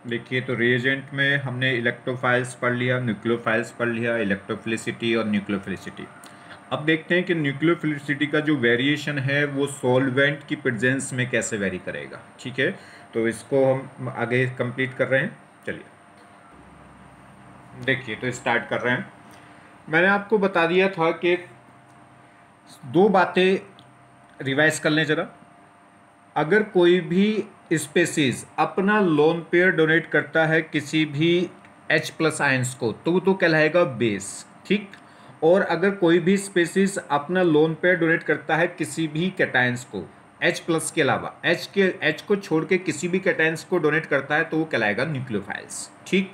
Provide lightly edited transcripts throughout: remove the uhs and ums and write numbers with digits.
देखिए, तो रिएजेंट में हमने इलेक्ट्रोफाइल्स पढ़ लिया, न्यूक्लियोफाइल्स पढ़ लिया, इलेक्ट्रोफिलिसिटी और न्यूक्लियोफिलिसिटी। अब देखते हैं कि न्यूक्लियोफिलिसिटी का जो वेरिएशन है वो सॉल्वेंट की प्रेजेंस में कैसे वेरी करेगा। ठीक है, तो इसको हम आगे कंप्लीट कर रहे हैं। चलिए देखिए, तो स्टार्ट कर रहे हैं। मैंने आपको बता दिया था कि दो बातें रिवाइज कर लें जरा। अगर कोई भी स्पेसीज अपना लोन पेयर डोनेट करता है किसी भी H+ आयंस को, तो वो तो कहलाएगा बेस। ठीक। और अगर कोई भी स्पेसीज अपना लोन पेयर डोनेट करता है किसी भी कैटायंस को, H+ के अलावा, H को छोड़ के किसी भी कैटायंस को डोनेट करता है, तो वो कहलाएगा न्यूक्लियोफाइल्स। ठीक।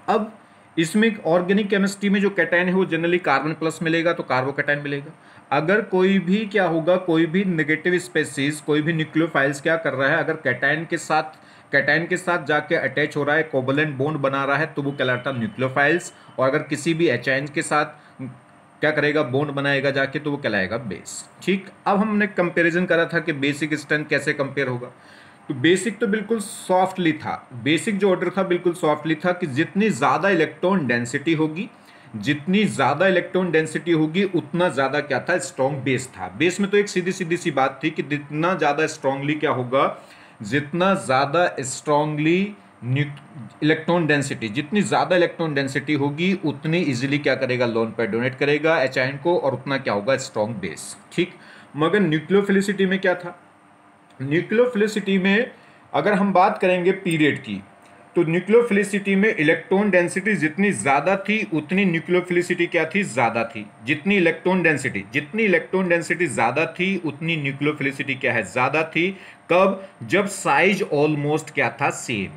अब इसमें ऑर्गेनिक केमिस्ट्री में जो कैटायन है वो जनरली कार्बन प्लस मिलेगा, तो कार्बोकैटायन मिलेगा। अगर कोई भी क्या होगा, कोई भी नेगेटिव स्पेसीज, कोई भी न्यूक्लियोफाइल्स क्या कर रहा है, अगर कैटायन के साथ जाके अटैच हो रहा है, कोवलेंट बॉन्ड बना रहा है, तो वो कहलाता है न्यूक्लियोफाइल्स। और अगर किसी भी एचाइन के साथ क्या करेगा, बॉन्ड बनाएगा जाके, तो वो कहलाएगा बेस। ठीक। अब हमने कंपैरिजन करा था कि बेसिक स्ट्रेंथ कैसे कंपेयर होगा। तो बेसिक तो बिल्कुल सॉफ्टली था, बेसिक जो ऑर्डर था बिल्कुल सॉफ्टली था कि जितनी ज़्यादा इलेक्ट्रॉन डेंसिटी होगी, जितनी ज़्यादा इलेक्ट्रॉन डेंसिटी होगी उतना ज़्यादा क्या था, स्ट्रॉन्ग बेस था। बेस में तो एक सीधी सीधी सी बात थी कि जितना ज़्यादा स्ट्रांगली क्या होगा, जितना ज़्यादा स्ट्रांगली इलेक्ट्रॉन डेंसिटी, जितनी ज़्यादा इलेक्ट्रॉन डेंसिटी होगी उतनी इजीली क्या करेगा, लोन पेयर डोनेट करेगा एचाइन को, और उतना क्या होगा, स्ट्रॉन्ग बेस। ठीक। मगर न्यूक्लियोफिलिसिटी में क्या था, न्यूक्लियोफिलिसिटी में अगर हम बात करेंगे पीरियड की, तो न्यूक्लियोफिलिसिटी में इलेक्ट्रॉन डेंसिटी जितनी ज़्यादा थी उतनी न्यूक्लियोफिलिसिटी क्या थी, ज़्यादा थी। जितनी इलेक्ट्रॉन डेंसिटी ज़्यादा थी उतनी न्यूक्लियोफिलिसिटी क्या है, ज़्यादा थी। कब, जब साइज ऑलमोस्ट क्या था, सेम।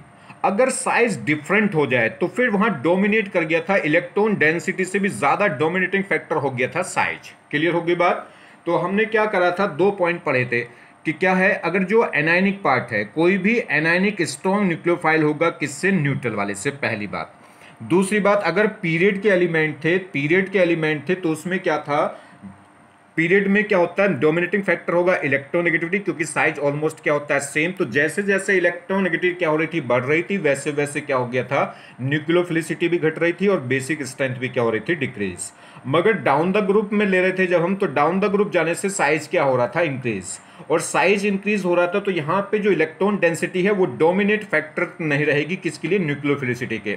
अगर साइज डिफरेंट हो जाए तो फिर वहां डोमिनेट कर गया था, इलेक्ट्रॉन डेंसिटी से भी ज़्यादा डोमिनेटिंग फैक्टर हो गया था साइज। क्लियर हो गई बात। तो हमने क्या करा था, 2 पॉइंट पढ़े थे कि क्या है, अगर जो एनायनिक पार्ट है, कोई भी एनायनिक स्ट्रॉन्ग न्यूक्लियोफाइल होगा किससे, न्यूट्रल वाले से, पहली बात। दूसरी बात, अगर पीरियड के एलिमेंट थे तो उसमें क्या था, पीरियड में क्या होता है, डोमिनेटिंग फैक्टर होगा इलेक्ट्रोनेगेटिविटी, क्योंकि साइज ऑलमोस्ट क्या होता है, सेम। तो जैसे जैसे इलेक्ट्रोनेगेटिविटी क्या हो रही थी, बढ़ रही थी, वैसे वैसे क्या हो गया था, न्यूक्लियोफिलिसिटी भी घट रही थी और बेसिक स्ट्रेंथ भी क्या हो रही थी, डिक्रीज। मगर डाउन द ग्रुप में ले रहे थे जब हम, तो डाउन द ग्रुप जाने से साइज क्या हो रहा था, इंक्रीज। और साइज इंक्रीज हो रहा था, तो यहाँ पे जो इलेक्ट्रॉन डेंसिटी है वो डोमिनेट फैक्टर नहीं रहेगी किसके लिए, न्यूक्लियोफिलिसिटी के।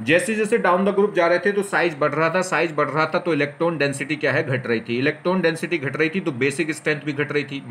जैसे जैसे डाउन द ग्रुप जा रहे थे तो साइज बढ़ रहा था, तो इलेक्ट्रॉन डेंसिटी क्या है, घट रही थी। इलेक्ट्रॉन डेंसिटी घट रही थी तो बेसिक स्ट्रेंथ भी घट रही थी।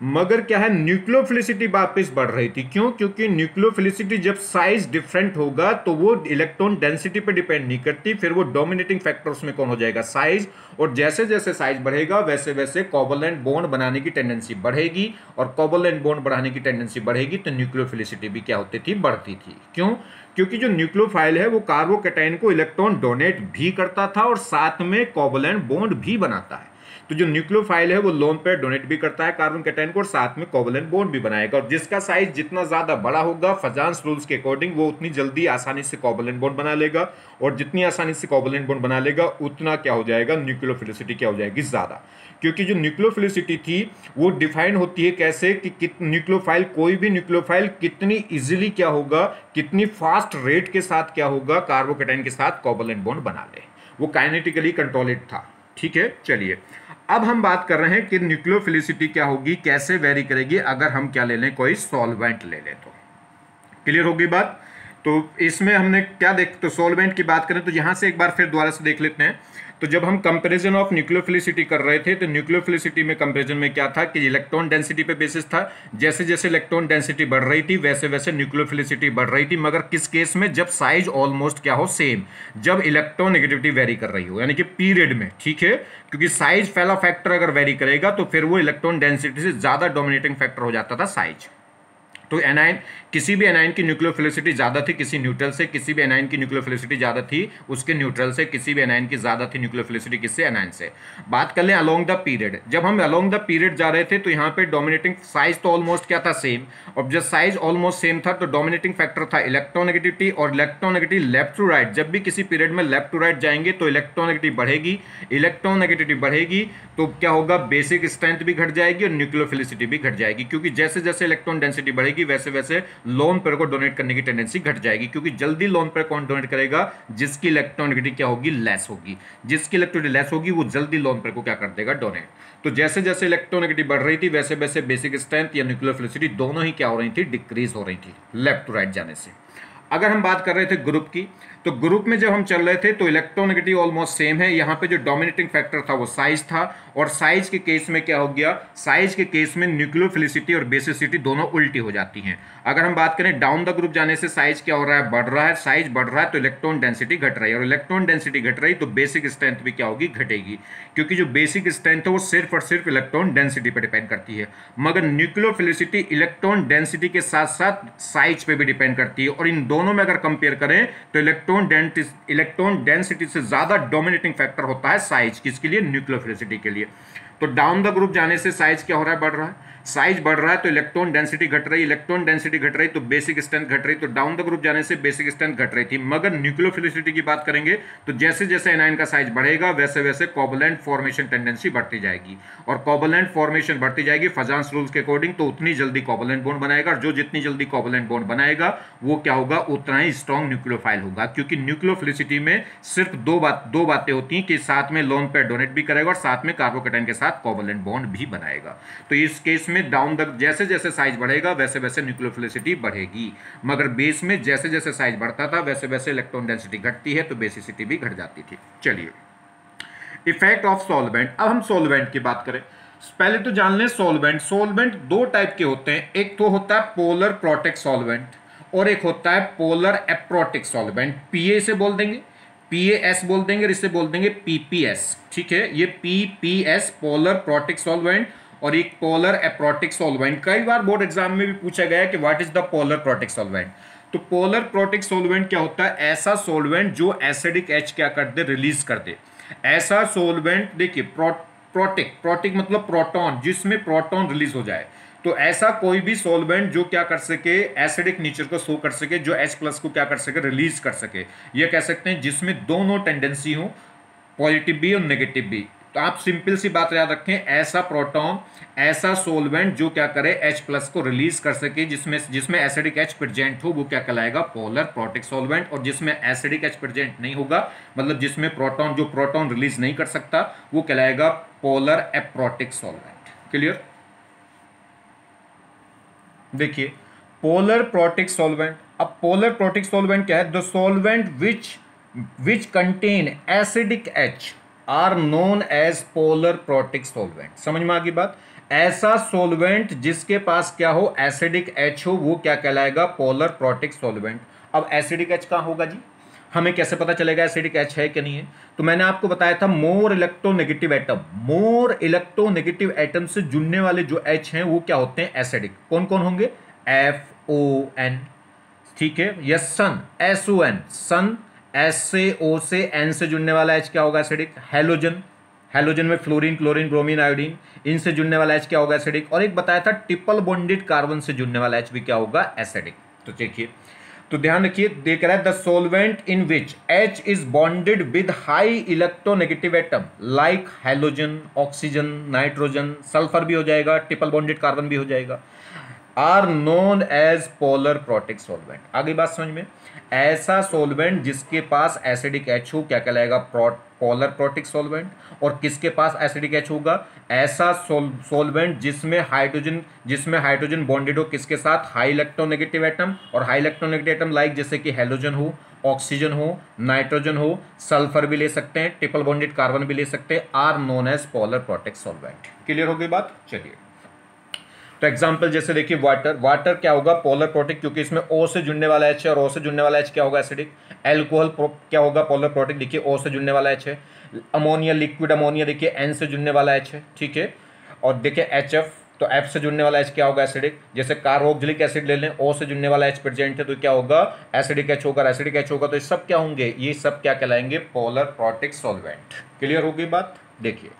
मगर क्या है, न्यूक्लियोफिलिसिटी वापस बढ़ रही थी। क्यों, क्योंकि न्यूक्लियोफिलिसिटी जब साइज डिफरेंट होगा तो वो इलेक्ट्रॉन डेंसिटी पर डिपेंड नहीं करती, फिर वो डोमिनेटिंग फैक्टर उसमें कौन हो जाएगा, साइज। और जैसे जैसे साइज बढ़ेगा वैसे वैसे कोवलेंट बॉन्ड बनाने की टेंडेंसी बढ़ेगी, और कोवलेंट बॉन्ड बढ़ाने की टेंडेंसी बढ़ेगी तो न्यूक्लियोफिलिसिटी भी क्या होती थी, बढ़ती थी। क्यों, क्योंकि जो न्यूक्लियोफाइल है वो कार्बोकैटायन को इलेक्ट्रॉन डोनेट भी करता था और साथ में कोवलेंट बॉन्ड भी बनाता है। तो जो न्यूक्लियोफाइल है वो लोन पेयर डोनेट भी करता है कार्बन कैटायन को और साथ में कोवलेंट बॉन्ड भी बनाएगा, और जिसका साइज जितना ज्यादा बड़ा होगा फजान्स रूल्स के अकॉर्डिंग वो उतनी जल्दी आसानी से कोवलेंट बॉन्ड बना लेगा, और जितनी आसानी से कोवलेंट बॉन्ड बना लेगा उतना क्या हो जाएगा, न्यूक्लियोफिलिसिटी क्या हो जाएगी, ज्यादा। क्योंकि जो न्यूक्लियोफिलिसिटी थी वो डिफाइन होती है कैसे, कि न्यूक्लियोफाइल, कोई भी न्यूक्लियोफाइल कितनी इजीली क्या होगा, कितनी फास्ट रेट के साथ क्या होगा, कार्बोकैटायन के साथ कोवलेंट बॉन्ड बना ले। वो काइनेटिकली कंट्रोलेड था। ठीक है, चलिए अब हम बात कर रहे हैं कि न्यूक्लियोफिलिसिटी क्या होगी, कैसे वेरी करेगी अगर हम क्या ले लें, कोई सॉल्वेंट ले लें तो। क्लियर होगी बात। तो इसमें हमने क्या देख, तो सॉल्वेंट की बात करें तो यहां से एक बार फिर दोबारा से देख लेते हैं। तो जब हम कंपैरिजन ऑफ न्यूक्लियोफिलिसिटी कर रहे थे तो न्यूक्लियोफिलिसिटी में कंपैरिजन में क्या था कि इलेक्ट्रॉन डेंसिटी पे बेसिस था। जैसे जैसे इलेक्ट्रॉन डेंसिटी बढ़ रही थी वैसे वैसे न्यूक्लियोफिलिसिटी बढ़ रही थी, मगर किस केस में, जब साइज ऑलमोस्ट क्या हो, सेम, जब इलेक्ट्रॉन नेगेटिविटी वेरी कर रही हो, यानी कि पीरियड में। ठीक है, क्योंकि साइज पहला फैक्टर अगर वेरी करेगा तो फिर वो इलेक्ट्रॉन डेंसिटी से ज्यादा डोमिनेटिंग फैक्टर हो जाता था साइज। तो एनाइन, किसी भी एनाइन की न्यूक्लियोफिलिसिटी ज्यादा थी किसी न्यूट्रल से, किसी भी एनाइन की न्यूक्लियोफिलिसिटी ज्यादा थी उसके न्यूट्रल से, किसी भी एनाइन की ज्यादा थी न्यूक्लियोफिलिसिटी किससे, एनाइन से। बात कर लें अलोंग द पीरियड, जब हम अलोंग द पीरियड जा रहे थे तो यहाँ पे डोमिनेटिंग साइज तो ऑलमोस्ट क्या था, सेम। और जब साइज ऑलमोस्ट सेम था तो डोमिनेटिंग फैक्टर था इलेक्ट्रोनेगेटिविटी, और इलेक्ट्रोनेगेटिविटी लेफ्ट टू राइट, जब भी किसी पीरियड में लेफ्ट टू राइट जाएंगे तो इलेक्ट्रोनेगेटिविटी बढ़ेगी, इलेक्ट्रोनेगेटिविटी बढ़ेगी तो क्या होगा, बेसिक स्ट्रेंथ भी घट जाएगी और न्यूक्लियोफिलिसिटी भी घट जाएगी, क्योंकि जैसे जैसे इलेक्ट्रॉन डेंसिटी बढ़ेगी बढ़ेगी वैसे वैसे लोन पेयर को डोनेट करने की टेंडेंसी घट जाएगी, क्योंकि जल्दी लोन पेयर कौन डोनेट करेगा, जिसकी इलेक्ट्रोनेगेटिव क्या होगी, लेस होगी। जिसकी इलेक्ट्रोनेगेटिव लेस होगी वो जल्दी लोन पेयर को क्या कर देगा, डोनेट। तो जैसे जैसे इलेक्ट्रोनेगेटिव बढ़ रही थी वैसे वैसे बेसिक स्ट्रेंथ या न्यूक्लियर फिलिसिटी दोनों ही क्या हो रही थी, डिक्रीज हो रही थी लेफ्ट टू राइट जाने से। अगर हम बात कर रहे थे ग्रुप की, तो ग्रुप में जब हम चल रहे थे तो इलेक्ट्रोनेगेटिव ऑलमोस्ट सेम है। यहाँ पे जो डोमिनेटिंग फैक्टर था वो साइज था, और साइज के केस में क्या हो गया, साइज के केस में न्यूक्लियोफिलिसिटी और बेसिसिटी दोनों उल्टी हो जाती हैं। अगर हम बात करें डाउन द ग्रुप जाने से साइज क्या हो रहा है, बढ़ रहा है, साइज बढ़ रहा है तो इलेक्ट्रॉन डेंसिटी घट रही है, और इलेक्ट्रॉन डेंसिटी घट रही तो बेसिक स्ट्रेंथ भी क्या होगी, घटेगी, क्योंकि जो बेसिक स्ट्रेंथ है वो सिर्फ और सिर्फ इलेक्ट्रॉन डेंसिटी पर डिपेंड करती है। मगर न्यूक्लियोफिलिसिटी इलेक्ट्रॉन डेंसिटी के साथ साथ साइज पे भी डिपेंड करती है, और इन दोनों में अगर कंपेयर करें तो इलेक्ट्रॉन डेंसिटी से ज्यादा डोमिनेटिंग फैक्टर होता है साइज, किसके लिए, न्यूक्लियोफिलिसिटी के लिए। तो डाउन द ग्रुप जाने से साइज क्या हो रहा है, बढ़ रहा है, साइज बढ़ रहा है तो इलेक्ट्रॉन डेंसिटी घट रही, इलेक्ट्रॉन डेंसिटी घट रही तो बेसिक स्ट्रेंथ घट रही, तो डाउन द ग्रुप जाने से बेसिक स्ट्रेंथ घट रही थी। मगर न्यूक्लियोफिलिसिटी की बात करेंगे तो जैसे जैसे एनायन का साइज बढ़ेगा वैसे वैसे कोवैलेंट फॉर्मेशन टेंडेंसी बढ़ती जाएगी, और कोवैलेंट फॉर्मेशन बढ़ती जाएगी फजांस रूल्स के अकॉर्डिंग, तो उतनी जल्दी कोवैलेंट बॉन्ड बनाएगा, और जो जितनी जल्दी कोवैलेंट बॉन्ड बनाएगा वो क्या होगा, उतना ही स्ट्रॉन्ग न्यूक्लियोफाइल होगा, क्योंकि न्यूक्लियोफिलिसिटी में सिर्फ दो बातें होती हैं कि साथ में लोन पेयर डोनेट भी करेगा और साथ में कार्बोकैटायन के साथ कोवैलेंट बॉन्ड भी बनाएगा। तो इस केस में डाउन द जैसे जैसे साइज बढ़ेगा वैसे वैसे न्यूक्लियोफिलिसिटी बढ़ेगी, मगर बेस में जैसे जैसे साइज बढ़ता था वैसे वैसे इलेक्ट्रॉन डेंसिटी घटती है तो बेसिसिटी भी घट जाती थी। चलिए, इफेक्ट ऑफ सॉल्वेंट। अब हम सॉल्वेंट की बात करें, पहले तो जान लें सॉल्वेंट दो टाइप के होते हैं, एक तो होता है पोलर प्रोटेक्ट सॉल्वेंट और एक होता है पोलर एप्रोटिक सॉल्वेंट। पीए से बोल देंगे, पीएस बोल देंगे, और इसे बोल देंगे पीपीएस। ठीक है, ये पीपीएस पोलर प्रोटेक्ट सॉल्वेंट और एक पोलर एप्रोटिक सॉल्वेंट। कई बार बोर्ड एग्जाम में भी पूछा गया है कि what is the polar protic solvent. तो पोलर प्रोटेक्ट सॉल्वेंट क्या होता है, ऐसा सॉल्वेंट जो एसिडिक एच क्या कर दे, रिलीज कर दे। ऐसा सॉल्वेंट देखिए, प्रोटिक मतलब प्रोटॉन, जिसमें प्रोटॉन रिलीज हो जाए। तो ऐसा कोई भी सॉल्वेंट जो क्या कर सके, एसिडिक नेचर को शो कर सके, जो H प्लस को क्या कर सके, रिलीज कर सके, ये कह सकते हैं, जिसमें दोनों टेंडेंसी हो, पॉजिटिव भी और नेगेटिव भी। तो आप सिंपल सी बात याद रखें, ऐसा प्रोटॉन, ऐसा सॉल्वेंट जो क्या करे, H प्लस को रिलीज कर सके, जिसमें एसिडिक H प्रेजेंट हो, वो क्या कहलाएगा, पोलर प्रोटेक्ट सॉल्वेंट। और जिसमें एसिडिक H प्रेजेंट नहीं होगा, मतलब जिसमें जो प्रोटॉन रिलीज नहीं कर सकता, वो कहलाएगा पोलर एप्रोटिक सॉल्वेंट। क्लियर। देखिए, पोलर प्रोटिक सॉल्वेंट। अब पोलर प्रोटिक सॉल्वेंट क्या है, the solvent which contain acidic H are known as polar protic solvent. समझ में आ गई बात। ऐसा सॉल्वेंट जिसके पास क्या हो, एसिडिक H हो, वो क्या कहलाएगा, पोलर प्रोटिक सॉल्वेंट। अब एसिडिक H कहाँ होगा जी, हमें कैसे पता चलेगा एसिडिक H है कि नहीं है। तो मैंने आपको बताया था, मोर इलेक्ट्रोनेगेटिव एटम से जुड़ने वाले जो H हैं वो क्या होते हैं, एसिडिक। कौन कौन होंगे, FON, ठीक है, या सन, SON, सन, S से O से N से जुड़ने वाला H क्या होगा, एसिडिक। हैलोजन में फ्लोरीन, क्लोरीन, ब्रोमीन, आयोडीन, इनसे जुड़ने वाला H क्या होगा, एसिडिक। और एक बताया था ट्रिपल बॉन्डेड कार्बन से जुड़ने वाला H भी क्या होगा, एसिडिक। तो देखिए, तो ध्यान रखिए, देख रहा है, the solvent in which H is bonded with high electronegative atom like halogen, oxygen, nitrogen, sulphur भी हो जाएगा, ट्रिपल बॉन्डेड कार्बन भी हो जाएगा, are known as polar protic solvent. आगे बात समझ में, ऐसा सॉल्वेंट जिसके पास एसिडिक H हो क्या कहलाएगा, पोलर प्रोटिक सॉल्वेंट। और किसके पास एसिडिक H होगा, ऐसा सॉल्वेंट जिसमें हाइड्रोजन बॉन्डेड हो, किसके साथ, हाई इलेक्ट्रोनेगेटिव एटम। और हाई इलेक्ट्रोनेगेटिव एटम लाइक जैसे कि हैलोजन हो, ऑक्सीजन हो, नाइट्रोजन हो, सल्फर भी ले सकते हैं, ट्रिपल बॉन्डेड कार्बन भी ले सकते हैं, are known as polar protic solvent. Clear हो गई बात। चलिए, तो एग्जांपल जैसे देखिए, वाटर क्या होगा, पोलर प्रोटिक, क्योंकि इसमें O से जुड़ने वाला H है, और O से जुड़ने वाला H क्या होगा, एसिडिक। एल्कोहल क्या होगा, पोलर प्रोटिक, देखिए O से जुड़ने वाला H है। अमोनिया, लिक्विड अमोनिया, देखिए N से जुड़ने वाला H है, ठीक है। और देखिए HF, तो F से जुड़ने वाला H क्या होगा, एसिडिक। जैसे कार्बोक्सिलिक एसिड ले लें, O से जुड़ने वाला H प्रेजेंट है तो क्या होगा, एसिडिक H होगा, एसिडिक H होगा, तो ये सब क्या होंगे, ये सब क्या कहलाएंगे, पोलर प्रोटिक सॉल्वेंट। क्लियर हो गई बात। देखिए,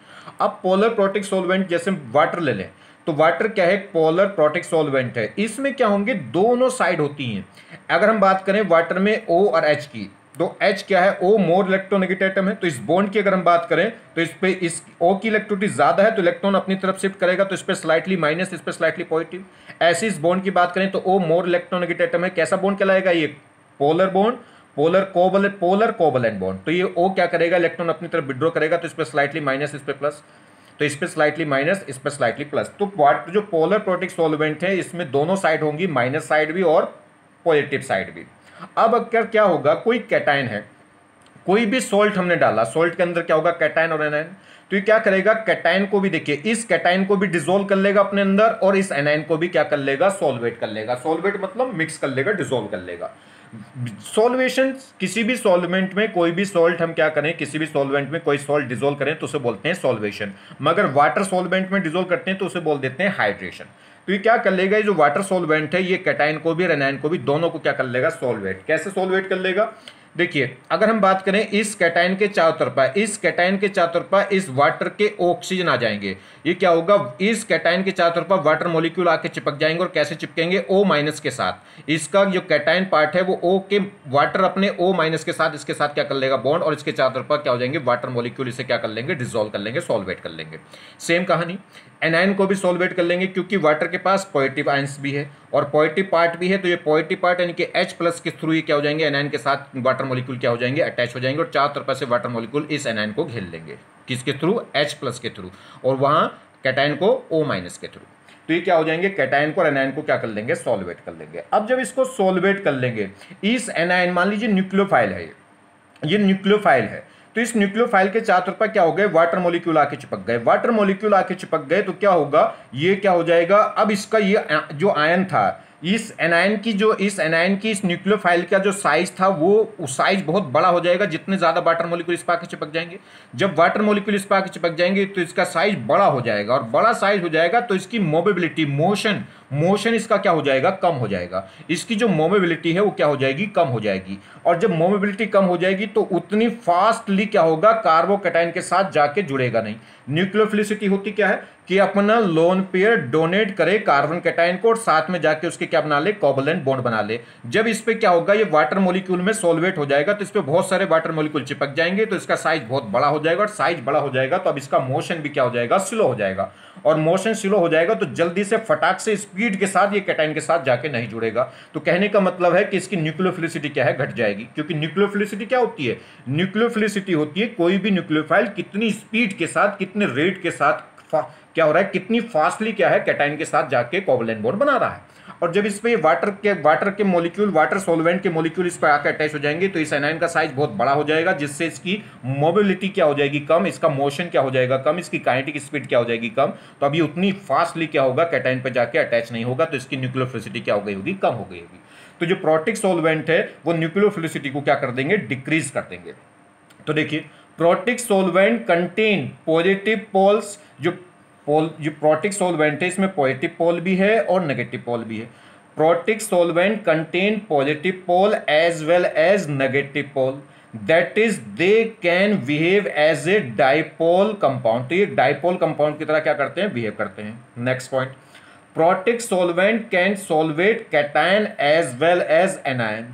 अब पोलर प्रोटिक सॉल्वेंट जैसे वाटर ले लें, तो वाटर क्या है, पोलर प्रोटिक सॉल्वेंट है। इसमें क्या होंगे, दोनों साइड होती हैं। अगर हम बात करें वाटर में O और H की, तो H क्या है, O मोर इलेक्ट्रोनेगेटिव एटम है, तो इस बॉन्ड की अगर हम बात करें तो इस पे इस O की इलेक्ट्रोनिटी ज्यादा है तो इलेक्ट्रॉन अपनी तरफ शिफ्ट करेगा, तो इस पे स्लाइटली माइनस, इस पे स्लाइटली पॉजिटिव। ऐसे इस बॉन्ड की बात करें तो O मोर इलेक्ट्रोनेगेटिव एटम है, कैसा बॉन्ड कहलाएगा ये, polar bond, polar covalent bond. तो ये O क्या करेगा, इलेक्ट्रॉन अपनी तरफ विड्रॉ करेगा, तो इस पे स्लाइटली माइनस, इस पे प्लस, तो इस पे स्लाइटली माइनस, इस पे स्लाइटली प्लस। तो जो पोलर प्रोटिक सॉल्वेंट है इसमें दोनों साइड होंगी, माइनस साइड भी और पॉजिटिव साइड भी। अब अगर क्या होगा, कोई कैटायन है, कोई भी सॉल्ट हमने डाला, सॉल्ट के अंदर क्या होगा, कैटायन और एनायन, तो ये क्या करेगा, कैटायन को भी देखिए, इस कैटायन को भी डिसॉल्व कर लेगा अपने अंदर और इस एनायन को भी क्या कर लेगा, सॉल्वेट कर लेगा। सॉल्वेट मतलब मिक्स कर लेगा, डिसॉल्व कर लेगा। सॉल्वेशन, किसी भी सॉल्वेंट में कोई भी सॉल्ट हम क्या करें, किसी भी सॉल्वेंट में कोई सॉल्ट डिसॉल्व करें तो उसे बोलते हैं सॉल्वेशन। मगर वाटर सॉल्वेंट में डिसॉल्व करते हैं तो उसे बोल देते हैं हाइड्रेशन। तो ये क्या कर लेगा, ये जो वाटर सॉल्वेंट है ये कैटायन को भी और एनायन को भी, दोनों को क्या कर लेगा, सॉल्वेट। कैसे सॉल्वेट कर लेगा, देखिए अगर हम बात करें इस कैटायन के चारों तरफा, इस कैटायन के चारों तरफा इस वाटर के ऑक्सीजन आ जाएंगे, ये क्या होगा, इस कैटायन के चारों तरफा वाटर मॉलिक्यूल आके चिपक जाएंगे और कैसे चिपकेंगे, O माइनस के साथ। इसका जो कैटायन पार्ट है वो O के वाटर अपने O माइनस के साथ, इसके साथ क्या कर लेगा बॉन्ड, और इसके चारों तरफा क्या हो जाएंगे, वाटर मॉलिक्यूल, इसे क्या कर लेंगे, डिसॉल्व कर लेंगे, सॉल्वेट कर लेंगे। सेम कहानी एनायन को भी सॉल्वेट कर लेंगे, क्योंकि वाटर के पास पॉजिटिव आयंस भी है और पॉजिटिव पार्ट भी है, तो ये पॉजिटिव पार्ट यानी कि H प्लस के थ्रू ये क्या हो जाएंगे, एनायन के साथ वाटर मॉलिक्यूल क्या हो जाएंगे, अटैच हो जाएंगे और चारों तरफ से वाटर मॉलिक्यूल इस एनायन को घेर लेंगे, किसके थ्रू, H प्लस के थ्रू, और वहां कैटायन को O माइनस के थ्रू। तो ये क्या हो जाएंगे, कैटायन को और एनायन को क्या कर लेंगे, सॉल्वेट कर लेंगे। अब जब इसको सॉल्वेट कर लेंगे, इस एनायन, मान लीजिए न्यूक्लियोफाइल है, ये न्यूक्लियोफाइल है, तो इस न्यूक्लियोफाइल के चारों तरफ क्या हो गए, वाटर मॉलिक्यूल आके चिपक गए। वाटर मॉलिक्यूल आके चिपक गए तो क्या होगा, ये क्या हो जाएगा, अब इसका ये जो आयन था, इस एनायन की, जो इस एनायन की इस न्यूक्लियोफाइल का जो साइज था वो साइज बहुत बड़ा हो जाएगा, जितने ज्यादा वाटर मॉलिक्यूल इस पर आके चिपक जाएंगे। जब वाटर मॉलिक्यूल इस पर आके चिपक जाएंगे तो इसका साइज बड़ा हो जाएगा, और बड़ा साइज हो जाएगा तो इसकी मोबिलिटी, मोशन इसका क्या हो जाएगा, कम हो जाएगा। इसकी जो मोबिलिटी है वो क्या हो जाएगी, कम हो जाएगी। और जब मोबिलिटी कम हो जाएगी तो उतनी फास्टली क्या होगा, कार्बोकैटायन के साथ जाके जुड़ेगा नहीं। न्यूक्लियोफिलिसिटी होती क्या है कि अपना लोन पेयर डोनेट करे कार्बन कैटायन को और साथ में जाके उसके क्या बना ले, कोवलेंट बॉन्ड बना ले। जब इस पे क्या होगा, ये वाटर मॉलिक्यूल में सॉल्वेट हो जाएगा तो इस पे बहुत सारे वाटर मॉलिक्यूल चिपक जाएंगे, तो इसका साइज बहुत बड़ा हो जाएगा, और साइज बड़ा हो जाएगा तो अब इसका मोशन भी क्या हो जाएगा, स्लो हो जाएगा। और मोशन स्लो हो जाएगा तो जल्दी से फटाक से स्पीड के साथ ये कैटायन के साथ जाके नहीं जुड़ेगा। तो कहने का मतलब है कि इसकी न्यूक्लियोफिलिसिटी क्या है, घट जाएगी। क्योंकि न्यूक्लियोफिलिसिटी क्या होती है, न्यूक्लियोफिलिसिटी होती है कोई भी न्यूक्लियोफाइल कितनी स्पीड के साथ, कितने रेट के साथ क्या हो रहा है, कितनी फास्टली क्या है, कैटायन के साथ जाके कोवलेंट बॉन्ड बना रहा है। और जब इस पे वाटर के मॉलिक्यूल, वाटर सॉल्वेंट के मॉलिक्यूल इस पर आकर अटैच हो जाएंगे तो इस एनायन का साइज बहुत बड़ा हो जाएगा, जिससे इसकी मोबिलिटी क्या हो जाएगी, कम, इसका मोशन क्या हो जाएगा, कम, इसकी काइनेटिक स्पीड क्या हो जाएगी, कम। तो अभी उतनी फास्टली क्या होगा, कैटायन पे जाके अटैच नहीं होगा, तो इसकी न्यूक्लियोफिलिसिटी क्या हो गई होगी, कम हो गई होगी। तो जो प्रोटिक सॉल्वेंट है वो न्यूक्लियोफिलिसिटी को क्या कर देंगे, डिक्रीज कर देंगे। तो देखिए protic solvent contain positive poles, जो प्रोटिक सॉल्वेंट है इसमें पॉजिटिव पोल भी है और नेगेटिव पोल भी है। Protic solvent contain positive pole as well as negative pole, that is they can behave as a dipole compound. तो ये डाइपोल कंपाउंड की तरह क्या करते हैं, बिहेव करते हैं। Next point, protic solvent can solvate cation as well as anion.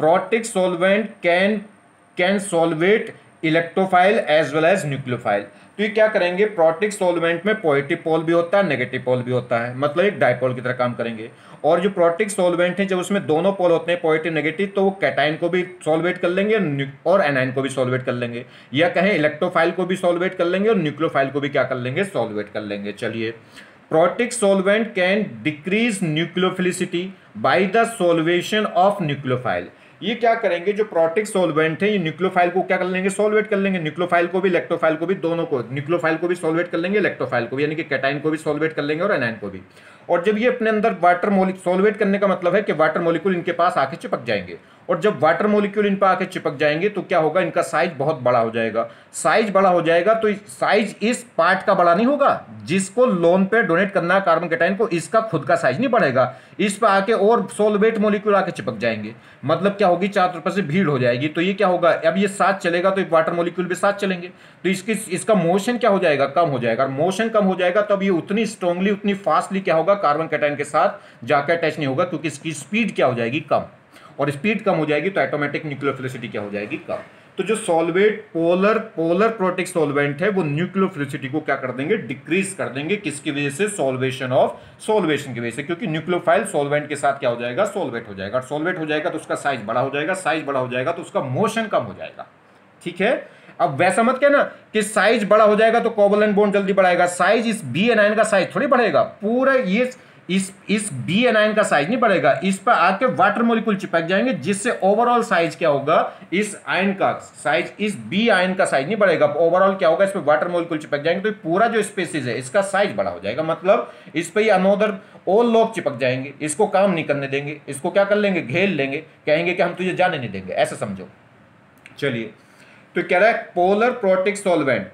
Protic solvent can solvate electrophile as well as nucleophile. तो ये क्या करेंगे, प्रोटिक सॉल्वेंट में पॉजिटिव पोल भी होता है, नेगेटिव पोल भी होता है, मतलब एक डाइपोल की तरह काम करेंगे। और जो प्रोटिक सॉल्वेंट है जब उसमें दोनों पोल होते हैं पॉजिटिव नेगेटिव, तो वो कैटायन को भी सॉल्वेट कर लेंगे और एनायन को भी सॉल्वेट कर लेंगे, या कहें इलेक्ट्रोफाइल को भी सॉल्वेट कर लेंगे और न्यूक्लियोफाइल को भी क्या कर लेंगे, सॉल्वेट कर लेंगे। चलिए, protic solvent can decrease nucleophilicity by the solvation of nucleophile. ये क्या करेंगे, जो प्रोटिक सॉल्वेंट है ये न्यूक्लियोफाइल को क्या कर लेंगे, सॉल्वेट कर लेंगे। न्यूक्लियोफाइल को भी इलेक्ट्रोफाइल को भी, दोनों को, न्यूक्लियोफाइल को भी सॉल्वेट कर लेंगे, इलेक्ट्रोफाइल को भी, यानी कि कैटायन को भी सॉल्वेट कर लेंगे और एनायन को भी। और जब ये अपने अंदर वाटर मॉलिक्यूल, सॉल्वेट करने का मतलब है कि वाटर मॉलिक्यूल इनके पास आके चिपक जाएंगे, और जब वाटर मॉलिक्यूल इन पर आके चिपक जाएंगे तो क्या होगा, इनका साइज बहुत बड़ा हो जाएगा। साइज बड़ा हो जाएगा तो साइज इस पार्ट का बड़ा नहीं होगा जिसको लोन पे डोनेट करना है कार्बन कैटायन को, इसका खुद का साइज नहीं बढ़ेगा, इस पर आके और सॉल्वेट मॉलिक्यूल आके चिपक जाएंगे। मतलब क्या होगी, चारों तरफ से भीड़ हो जाएगी। तो ये क्या होगा, अब ये साथ चलेगा तो वाटर मॉलिक्यूल भी साथ चलेंगे, तो इसका मोशन क्या हो जाएगा, कम हो जाएगा। और मोशन कम हो जाएगा तब ये उतनी स्ट्रांगली, उतनी फास्टली क्या होगा, कार्बन कैटायन के साथ जाकर अटैच नहीं होगा, क्योंकि इसकी स्पीड क्या हो जाएगी, कम। और स्पीड कम हो जाएगी तो ऑटोमेटिक न्यूक्लियोफिलिसिटी क्या हो जाएगी, कम। तो जो सॉल्वेट पोलर प्रोटिक सॉल्वेंट है वो न्यूक्लियोफिलिसिटी को क्या कर देंगे, डिक्रीज कर देंगे। किसकी वजह से, सॉल्वेशन की वजह से, क्योंकि न्यूक्लियोफाइल सॉल्वेंट के साथ क्या हो जाएगा, सॉल्वेट हो जाएगा। सॉल्वेट हो जाएगा तो उसका साइज बड़ा हो जाएगा, साइज बड़ा हो जाएगा तो उसका मोशन कम हो जाएगा। ठीक है, अब वैसा मत कहना कि साइज बड़ा हो जाएगा तो कोवलेंट बॉन्ड जल्दी बढ़ाएगा। साइज इस बी एनायन का साइज थोड़ी बढ़ेगा, पूरा ये इस बी एनायन का साइज नहीं बढ़ेगा, इस पर आके वाटर मॉलिक्यूल चिपक जाएंगे, जिससे ओवरऑल साइज क्या होगा, इस आयन का साइज, इस बी आयन का साइज नहीं बढ़ेगा, ओवरऑल क्या होगा, इस पर वाटर मॉलिक्यूल चिपक जाएंगे तो पूरा जो स्पेसिस है इसका साइज बड़ा हो जाएगा। मतलब इस पे अनोदर ऑल लोग चिपक जाएंगे, इसको काम नहीं करने देंगे, इसको क्या कर लेंगे, घेर लेंगे, कहेंगे कि हम तुझे जाने नहीं देंगे, ऐसा समझो। चलिए, तो कह रहा है polar protic solvent,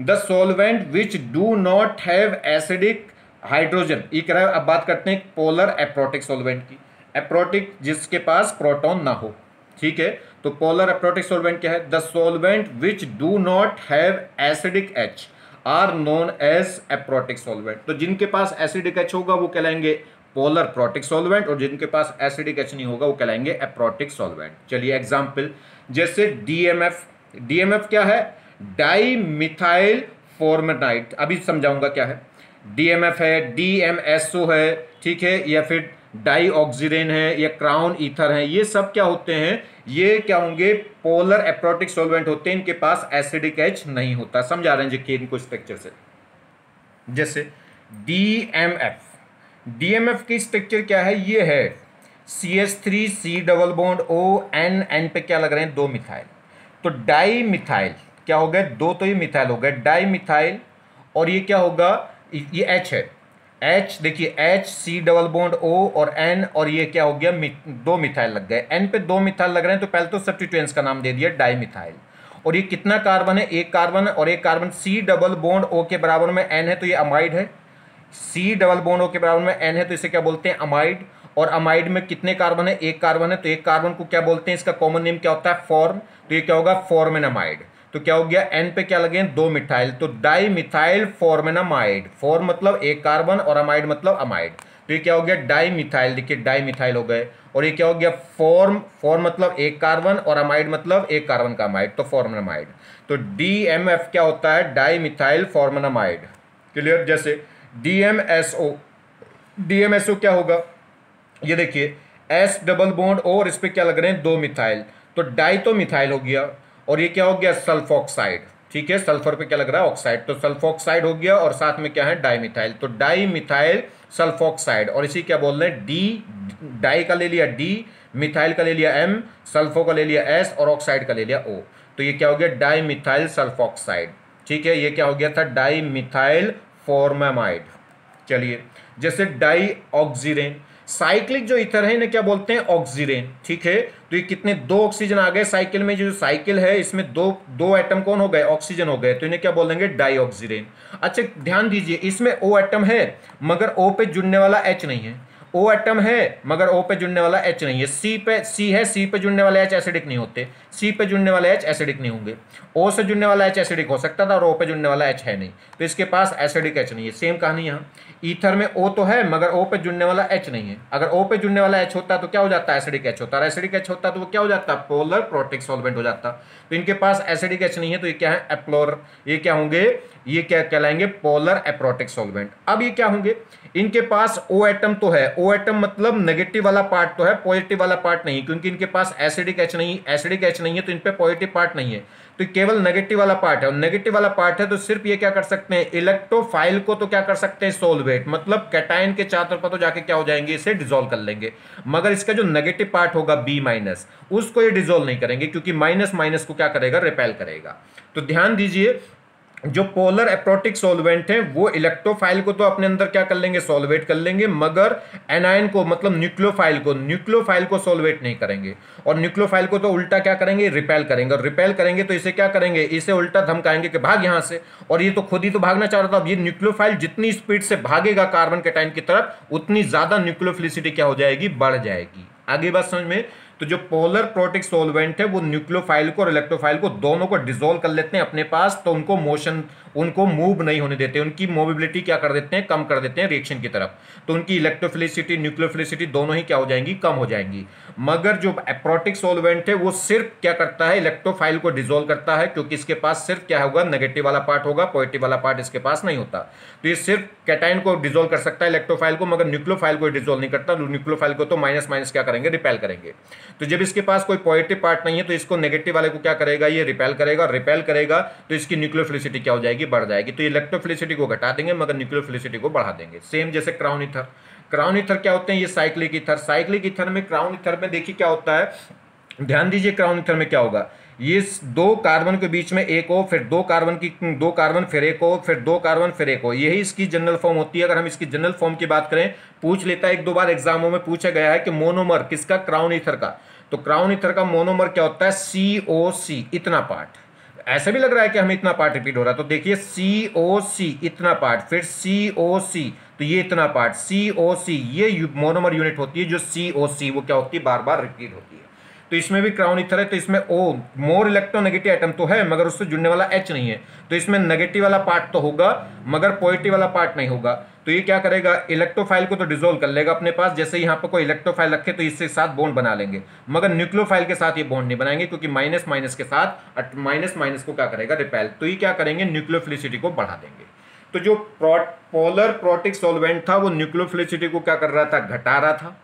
the solvent which do not have acidic hydrogen. ये कह रहा है, अब बात करते हैं पोलर एप्रोटिक सॉल्वेंट की। एप्रोटिक जिसके पास प्रोटॉन ना हो, ठीक है। तो पोलर एप्रोटिक सॉल्वेंट क्या है, the solvent which do not have acidic H are known as aprotic solvent. तो जिनके पास एसिडिक एच होगा वो कहलाएंगे पोलर प्रोटिक सॉल्वेंट, और जिनके पास एसिडिक एच नहीं होगा वो कहलाएंगे एप्रोटिक सॉल्वेंट। चलिए एग्जांपल, जैसे डीएमएफ। डीएमएफ क्या है, डाई मिथाइल फॉर्मेनाइट, अभी समझाऊंगा क्या है। डीएमएफ है, डीएमएसओ है, ठीक है, या फिर डाई ऑक्सीडेन है, या क्राउन ईथर है, ये सब क्या होते हैं, ये क्या होंगे, पोलर एप्रोटिक सॉल्वेंट होते हैं, इनके पास एसिडिक एच नहीं होता। समझा रहे हैं जी इनको स्ट्रक्चर से। जैसे डीएमएफ, डीएमएफ की स्ट्रक्चर क्या है, ये है CH3 double bond O, N पे क्या लग रहे हैं, 2 मिथाइल। तो डाई मिथाइल क्या हो गए, 2 तो ये मिथाइल हो गए, डाई मिथाइल, और ये क्या होगा, ये H है, H देखिए HC डबल बॉन्ड O और N, और ये क्या हो गया, 2 मिथाइल लग गए। N पे 2 मिथाइल लग रहे हैं तो पहले तो सब्स्टिट्यूएंट्स का नाम दे दिया डाई मिथाइल। और ये कितना कार्बन है, एक कार्बन है, और एक carbon C double bond O के बराबर में N है तो ये अमाइड है। C डबल बॉन्ड O के बराबर में N है तो इसे क्या बोलते हैं, अमाइड। और अमाइड में कितने कार्बन है, एक कार्बन है, तो एक कार्बन को क्या बोलते हैं, इसका कॉमन नेम क्या होता है, फॉर्म। तो ये क्या होगा, फॉर्मेनामाइड। तो क्या हो गया, N पे क्या लगे, 2 मिथाइल, तो डाई मिथाइल फॉर्मेनामाइड। फॉर्म मतलब एक कार्बन और अमाइड मतलब अमाइड, तो ये क्या हो गया, डाई मिथाइल। देखिए डाई मिथाइल हो गए। और ये क्या हो गया, फॉर्म मतलब एक कार्बन और अमाइड मतलब एक कार्बन का अमाइड, तो फॉर्मेनामाइड। तो DMF क्या होता है, डाई मिथाइल फॉर्मेनामाइड। क्लियर। जैसे DMSO, DMSO क्या होगा, ये देखिए S डबल बॉन्ड O, और इस पे क्या लग रहे हैं, 2 मिथाइल, तो डाई तो मिथाइल हो गया, और ये क्या हो गया, सल्फॉक्साइड। ठीक है, सल्फर पे क्या लग रहा है, ऑक्साइड, तो सल्फॉक्साइड हो गया, और साथ में क्या है, डाई मिथाइल, तो डाई मिथाइल सल्फॉक्साइड। और इसी क्या बोल रहे हैं, डी, डाई का ले लिया D, मिथाइल का ले लिया M, सल्फो का ले लिया S, और ऑक्साइड का ले लिया O, तो ये क्या हो गया, डाई मिथाइल सल्फॉक्साइड। ठीक है, ये क्या हो गया था, डाई मिथाइल फॉर्मेमाइड। चलिए, जैसे डाई ऑक्सीरेन, साइक्लिक जो ईथर है इन्हें क्या बोलते हैं, ऑक्सीरेन। ठीक है, तो ये कितने, 2 ऑक्सीजन आ गए साइकिल में, जो साइकिल है इसमें दो एटम कौन हो गए, ऑक्सीजन हो गए, तो इन्हें क्या बोलेंगे, डाई ऑक्सीरेन। अच्छा ध्यान दीजिए, इसमें O एटम है मगर O पे जुड़ने वाला H नहीं है, O एटम है मगर O पे जुड़ने वाला H नहीं है, C है, C पे जुड़ने वाले H एसिडिक नहीं होते, C पे जुड़ने वाले H एसिडिक नहीं होंगे, O से जुड़ने वाला H एसिडिक हो सकता था और O पे जुड़ने वाला H है नहीं, तो इसके पास एसिडिक H नहीं है। सेम कहानी यहाँ, ईथर में O तो है मगर O पे जुड़ने वाला H नहीं है। अगर O पे जुड़ने वाला H होता तो क्या हो जाता है, एसिडिक H होता है, एसिडिक H होता तो वो क्या हो जाता, पोलर प्रोटिक सॉल्वेंट हो जाता। तो इनके पास एसिडिक H नहीं है, तो ये क्या है, एप्लोर, ये क्या होंगे, ये क्या कहलाएंगे, पोलर एप्रोटिक सॉल्वेंट। अब ये क्या होंगे, इनके पास O एटम तो है, O एटम मतलब नेगेटिव वाला पार्ट तो है, पॉजिटिव वाला पार्ट नहीं, क्योंकि इनके पास एसिडिक H नहीं है, तो इन पे पॉजिटिव पार्ट नहीं है, तो केवल नेगेटिव वाला पार्ट है। और नेगेटिव वाला पार्ट है तो सिर्फ ये क्या कर सकते हैं, इलेक्ट्रोफाइल को तो क्या कर सकते हैं, सोलवेट, मतलब कैटायन के चार तरफ तो जाके क्या हो जाएंगे, इसे डिसॉल्व कर लेंगे। मगर इसका जो नेगेटिव पार्ट होगा B माइनस, उसको ये डिसॉल्व नहीं करेंगे, क्योंकि माइनस माइनस को क्या करेगा, रिपेल करेगा। तो ध्यान दीजिए, जो पोलर एप्रोटिक सॉल्वेंट हैं वो इलेक्ट्रोफाइल को तो अपने अंदर क्या कर लेंगे, सॉल्वेट कर लेंगे, मगर एनायन को मतलब न्यूक्लियोफाइल को सॉल्वेट नहीं करेंगे। और न्यूक्लियोफाइल को तो उल्टा क्या करेंगे, रिपेल करेंगे। और रिपेल करेंगे तो इसे क्या करेंगे, इसे उल्टा धमकाएंगे कि भाग यहां से, और ये तो खुद ही तो भागना चाह रहा था। अब ये न्यूक्लियोफाइल जितनी स्पीड से भागेगा कार्बन कैटायन की तरफ, उतनी ज्यादा न्यूक्लियोफिलिसिटी क्या हो जाएगी, बढ़ जाएगी। आगे बात समझ में। तो जो पोलर प्रोटिक सॉल्वेंट है वो न्यूक्लियोफाइल को और इलेक्ट्रोफाइल को दोनों को डिसॉल्व कर लेते हैं अपने पास, तो उनको मोशन, उनको मूव नहीं होने देते, उनकी मोबिलिटी क्या कर देते हैं, कम कर देते हैं रिएक्शन की तरफ, तो उनकी इलेक्ट्रोफिलिसिटी न्यूक्लियोफिलिसिटी दोनों ही क्या हो जाएंगी, कम हो जाएंगी। मगर जो एप्रोटिक सॉल्वेंट है वो सिर्फ क्या करता है, इलेक्ट्रोफाइल को डिसॉल्व करता है, क्योंकि इसके पास सिर्फ क्या होगा, नेगेटिव वाला पार्ट होगा, पॉजिटिव वाला पार्ट इसके पास नहीं होता। तो ये सिर्फ कैटायन को डिसॉल्व कर सकता है, इलेक्ट्रोफाइल को, मगर न्यूक्लियोफाइल को डिसॉल्व नहीं करता। न्यूक्लियोफाइल को तो माइनस माइनस क्या करेंगे, रिपेल करेंगे। तो जब इसके पास कोई पॉजिटिव पार्ट नहीं है तो इसको नेगेटिव वाले को क्या करेगा, ये रिपेल करेगा, रिपेल करेगा तो इसकी न्यूक्लियोफिलिसिटी क्या हो जाएगी, बढ़ जाएगी। तो इलेक्ट्रोफिलिसिटी को घटा देंगे मगर न्यूक्लियोफिलिसिटी को बढ़ा देंगे। सेम जैसे क्राउन ईथर, क्राउन ईथर क्या होते हैं, ये साइक्लिक ईथर, साइक्लिक ईथर में, क्राउन ईथर में देखिए क्या होता है, ध्यान दीजिए क्राउन ईथर में क्या होगा, ये दो कार्बन के बीच में एक हो, फिर दो कार्बन फिर एक हो, फिर दो कार्बन फिर एक हो, यही इसकी जनरल फॉर्म होती है। अगर हम इसकी जनरल फॉर्म की बात करें, पूछ लेता है, एक दो बार एग्जामों में पूछा गया है कि मोनोमर किसका, क्राउन ईथर का, तो क्राउन ईथर का मोनोमर क्या होता है, COC, इतना पार्ट। ऐसा भी लग रहा है कि हमें इतना पार्ट रिपीट हो रहा है, तो देखिए COC इतना पार्ट, फिर COC, तो ये इतना पार्ट COC, ये मोनोमर यूनिट होती है जो COC, वो क्या होती है, बार बार रिपीट होती है। तो इसमें भी क्राउन ईथर है, तो इसमें O मोर इलेक्ट्रोनेगेटिव एटम तो है मगर उससे जुड़ने वाला H नहीं है, तो इसमें नेगेटिव वाला पार्ट तो होगा मगर पॉजिटिव वाला पार्ट नहीं होगा। तो ये क्या करेगा, इलेक्ट्रोफाइल को तो डिसॉल्व कर लेगा अपने पास, जैसे यहाँ पर कोई इलेक्ट्रोफाइल रखे तो इसके साथ बॉन्ड बना लेंगे, मगर न्यूक्लियोफाइल के साथ ये बॉन्ड नहीं बनाएंगे, क्योंकि माइनस माइनस के साथ माइनस माइनस को क्या करेगा, रिपेल। तो ये क्या करेंगे, न्यूक्लियोफिलिसिटी को बढ़ा देंगे। तो जो पोलर प्रोटिक सॉल्वेंट था वो न्यूक्लियोफिलिसिटी को क्या कर रहा था, घटा रहा था,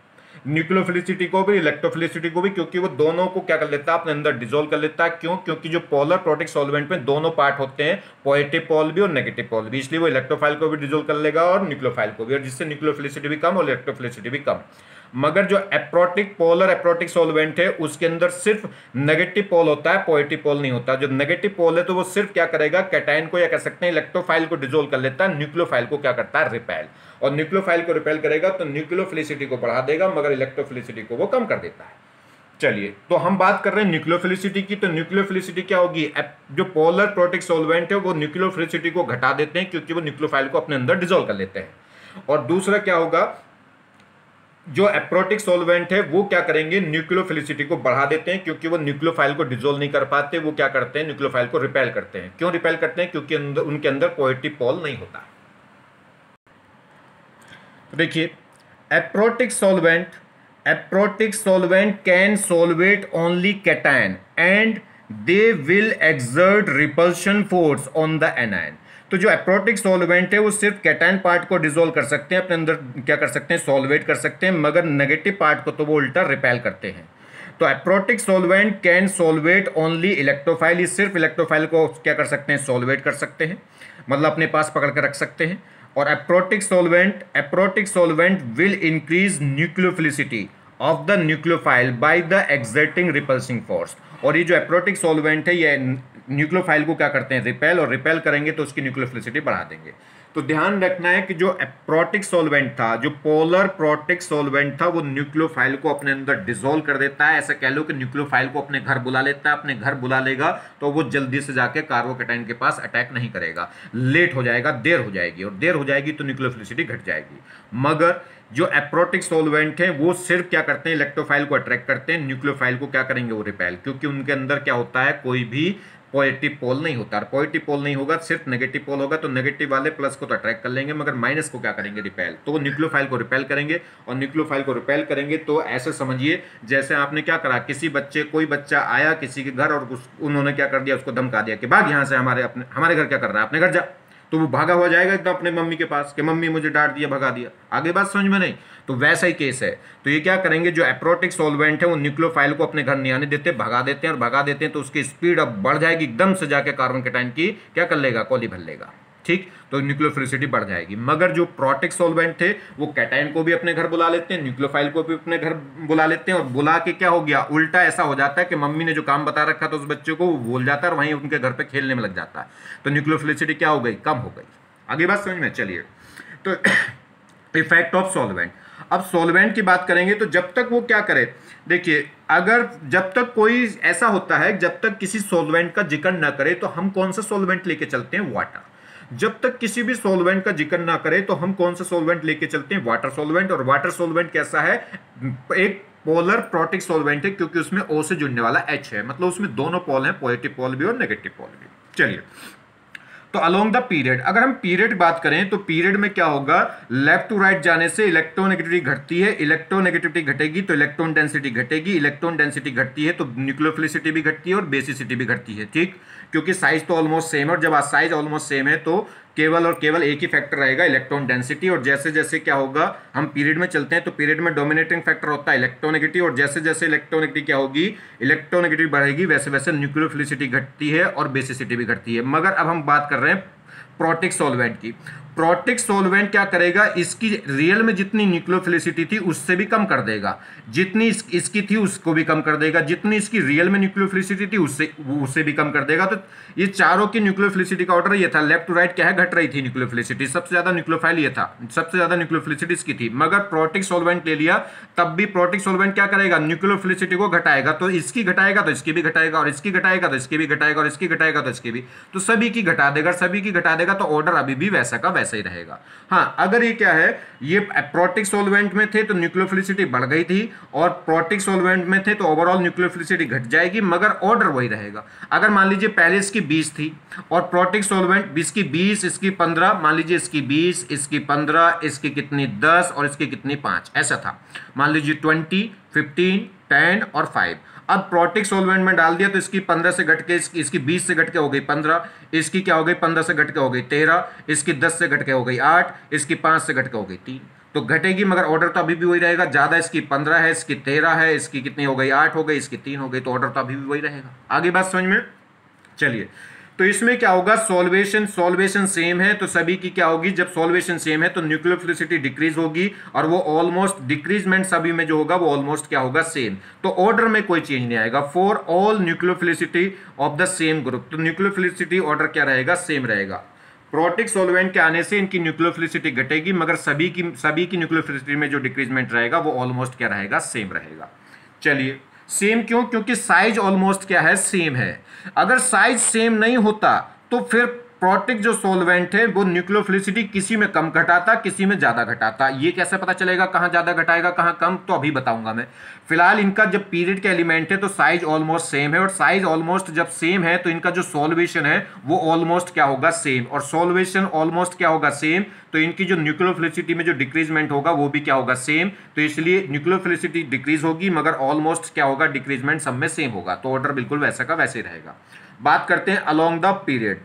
न्यूक्लियोफिलिसिटी को भी, इलेक्ट्रोफिलिसिटी को भी, क्योंकि वो दोनों को क्या कर लेता है, अपने अंदर डिसॉल्व कर लेता है। क्यों, क्योंकि जो पोलर प्रोटिक सॉल्वेंट में दोनों पार्ट होते हैं, पॉजिटिव पोल भी और नेगेटिव पोल भी, इसलिए वो इलेक्ट्रोफाइल को भी डिसॉल्व कर लेगा और न्यूक्लियोफाइल को भी, और जिससे न्यूक्लियोफिलिसिटी भी कम और इलेक्ट्रोफिलिसिटी भी कम। मगर जो एप्रोटिक पोलर एप्रोटिक सॉल्वेंट है उसके अंदर सिर्फ नेगेटिव पोल होता है, पॉजिटिव पोल नहीं होता। जो नेगेटिव पोल है तो वो सिर्फ क्या करेगा, कैटायन को या कह सकते हैं इलेक्ट्रोफाइल को डिसॉल्व कर लेता है, न्यूक्लियोफाइल को क्या करता है, रिपेल। और न्यूक्लियोफाइल को रिपेल करेगा तो न्यूक्लियोफिलिसिटी को बढ़ा देगा मगर इलेक्ट्रोफिलिसिटी को वो कम कर देता है। चलिए, तो हम बात कर रहे हैं न्यूक्लियोफिलिसिटी की, तो न्यूक्लियोफिलिसिटी क्या होगी, जो पोलर प्रोटिक सॉल्वेंट है वो न्यूक्लियोफिलिसिटी को घटा देते हैं क्योंकि वो न्यूक्लियोफाइल को अपने अंदर डिसॉल्व कर लेते हैं। और दूसरा क्या होगा, जो एप्रोटिक सॉल्वेंट है वो क्या करेंगे, न्यूक्लियोफिलिसिटी को बढ़ा देते हैं, क्योंकि वो न्यूक्लियोफाइल को डिसॉल्व नहीं कर पाते, वो क्या करते हैं, न्यूक्लियोफाइल को रिपेल करते हैं। क्यों रिपेल करते हैं, क्योंकि उनके अंदर पॉजिटिव पोल नहीं होता। तो देखिए, aprotic solvent can solvate only cation and they will exert repulsion force on the anion. तो जो एप्रोटिक सॉल्वेंट है वो सिर्फ कैटायन पार्ट को डिसॉल्व कर सकते हैं, अपने अंदर क्या कर सकते हैं, सॉल्वेट कर सकते हैं, मगर नेगेटिव पार्ट को तो वो उल्टा रिपेल करते हैं। तो aprotic solvent can solvate only electrophile, ये सिर्फ इलेक्ट्रोफाइल को क्या कर सकते हैं, सॉल्वेट कर सकते हैं, मतलब अपने पास पकड़ कर रख सकते हैं। और aprotic solvent will increase nucleophilicity of the nucleophile by the exerting repulsing force. और ये जो एप्रोटिक सॉल्वेंट है ये न्यूक्लियोफाइल को क्या करते हैं, रिपेल, और रिपेल करेंगे तो उसकी न्यूक्लियोफिलिसिटी बढ़ा देंगे। तो ध्यान रखना है कि जो एप्रोटिक सॉल्वेंट था, जो पोलर प्रोटिक सॉल्वेंट था, वो न्यूक्लियोफाइल को अपने अंदर डिसॉल्व कर देता है। ऐसा कह लो कि न्यूक्लियोफाइल को अपने घर बुला लेता है, अपने घर बुला लेगा तो वो जल्दी से जाके कार्बोकैटायन के पास अटैक नहीं करेगा, लेट हो जाएगा, देर हो जाएगी, और देर हो जाएगी तो न्यूक्लियोफिलिसिटी घट जाएगी। मगर जो एप्रोटिक सॉल्वेंट हैं वो सिर्फ क्या करते हैं, इलेक्ट्रोफाइल को अट्रैक्ट करते हैं, न्यूक्लियोफाइल को क्या करेंगे, वो रिपेल, क्योंकि उनके अंदर क्या होता है, कोई भी पॉजिटिव पोल नहीं होता। पॉजिटिव पोल नहीं होगा, सिर्फ नेगेटिव पोल होगा, तो नेगेटिव वाले प्लस को तो अट्रैक्ट कर लेंगे मगर माइनस को क्या करेंगे, रिपेल। तो वो न्यूक्लियोफाइल को रिपेल करेंगे, और न्यूक्लियोफाइल को रिपेल करेंगे तो ऐसे समझिए जैसे आपने क्या करा, किसी बच्चे, कोई बच्चा आया किसी के घर और उन्होंने क्या कर दिया, उसको धमका दिया कि भाग यहाँ से, हमारे घर क्या कर रहा है, अपने घर जा। तो वो भागा हुआ जाएगा एकदम अपने मम्मी के पास कि मम्मी मुझे डांट दिया, भगा दिया। आगे बात समझ में नहीं, तो वैसा ही केस है। तो ये क्या करेंगे, जो एप्रोटिक सॉल्वेंट है वो न्यूक्लियोफाइल को अपने घर नहीं आने देते, भगा देते हैं, और भगा देते हैं तो उसकी स्पीड अब बढ़ जाएगी, एकदम से जाके कार्बन कैटायन की क्या कर लेगा, कॉली भर लेगा, ठीक। तो न्यूक्लियोफिलिसिटी बढ़ जाएगी। मगर जो प्रोटिक सॉल्वेंट थे वो कैटायन को भी अपने घर बुला लेते हैं, न्यूक्लियोफाइल को भी अपने घर बुला लेते हैं, और बुला के क्या हो गया, उल्टा ऐसा हो जाता है कि मम्मी ने जो काम बता रखा था उस बच्चे को वो भूल जाता है और वहीं उनके घर पे खेलने में लग जाता है। तो न्यूक्लियोफिलिसिटी क्या हो गई, कम हो गई। आगे बात समझ में, चलिए। तो इफेक्ट ऑफ सॉल्वेंट, अब सॉल्वेंट की बात करेंगे तो जब तक वो क्या करे, देखिए अगर जब तक कोई ऐसा होता है, जब तक किसी सॉल्वेंट का जिक्र ना करे तो हम कौन सा सॉल्वेंट लेके चलते हैं, वाटर। जब तक किसी भी सॉल्वेंट का जिक्र ना करे तो हम कौन सा सॉल्वेंट लेके चलते हैं, वाटर सॉल्वेंट। और वाटर सॉल्वेंट कैसा है, एक पोलर प्रोटिक सॉल्वेंट है, क्योंकि उसमें O से जुड़ने वाला H है, मतलब उसमें दोनों पोल हैं, पॉजिटिव पोल भी और नेगेटिव पोल भी। चलिए, तो अलोंग द पीरियड, अगर हम पीरियड बात करें तो पीरियड में क्या होगा, लेफ्ट टू राइट जाने से इलेक्ट्रोनेगेटिविटी घटती है, इलेक्ट्रोनेगेटिविटी घटेगी तो इलेक्ट्रॉन डेंसिटी घटेगी, इलेक्ट्रॉन डेंसिटी घटती है तो न्यूक्लियोफिलिसिटी भी घटती है और बेसिसिटी भी घटती है। ठीक, क्योंकि साइज तो ऑलमोस्ट सेम है, और जब साइज ऑलमोस्ट सेम है तो केवल और केवल एक ही फैक्टर रहेगा, इलेक्ट्रॉन डेंसिटी। और जैसे जैसे क्या होगा, हम पीरियड में चलते हैं तो पीरियड में डोमिनेटिंग फैक्टर होता है इलेक्ट्रोनेगेटिव, और जैसे जैसे इलेक्ट्रोनेगेटिव क्या होगी, इलेक्ट्रोनेगेटिव बढ़ेगी, वैसे वैसे न्यूक्लियोफिलिसिटी घटती है और बेसिसिटी भी घटती है। मगर अब हम बात कर रहे हैं प्रोटिक सॉल्वेंट की। प्रोटिक सॉल्वेंट क्या करेगा, इसकी रियल में जितनी न्यूक्लियोफिलिसिटी थी उससे भी कम कर देगा, जितनी इसकी थी उसको भी कम कर देगा, जितनी इसकी रियल में न्यूक्लियोफिलिसिटी थी उससे भी कम कर देगा। तो ये चारों की न्यूक्लियोफिलिसिटी का ऑर्डर ये था, लेफ्ट टू राइट क्या है, घट रही थी न्यूक्लियोफिलिसिटी, सबसे ज्यादा न्यूक्लियोफाइल ये था, सबसे ज्यादा न्यूक्लियोफिलिसिटी इसकी थी। मगर प्रोटिक सॉल्वेंट ले लिया, तब भी प्रोटिक सॉल्वेंट क्या करेगा, न्यूक्लियोफिलिसिटी को घटाएगा, तो इसकी घटाएगा तो इसकी भी घटाएगा, और इसकी घटाएगा तो इसकी भी घटाएगा, और इसकी घटाएगा तो इसकी भी, तो सभी की घटा देगा, सभी की घटा देगा, तो ऑर्डर अभी भी वैसा का वैसा ही रहेगा। हाँ, अगर ये क्या है, ये प्रोटिक सॉल्वेंट में थे तो न्यूक्लियोफिलिसिटी बढ़ गई थी, और प्रोटिक सॉल्वेंट में थे तो ओवरऑल न्यूक्लियोफिलिसिटी घट जाएगी, मगर ऑर्डर वही रहेगा। अगर मान लीजिए पहले इसकी 20 थी और प्रोटिक सॉल्वेंट इसकी 20, इसकी 15, मान लीजिए इसकी 20, इसकी 15, इसकी कितनी 10 और इसकी कितनी 5, ऐसा था। मान लीजिए 20, 15, 10 और 5। अब प्रोटिक सॉल्वेंट में डाल दिया तो इसकी 15 से घट के इसकी 20 से घट के हो गई 15, इसकी क्या हो गई 15 से घट के हो गई 13, इसकी 10 से घट के हो गई 8, इसकी 5 से घट के हो गई 3। तो घटेगी मगर ऑर्डर तो अभी भी वही रहेगा, ज्यादा इसकी 15 है, इसकी 13 है, इसकी कितनी हो गई 8 हो गई, इसकी 3 हो गई, तो ऑर्डर तो अभी भी वही रहेगा। आगे बात समझ में, चलिए। तो इसमें क्या होगा, सॉल्वेशन सेम है तो सभी की क्या होगी, जब सॉल्वेशन सेम है तो न्यूक्लियोफिलिसिटी डिक्रीज होगी, और वो ऑलमोस्ट डिक्रीजमेंट सभी में जो होगा वो ऑलमोस्ट क्या होगा, सेम। तो ऑर्डर में कोई चेंज नहीं आएगा for all nucleophilicity of the same group, तो न्यूक्लियोफिलिसिटी ऑर्डर क्या रहेगा, सेम रहेगा। प्रोटिक सॉल्वेंट के आने से इनकी न्यूक्लियोफिलिसिटी घटेगी, मगर सभी की न्यूक्लियोफिलिसिटी में जो डिक्रीजमेंट रहेगा वो ऑलमोस्ट क्या रहेगा, सेम रहेगा। चलिए, सेम क्यों, क्योंकि साइज ऑलमोस्ट क्या है, सेम है। अगर साइज सेम नहीं होता तो फिर प्रोटिक जो सॉल्वेंट है वो न्यूक्लियोफिलिसिटी किसी में कम घटाता, किसी में ज्यादा घटाता। ये कैसे पता चलेगा कहां ज्यादा घटाएगा कहां कम, तो अभी बताऊंगा मैं। फिलहाल इनका जब पीरियड के एलिमेंट है तो साइज ऑलमोस्ट सेम है, और साइज ऑलमोस्ट जब सेम है तो इनका जो सॉल्वेशन है वो ऑलमोस्ट क्या होगा, सेम, और सॉल्वेशन ऑलमोस्ट क्या होगा, सेम, तो इनकी जो न्यूक्लियोफिलिसिटी में जो डिक्रीजमेंट होगा वो भी क्या होगा, सेम। तो इसलिए न्यूक्लियोफिलिसिटी डिक्रीज होगी मगर ऑलमोस्ट क्या होगा, डिक्रीजमेंट सब में सेम होगा, तो ऑर्डर बिल्कुल वैसा का वैसे रहेगा। बात करते हैं अलोंग द पीरियड।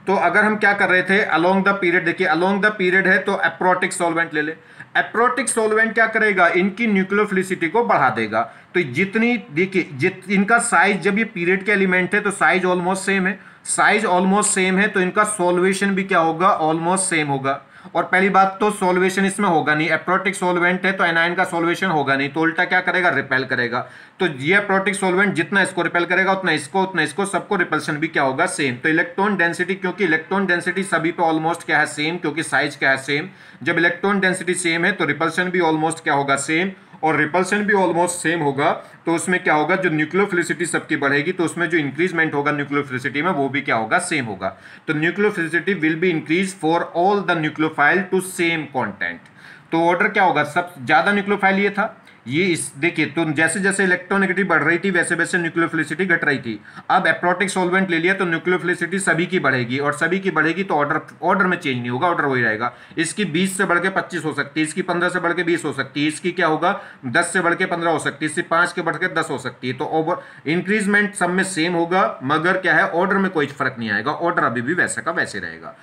तो अगर हम क्या कर रहे थे, अलोंग द पीरियड, देखिए अलोंग द पीरियड है तो एप्रोटिक सॉल्वेंट ले ले। एप्रोटिक सॉल्वेंट क्या करेगा, इनकी न्यूक्लियोफिलिसिटी को बढ़ा देगा। तो जितनी देखिए इनका साइज, जब ये पीरियड के एलिमेंट है तो साइज ऑलमोस्ट सेम है, साइज ऑलमोस्ट सेम है तो इनका सॉल्वेशन भी क्या होगा, ऑलमोस्ट सेम होगा। और पहली बात तो सॉल्वेशन इसमें होगा नहीं, एप्रोटिक सॉल्वेंट है तो एनायन का सॉल्वेशन होगा नहीं, तो उल्टा क्या करेगा, रिपेल करेगा। तो ये एप्रोटिक सॉल्वेंट जितना इसको रिपेल करेगा उतना इसको सबको रिपल्शन भी क्या होगा, सेम। तो इलेक्ट्रॉन डेंसिटी, क्योंकि इलेक्ट्रॉन डेंसिटी सभी पे ऑलमोस्ट क्या है, सेम, क्योंकि साइज क्या है, सेम। जब इलेक्ट्रॉन डेंसिटी सेम है तो रिपल्शन भी ऑलमोस्ट क्या होगा, सेम, और रिपल्शन भी ऑलमोस्ट सेम होगा। तो उसमें क्या होगा, जो न्यूक्लियोफिलिसिटी सबकी बढ़ेगी तो उसमें जो इंक्रीजमेंट होगा न्यूक्लियोफिलिसिटी में वो भी क्या होगा, सेम होगा। तो nucleophilicity will be increase for all the nucleophile to same content. तो ऑर्डर क्या होगा, सब ज्यादा न्यूक्लियोफाइल ये था, ये इस देखिए, तो जैसे जैसे इलेक्ट्रोनेगेटिव बढ़ रही थी वैसे वैसे न्यूक्लियोफिलिसिटी घट रही थी। अब एप्रोटिक सॉल्वेंट ले लिया तो न्यूक्लियोफिलिसिटी सभी की बढ़ेगी, और सभी की बढ़ेगी तो ऑर्डर में चेंज नहीं होगा, ऑर्डर वही रहेगा। इसकी 20 से बढ़ के 25 हो सकती है, इसकी 15 से बढ़ के 20 हो सकती है, इसकी क्या होगा 10 से बढ़ के 15 हो सकती है, इसकी 5 के बढ़ के 10 हो सकती है। तो ओवर इंक्रीजमेंट सब में सेम होगा, मगर क्या है, ऑर्डर में कोई फर्क नहीं आएगा, ऑर्डर अभी भी वैसा का वैसे रहेगा।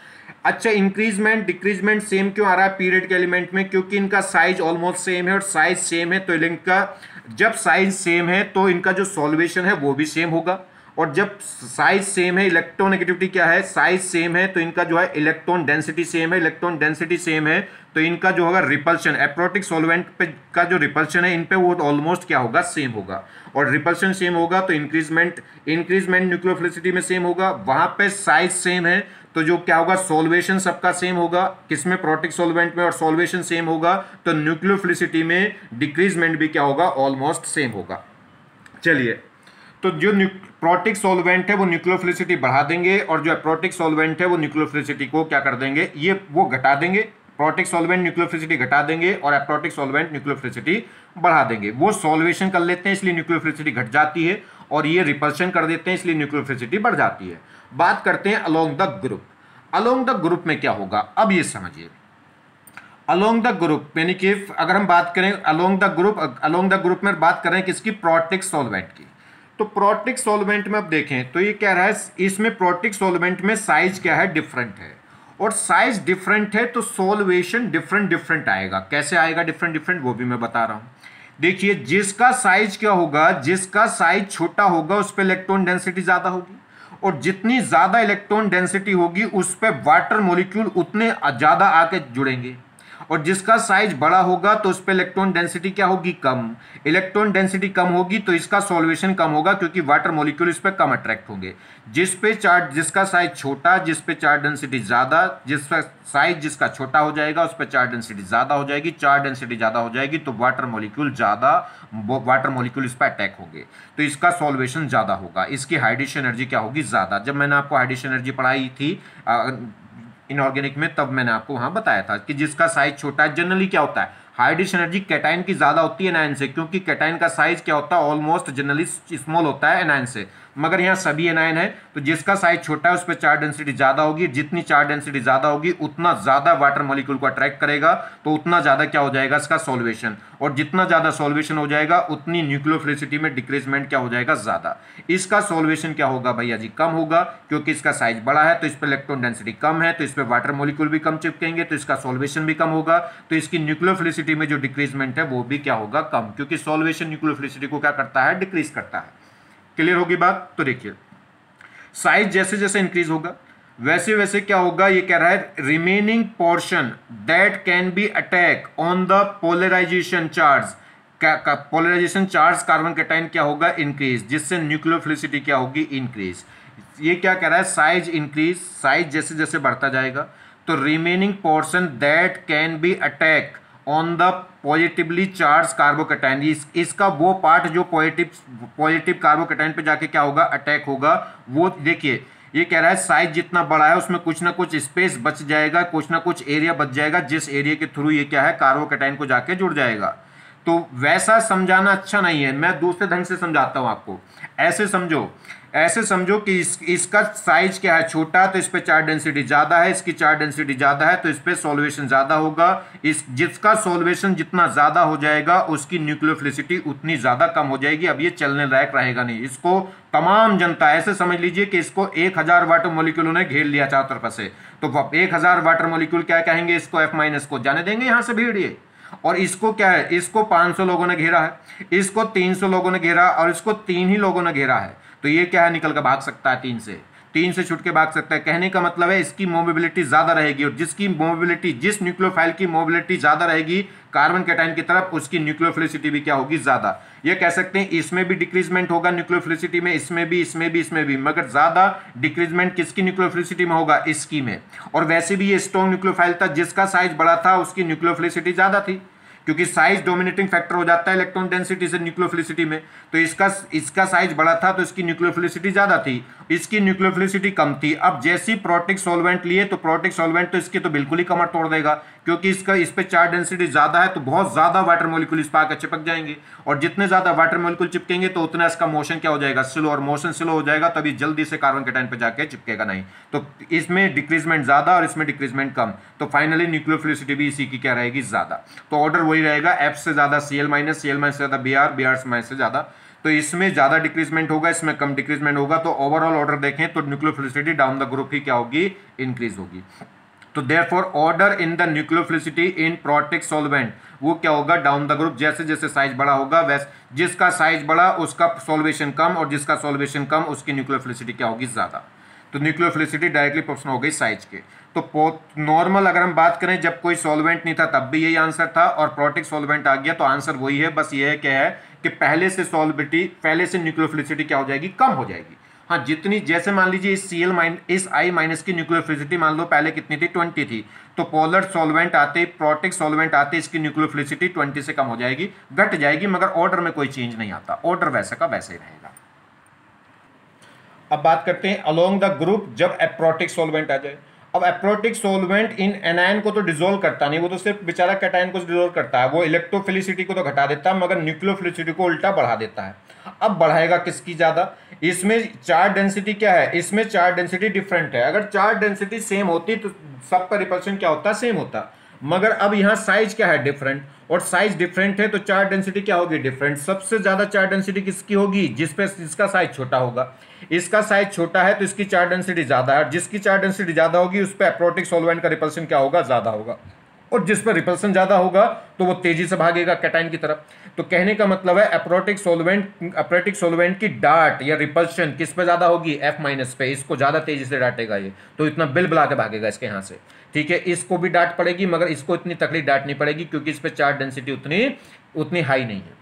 अच्छा, इंक्रीजमेंट डिक्रीजमेंट सेम क्यों आ रहा है पीरियड के एलिमेंट में, क्योंकि इनका साइज ऑलमोस्ट सेम है, और साइज सेम है तो इनका जब साइज सेम है तो इनका जो सॉल्वेशन है वो भी सेम होगा, और जब साइज सेम है, इलेक्ट्रोनेगेटिविटी क्या है, साइज सेम है तो इनका जो है इलेक्ट्रॉन डेंसिटी सेम है, इलेक्ट्रॉन डेंसिटी सेम है तो इनका जो होगा रिपल्शन, एप्रोटिक सॉल्वेंट पे का जो रिपल्शन है इन पे वो ऑलमोस्ट क्या होगा, सेम होगा। और रिपल्शन सेम होगा तो इंक्रीजमेंट न्यूक्लियोफिलिसिटी में सेम होगा, वहां पे साइज सेम है तो जो क्या होगा, सॉल्वेशन सबका सेम होगा, किसमें, प्रोटिक सॉल्वेंट में, और सॉल्वेशन सेम होगा तो न्यूक्लियोफिलिसिटी में डिक्रीजमेंट भी क्या होगा, ऑलमोस्ट सेम होगा। चलिए, तो जो प्रोटिक सॉल्वेंट है वो न्यूक्लियोफिलिसिटी बढ़ा देंगे, और जो एप्रोटिक सॉल्वेंट है वो न्यूक्लियोफिलिसिटी को क्या कर देंगे, वो घटा देंगे। प्रोटिक सॉल्वेंट न्यूक्लियोफिलिसिटी घटा देंगे और एप्रोटिक सॉल्वेंट न्यूक्लियोफिलिसिटी बढ़ा देंगे। वो सॉल्वेशन कर लेते हैं इसलिए न्यूक्लियोफिलिसिटी घट जाती है, और ये रिपल्शन कर देते हैं, इसलिए न्यूक्लियोफिलिसिटी बढ़ जाती है। बात करते हैं along the group. Along the group में क्या होगा, अब ये समझिए। अलोंग द ग्रुप यानी कि अगर हम बात करें अलोंग द ग्रुप में बात करें किसकी, प्रोटिक सॉल्वेंट की। तो प्रोटिक सॉल्वेंट में अब देखें तो ये कह रहा है इसमें प्रोटिक सॉल्वेंट में साइज क्या है, डिफरेंट है, और साइज डिफरेंट है तो सॉल्वेशन डिफरेंट आएगा। कैसे आएगा डिफरेंट, वो भी मैं बता रहा हूं। देखिए जिसका साइज क्या होगा, जिसका साइज छोटा होगा उस पर इलेक्ट्रॉन डेंसिटी ज्यादा होगी, और जितनी ज्यादा इलेक्ट्रॉन डेंसिटी होगी उस पर वाटर मॉलिक्यूल उतने ज्यादा आके जुड़ेंगे, और जिसका साइज बड़ा होगा तो उस पर इलेक्ट्रॉन डेंसिटी क्या होगी, कम। इलेक्ट्रॉन डेंसिटी कम होगी तो इसका सॉल्वेशन कम होगा, क्योंकि वाटर मॉलिक्यूल इस पर कम अट्रैक्ट होंगे। जिसका साइज छोटा, जिस पे चार्ज डेंसिटी ज्यादा, जिसका साइज जिसका छोटा हो जाएगा उस पर चार्ज डेंसिटी ज्यादा हो जाएगी। चार्ज डेंसिटी ज्यादा हो जाएगी तो वाटर मॉलिक्यूल इस पर अटैक होंगे, तो इसका सॉल्वेशन ज्यादा होगा, इसकी हाइड्रेशन एनर्जी क्या होगी, ज्यादा। जब मैंने आपको हाइड्रेशन एनर्जी पढ़ाई थी इनऑर्गेनिक में, तब मैंने आपको वहां बताया था कि जिसका साइज छोटा है, जनरली क्या होता है, हाइड्रेशन एनर्जी कैटायन की ज्यादा होती है एनायन से, क्योंकि कैटायन का साइज क्या होता है, ऑलमोस्ट जनरली स्मॉल होता है एनायन से। मगर यहाँ सभी एनायन है, तो जिसका साइज छोटा है उस पर चार्ज डेंसिटी ज्यादा होगी। जितनी चार्ज डेंसिटी ज्यादा होगी उतना ज्यादा वाटर मॉलिक्यूल को अट्रैक्ट करेगा, तो उतना ज्यादा क्या हो जाएगा इसका सॉल्वेशन, और जितना ज्यादा सॉल्वेशन हो जाएगा उतनी न्यूक्लियोफिलिसिटी में डिक्रीजमेंट क्या हो जाएगा, ज्यादा। इसका सॉल्वेशन क्या होगा भैया जी, कम होगा, क्योंकि इसका साइज बड़ा है तो इस पर इलेक्ट्रॉन डेंसिटी कम है, तो इस पर वाटर मॉलिक्यूल भी कम चिपकेंगे, तो इसका सॉल्वेशन भी कम होगा, तो इसकी न्यूक्लियोफिलिसिटी में जो डिक्रीजमेंट है वो भी क्या होगा, कम, क्योंकि सॉल्वेशन न्यूक्लियोफिलिसिटी को क्या करता है, डिक्रीज करता है। क्लियर होगी बात। तो देखिए साइज जैसे जैसे इंक्रीज होगा वैसे वैसे क्या होगा, ये कह रहा है remaining portion that can be attack on the polarisation charge, polarisation charge carbon cation क्या होगा, इंक्रीज, जिससे न्यूक्लियोफिलिसिटी क्या होगी, इंक्रीज। ये क्या कह रहा है, साइज इंक्रीज, साइज जैसे जैसे बढ़ता जाएगा तो remaining portion that can be attack on the positively charge carbocation, इसका वो पार्ट जो पॉजिटिव कार्बोकैटायन पे जाके क्या होगा, अटैक होगा। वो देखिए ये कह रहा है साइज जितना बड़ा है उसमें कुछ ना कुछ स्पेस बच जाएगा, कुछ ना कुछ एरिया बच जाएगा, जिस एरिया के थ्रू ये क्या है, कार्बोकैटायन को जाके जुड़ जाएगा। तो वैसा समझाना अच्छा नहीं है, मैं दूसरे ढंग से समझाता हूं आपको। ऐसे समझो कि इसका साइज क्या है, छोटा, तो इस पे चार्ज डेंसिटी ज्यादा है, इसकी चार्ज डेंसिटी ज्यादा है तो इस पे सॉल्वेशन ज्यादा होगा। जिसका सॉल्वेशन जितना ज्यादा हो जाएगा उसकी न्यूक्लियोफिलिसिटी उतनी ज्यादा कम हो जाएगी। अब ये चलने लायक रहेगा नहीं। इसको तमाम जनता ऐसे समझ लीजिए कि इसको 1000 वाटर मॉलिक्यूलों ने घेर लिया चारों तरफ से, तो 1000 वाटर मॉलिक्यूल क्या कहेंगे, इसको F- को जाने देंगे यहां से भीड़िए। और इसको क्या है, इसको 500 लोगों ने घेरा है, इसको 300 लोगों ने घेरा, और इसको 3 ही लोगों ने घेरा है, तो ये क्या है, निकल कर भाग सकता है, 3 से छुट के भाग सकता है। कहने का मतलब है इसकी मोबिलिटी ज्यादा रहेगी, और जिस न्यूक्लियोफाइल की मोबिलिटी ज्यादा रहेगी कार्बन कैटायन की तरफ, उसकी न्यूक्लियोफिलिसिटी भी क्या होगी, ज्यादा। ये कह सकते हैं इसमें भी डिक्रीजमेंट होगा न्यूक्लियोफिलिसिटी में, इसमें भी, मगर ज्यादा डिक्रीजमेंट किसकी न्यूक्लियोफिलिसिटी में होगा, इसकी में। और वैसे भी ये स्ट्रॉन्ग न्यूक्लियोफाइल था, जिसका साइज बड़ा था उसकी न्यूक्लियोफिलिसिटी ज्यादा थी, क्योंकि साइज डोमिनेटिंग फैक्टर हो जाता है इलेक्ट्रॉन डेंसिटी से न्यूक्लियोफिलिसिटी में। तो इसका साइज बड़ा था तो इसकी न्यूक्लियोफिलिसिटी ज्यादा थी, इसकी न्यूक्लियोफिलिसिटी कम थी। अब जैसी प्रोटिक सॉल्वेंट लिए तो प्रोटिक सॉल्वेंट तो इसकी तो बिल्कुल ही कमर तोड़ देगा, क्योंकि इस पे चार्ज डेंसिटी ज्यादा है, तो बहुत ज्यादा वाटर मॉलिक्यूल इस पर आकर चिपक जाएंगे, और जितने ज्यादा वाटर मॉलिक्यूल चिपकेंगे तो उतना इसका मोशन क्या हो जाएगा, स्लो, और मोशन स्लो हो जाएगा तभी जल्दी से कार्बन कैटायन पे जाके चिपकेगा नहीं। तो इसमें डिक्रीजमेंट ज्यादा और इसमें डिक्रीजमेंट कम, तो फाइनली न्यूक्लियोफिलिसिटी भी इसी की क्या रहेगी, ज्यादा। तो ऑर्डर वही रहेगा, F से ज्यादा Cl-, Cl- से ज्यादा Br से ज्यादा। तो इसमें ज्यादा डिक्रीजमेंट होगा, इसमें कम डिक्रीजमेंट होगा। तो ओवरऑल ऑर्डर देखें तो न्यूक्लियोफिलिसिटी डाउन द ग्रुप ही क्या होगी, इंक्रीज होगी। तो therefore order in the nucleophilicity in protic solvent वो क्या होगा, डाउन द ग्रुप। जैसे जैसे साइज बड़ा होगा वैसे जिसका साइज बड़ा उसका सॉल्वेशन कम, और जिसका सॉल्वेशन कम उसकी न्यूक्लियोफिलिसिटी क्या होगी, ज्यादा। तो न्यूक्लियोफिलिसिटी डायरेक्टली प्रोपोर्शनल हो गई साइज के। तो नॉर्मल अगर हम बात करें जब कोई सॉल्वेंट नहीं था तब भी यही आंसर था, और प्रोटिक सॉल्वेंट आ गया तो आंसर वही है, बस ये है क्या है कि पहले से न्यूक्लियोफिलिसिटी क्या हो जाएगी, कम हो जाएगी। हाँ, जितनी, जैसे मान लीजिए इस I- की न्यूक्लियोफिलिसिटी मान लो पहले कितनी थी, 20 थी, तो पोलर सॉल्वेंट आते, प्रोटिक सॉल्वेंट आते, इसकी न्यूक्लियोफिलिसिटी 20 से कम हो जाएगी, घट जाएगी, मगर ऑर्डर में कोई चेंज नहीं आता, ऑर्डर वैसा का वैसे ही रहेगा। अब बात करते हैं अलोंग द ग्रुप जब एप्रोटिक सॉल्वेंट आ जाए। अब एप्रोटिक सोलवेंट इन एनायन को तो डिसोल्व करता नहीं, वो तो सिर्फ बेचारा कैटायन को डिसोल्व करता है, वो इलेक्ट्रोफिलिसिटी को तो घटा देता है मगर न्यूक्लियोफिलिसिटी को उल्टा बढ़ा देता है। अब बढ़ाएगा किसकी ज्यादा, इसमें चार्ज डेंसिटी क्या है, इसमें चार्ज डेंसिटी डिफरेंट है। अगर चार्ज डेंसिटी सेम होती तो सबका रिपल्शन क्या होता, सेम होता, मगर अब यहाँ साइज क्या है, डिफरेंट, और साइज डिफरेंट है तो चार्ज डेंसिटी क्या होगी, डिफरेंट। सबसे ज्यादा चार्ज डेंसिटी किसकी होगी, जिसका साइज छोटा होगा। इसका साइज छोटा है तो इसकी चार्ज डेंसिटी ज्यादा है, जिसकी चार्ज डेंसिटी ज्यादा होगी उस पर एप्रोटिक सॉल्वेंट का रिपल्शन क्या होगा, ज्यादा होगा, और जिस पर रिपल्शन ज्यादा होगा तो वो तेजी से भागेगा कैटायन की तरफ। तो कहने का मतलब है एप्रोटिक सॉल्वेंट की डार्ट या रिपल्शन किस पे ज्यादा होगी, F माइनस पे, इसको ज्यादा तेजी से डांटेगा ये, तो इतना बिल बुला के भागेगा इसके यहाँ से, ठीक है। इसको भी डांट पड़ेगी मगर इसको इतनी तकलीफ डांट नहीं पड़ेगी क्योंकि इस पे चार्ज डेंसिटी उतनी हाई नहीं है।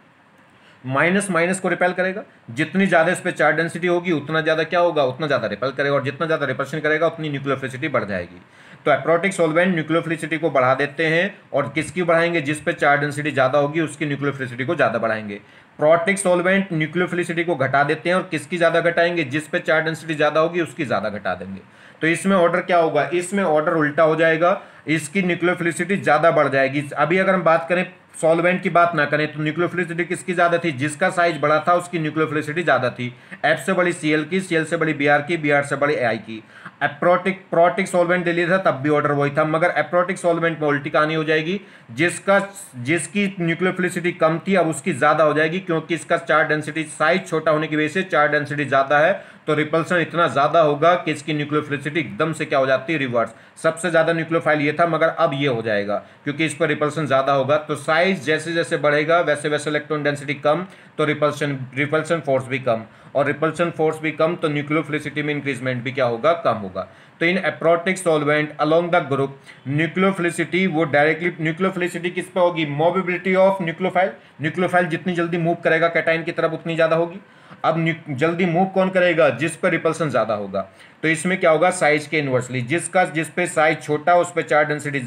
माइनस माइनस को रिपेल करेगा, जितनी ज्यादा इस पे चार्ज डेंसिटी होगी उतना ज्यादा क्या होगा, उतना ज्यादा रिपेल करेगा, और जितना ज्यादा रिपल्शन करेगा उतनी न्यूक्लियोफिलिसिटी बढ़ जाएगी। तो एप्रोटिक सॉल्वेंट न्यूक्लियोफिलिसिटी को बढ़ा देते हैं, और किसकी बढ़ाएंगे, जिस पे चार्ज डेंसिटी ज्यादा होगी उसकी न्यूक्लियोफिलिसिटी को ज्यादा बढ़ाएंगे। प्रोटिक सॉल्वेंट न्यूक्लियोफिलिसिटी को घटा देते हैं, और किसकी ज्यादा घटाएंगे, जिस पे चार्ज डेंसिटी ज्यादा होगी उसकी ज्यादा घटा देंगे। तो इसमें ऑर्डर क्या होगा, इसमें ऑर्डर उल्टा हो जाएगा, इसकी न्यूक्लियोफिलिसिटी ज्यादा बढ़ जाएगी। अभी अगर हम बात करें सॉल्वेंट की बात ना करें तो न्यूक्लियोफिलिसिटी किसकी ज्यादा थी, जिसका साइज बड़ा था उसकी न्यूक्लियोफिलिसिटी ज्यादा थी, एफ से बड़ी सीएल की, सीएल से बड़ी बीआर की, बीआर से बड़ी एआई की। प्रोटिक सॉल्वेंट ले लिया था तब भी ऑर्डर वही था, मगर एप्रोटिक सॉल्वेंट में उल्टी कहानी हो जाएगी, जिसकी न्यूक्लियोफिलिसिटी कम थी अब उसकी ज्यादा हो जाएगी, क्योंकि इसका चार्ज डेंसिटी साइज छोटा होने की वजह से चार्ज डेंसिटी ज्यादा है, तो रिपल्सन इतना ज्यादा होगा कि इसकी न्यूक्लियोफिलिसिटी एकदम से क्या हो जाती है, रिवर्स। सबसे ज्यादा न्यूक्लियोफाइल ये था मगर अब ये हो जाएगा क्योंकि इस पर रिपल्सन ज्यादा होगा। तो साइज जैसे जैसे बढ़ेगा वैसे वैसे इलेक्ट्रॉन डेंसिटी कम तो रिपल्सन फोर्स भी कम, और रिपल्सन फोर्स भी कम तो न्यूक्लियोफिलिसिटी में इंक्रीजमेंट भी क्या होगा, कम होगा। तो in aprotic solvent along the group nucleophilicity वो डायरेक्टली न्यूक्लियोफिलिसिटी किस पे होगी, मोबिलिटी ऑफ न्यूक्लियोफाइल जितनी जल्दी मूव करेगा कैटायन की तरफ उतनी ज्यादा होगी। अब जल्दी मूव कौन करेगा, जिस पर रिपल्सन ज्यादा होगा। तो इसमें क्या होगा, साइज के इनवर्सली, जिस पे साइज छोटा उस पे चार्ज डेंसिटी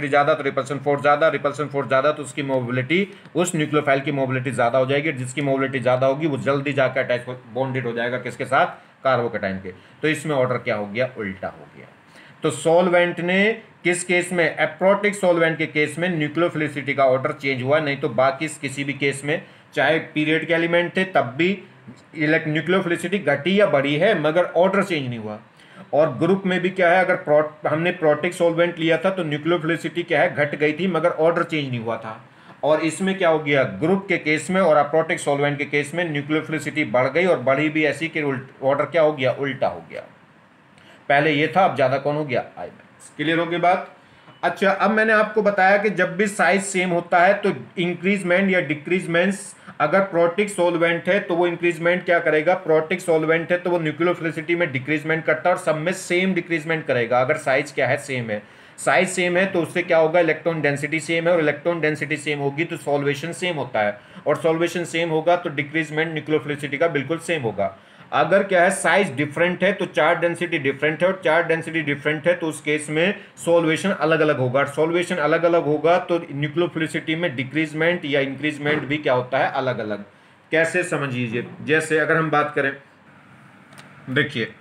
ज्यादा तो रिपल्सन फोर्स ज्यादा तो उसकी मोबिलिटी, उस न्यूक्लियोफाइल की मोबिलिटी ज्यादा हो जाएगी, जिसकी मोबिलिटी ज्यादा होगी वो जल्दी जाकर अटैच बॉन्डेड हो जाएगा किसके साथ, कार्बोकैटायन के। तो इसमें ऑर्डर क्या हो गया, उल्टा हो गया। तो सॉल्वेंट ने किस केस में, एप्रोटिक सॉल्वेंट के केस में न्यूक्लियोफिलिसिटी का ऑर्डर चेंज हुआ, नहीं तो बाकी किसी भी केस में चाहे पीरियड के एलिमेंट थे तब भी न्यूक्लियोफिलिसिटी घटी या बढ़ी है मगर ऑर्डर चेंज नहीं हुआ। और ग्रुप में भी क्या है, अगर हमने प्रोटिक सॉल्वेंट लिया था तो न्यूक्लियोफिलिसिटी क्या है, घट गई थी मगर ऑर्डर चेंज नहीं हुआ था। और इसमें क्या हो गया, ग्रुप के केस में और अप्रोटिक सॉल्वेंट के केस में न्यूक्लियोफिलिसिटी बढ़ गई और बढ़ी भी ऐसी कि ऑर्डर क्या हो गया, उल्टा हो गया। पहले ये था अब ज्यादा कौन हो गया, आई माइनस। क्लियर हो गई बात। अच्छा, अब मैंने आपको बताया कि जब भी साइज सेम होता है तो इंक्रीजमेंट या डिक्रीजमेंट, अगर प्रोटिक सॉल्वेंट है तो वो इंक्रीजमेंट क्या करेगा, प्रोटिक सॉल्वेंट है तो वो न्यूक्लियोफिलिसिटी में डिक्रीजमेंट करता है और सब में सेम डिक्रीजमेंट करेगा। अगर साइज क्या है, सेम है, साइज सेम है तो उससे क्या होगा, इलेक्ट्रॉन डेंसिटी सेम है, और इलेक्ट्रॉन डेंसिटी सेम होगी तो सॉल्वेशन सेम होता है, और सॉल्वेशन सेम होगा तो डिक्रीजमेंट न्यूक्लियोफिलिसिटी का बिल्कुल सेम होगा। अगर क्या है, साइज डिफरेंट है तो चार्ज डेंसिटी डिफरेंट है, और चार्ज डेंसिटी डिफरेंट है तो उस केस में सॉल्वेशन अलग अलग होगा, सॉल्वेशन अलग अलग होगा तो न्यूक्लियोफिलिसिटी में डिक्रीजमेंट या इंक्रीजमेंट भी क्या होता है, अलग अलग। कैसे समझिए, जैसे अगर हम बात करें, देखिए